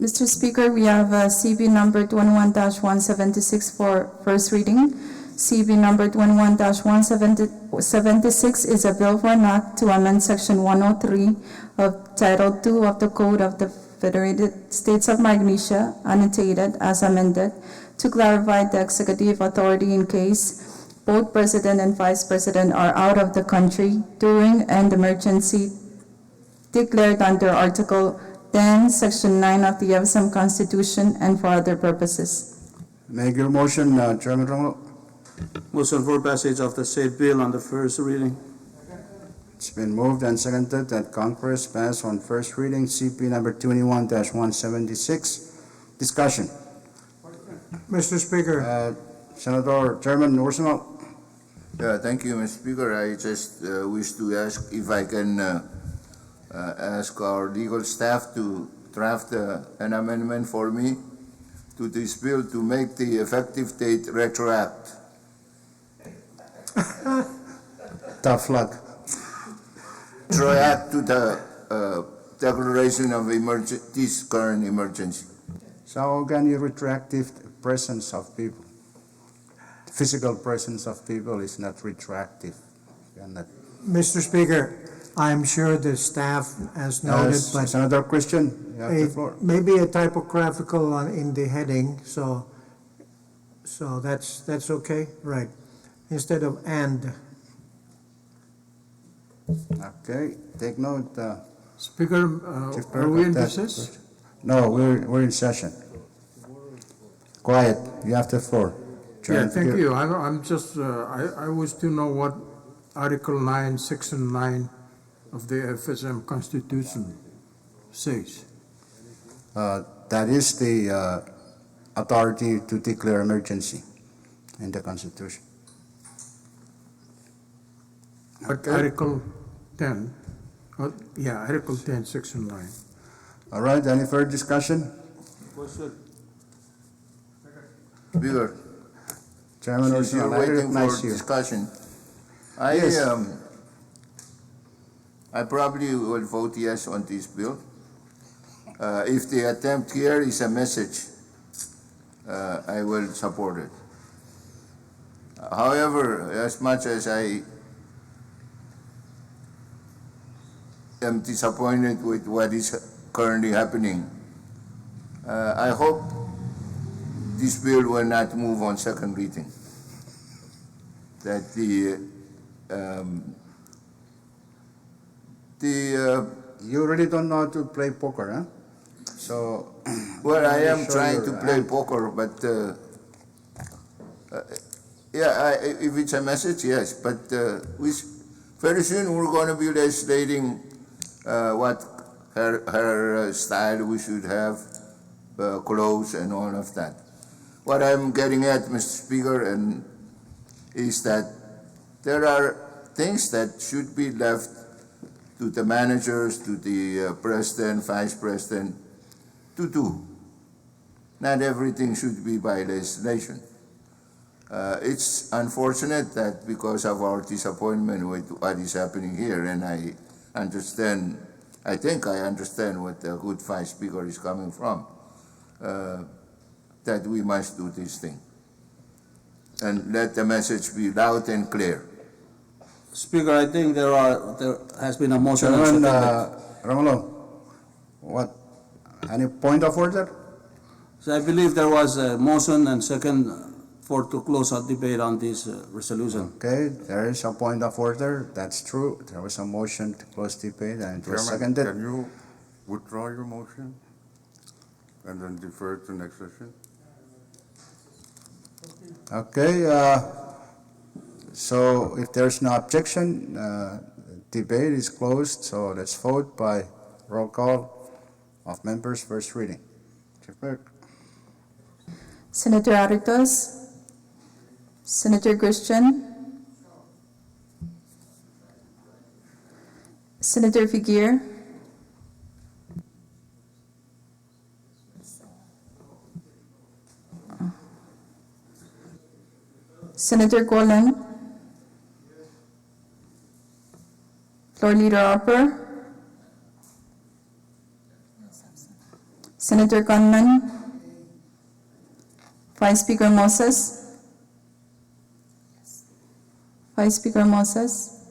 Mr. Speaker, we have CB number 21-176 for first reading. CB number 21-176 is a bill for an act to amend Section 103 of Title II of the Code of the Federated States of Micronesia, annotated as amended, to clarify the executive authority in case both President and Vice President are out of the country during an emergency declared under Article 10, Section 9 of the FSM Constitution and for other purposes. Make your motion, Chairman Romulo. Motion for passage of the said bill on the first reading. It's been moved and seconded that Congress pass on first reading CP number 21-176. Discussion. Mr. Speaker, Senator Chairman Ursuno. Yeah, thank you, Mr. Speaker. I just wish to ask if I can ask our legal staff to draft an amendment for me to this bill to make the effective date retroact. Tough luck. Retroact to the declaration of this current emergency. So how can you retroactive presence of people? Physical presence of people is not retroactive. Mr. Speaker, I'm sure the staff has noted, but Senator Christian, you have the floor. maybe a typographical in the heading, so that's okay, right? Instead of and. Okay, take note. Speaker, Chief are Clerk, we of in that recess? question. No, we're in session. Quiet, you have the floor. Yeah, thank you. I'm just, I wish to know what Article 9, Section 9 of the FSM Constitution says. That is the authority to declare emergency in the Constitution. But Article 10, Article 10, Section 9. All right, any further discussion? Speaker, Chairman since you're Ursuno, I waiting for recognize you. discussion, Yes. I probably will vote yes on this bill. If the attempt here is a message, I will support it. However, as much as I am disappointed with what is currently happening, I hope this bill will not move on second reading. That You really don't know how to play poker, huh? So. well, I am Show trying your to play hand. poker, but if it's a message, yes. But very soon we're going to be legislating what her style we should have, clothes and all of that. What I'm getting at, Mr. Speaker, is that there are things that should be left to the managers, to the president, vice president, to do. Not everything should be by legislation. It's unfortunate that because of our disappointment with what is happening here, and I think I understand what the good vice speaker is coming from, that we must do this thing. And let the message be loud and clear. Speaker, I think there has been a motion. Chairman Romulo, what, any point of order? So I believe there was a motion and second for to close our debate on this resolution. Okay, there is a point of order. That's true. There was a motion to close debate and it was Chairman, seconded. can you withdraw your motion and then defer to next session? Okay, so if there's no objection, debate is closed, so let's vote by roll call of members, first reading. Chief Clerk. Senator Aritos, Senator Christian, Senator Figuer, Senator Golan, Floor Leader Harper, Senator Gunman, Vice Speaker Moses, Vice Speaker Moses,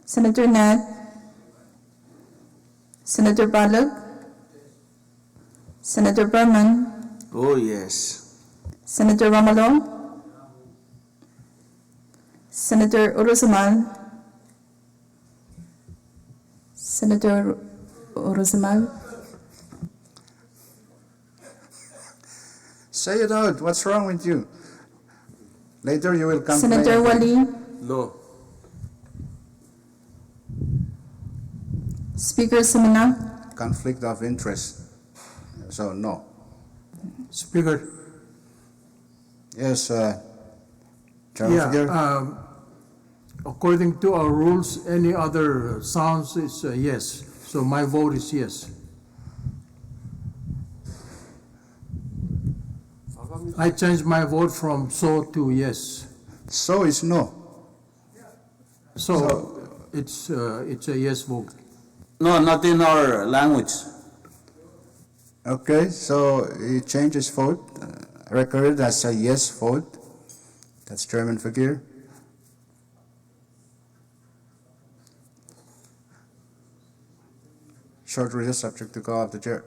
Senator Ned, Senator Balog, Senator Berman, Oh, yes. Senator Romolo, Senator Uruzumal, Senator Uruzumal, Say it out, what's wrong with you? Later you will complain. Senator Wali, No. Speaker Semina, Conflict of interest, so no. Speaker, Yes, Chairman yeah, Figuer? according to our rules, any other sounds is yes. So my vote is yes. I changed my vote from so to yes. So is no. So it's a yes vote. No, not in our language. Okay, so he changed his vote, recorded as a yes vote. That's Chairman Figuer. Short recess subject to call of the chair.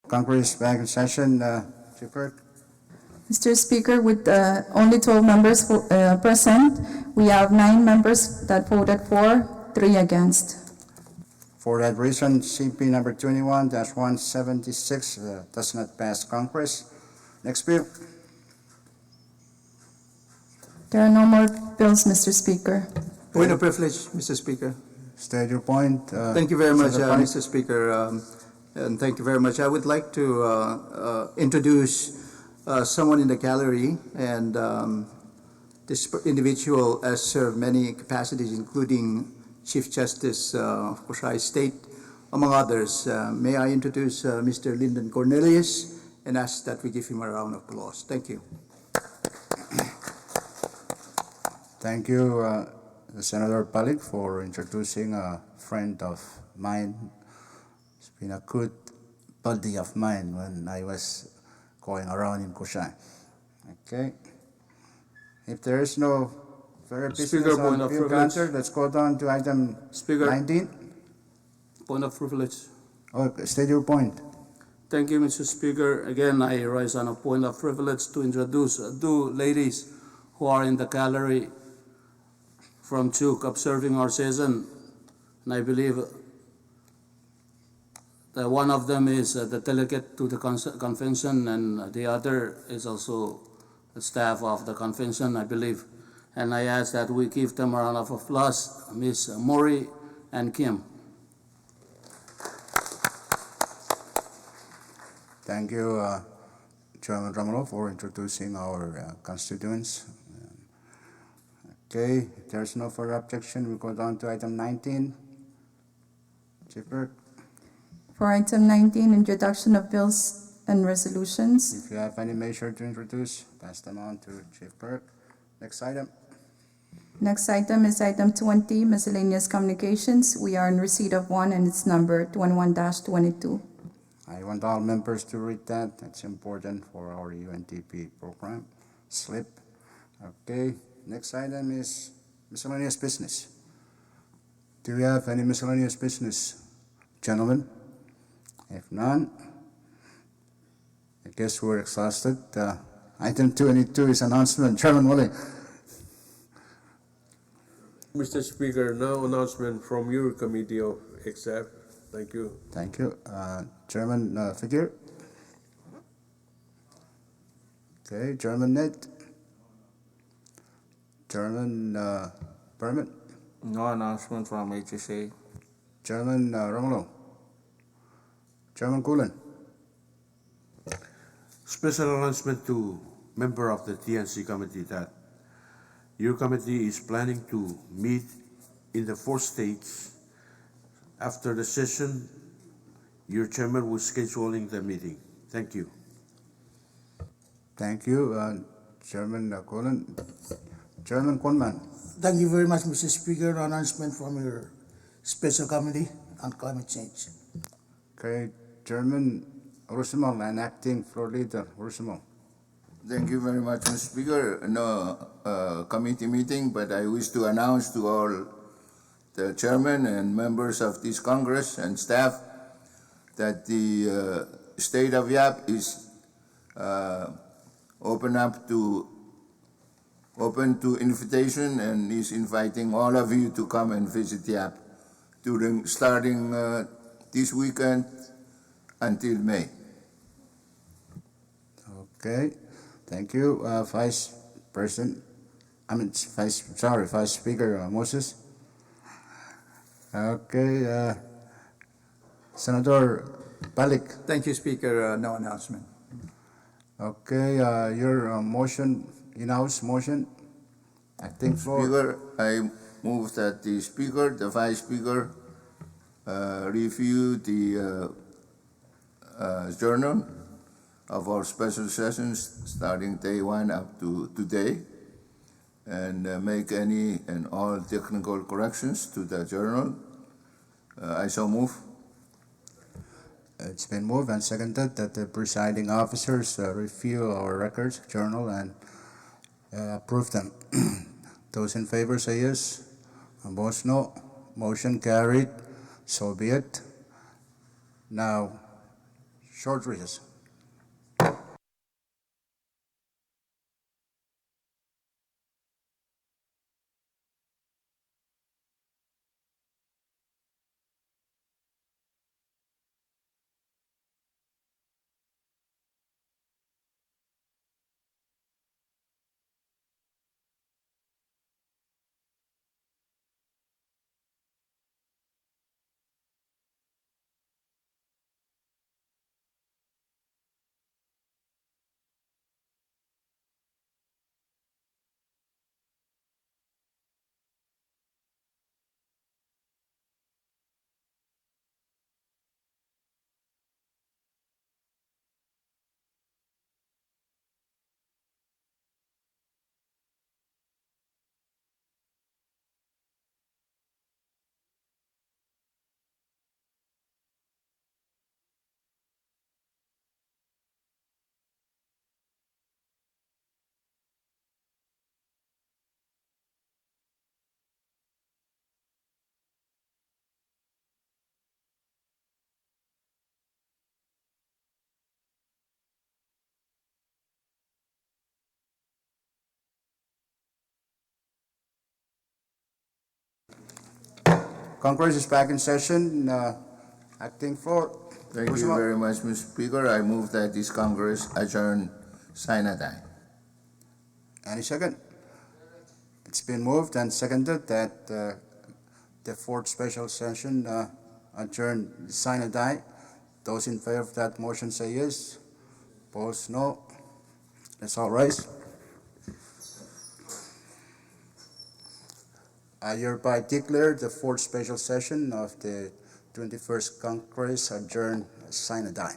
Congress back in session, Chief Clerk. Mr. Speaker, with only 12 members present, we have 9 members that voted for, 3 against. For that reason, CP number 21-176 does not pass Congress. Next bill. There are no more bills, Mr. Speaker. Point of privilege, Mr. Speaker. State your point. Thank you very much, Senator Pani. Mr. Speaker, and thank you very much. I would like to introduce someone in the gallery, and this individual has served many capacities, including Chief Justice of Coxsackie State, among others. May I introduce Mr. Lyndon Cornelius and ask that we give him a round of applause. Thank you. Thank you, Senator Palik, for introducing a friend of mine. It's been a good buddy of mine when I was going around in Coxsackie. Okay. If there is no further business Speaker, on point of bill privilege. counter, let's go down to item Speaker. 19. Point of privilege. Oh, state your point. Thank you, Mr. Speaker. Again, I rise on a point of privilege to introduce two ladies who are in the gallery from Chuuk observing our session. And I believe that one of them is the delegate to the convention, and the other is also the staff of the convention, I believe. And I ask that we give them a round of applause, Ms. Mori and Kim. Thank you, Chairman Romolo, for introducing our constituents. Okay, if there's no further objection, we'll go down to item 19. Chief Clerk, For item 19, introduction of bills and resolutions. if you have any measure to introduce, pass them on to Chief Clerk. Next item. Next item is item 20, miscellaneous communications. We are in receipt of one, and it's number 21-22. I want all members to read that. It's important for our UNTP program. Slip. Okay. Next item is miscellaneous business. Do we have any miscellaneous business, gentlemen? If none, I guess we're exhausted. Item 22 is announcement. Chairman Wally. Mr. Speaker, now announcement from your committee of exec. Thank you. Thank you. Chairman Figure. Okay, Chairman Ned. Chairman Permit. No announcement from HSA. Chairman Romulo. Chairman Coolen. Special announcement to member of the TNC committee that your committee is planning to meet in the 4 states. After the session, your chairman will scheduling the meeting. Thank you. Thank you, Chairman Coolen. Chairman Kunman. Thank you very much, Mr. Speaker. Announcement from your special committee on climate change. Okay, Chairman Rosimol and Acting Floor Leader Rosimol. Thank you very much, Mr. Speaker. No committee meeting, but I wish to announce to all the chairman and members of this Congress and staff that the state of Yap is open to invitation and is inviting all of you to come and visit Yap starting this weekend until May. Okay, thank you, Vice Speaker Moses. Okay, Senator Balik. Thank you, Speaker. No announcement. Okay, your motion, in-house motion, acting for. Speaker, I move that the Speaker, the Vice Speaker, review the journal of our special sessions starting day 1 up to today, and make any and all technical corrections to the journal. I so move. It's been moved and seconded that the presiding officers review our records, journal, and approve them. Those in favor say yes. Opposed, no. Motion carried. So be it. Now, short recess. Congress is back in session. Acting floor. Thank you very much, Mr. Speaker. I move that this Congress adjourn sine die. Any second? It's been moved and seconded that the 4th special session adjourn sine die. Those in favor of that motion say yes. Opposed, no. Let's all rise. I hereby declare the 4th special session of the 21st Congress adjourned sine die.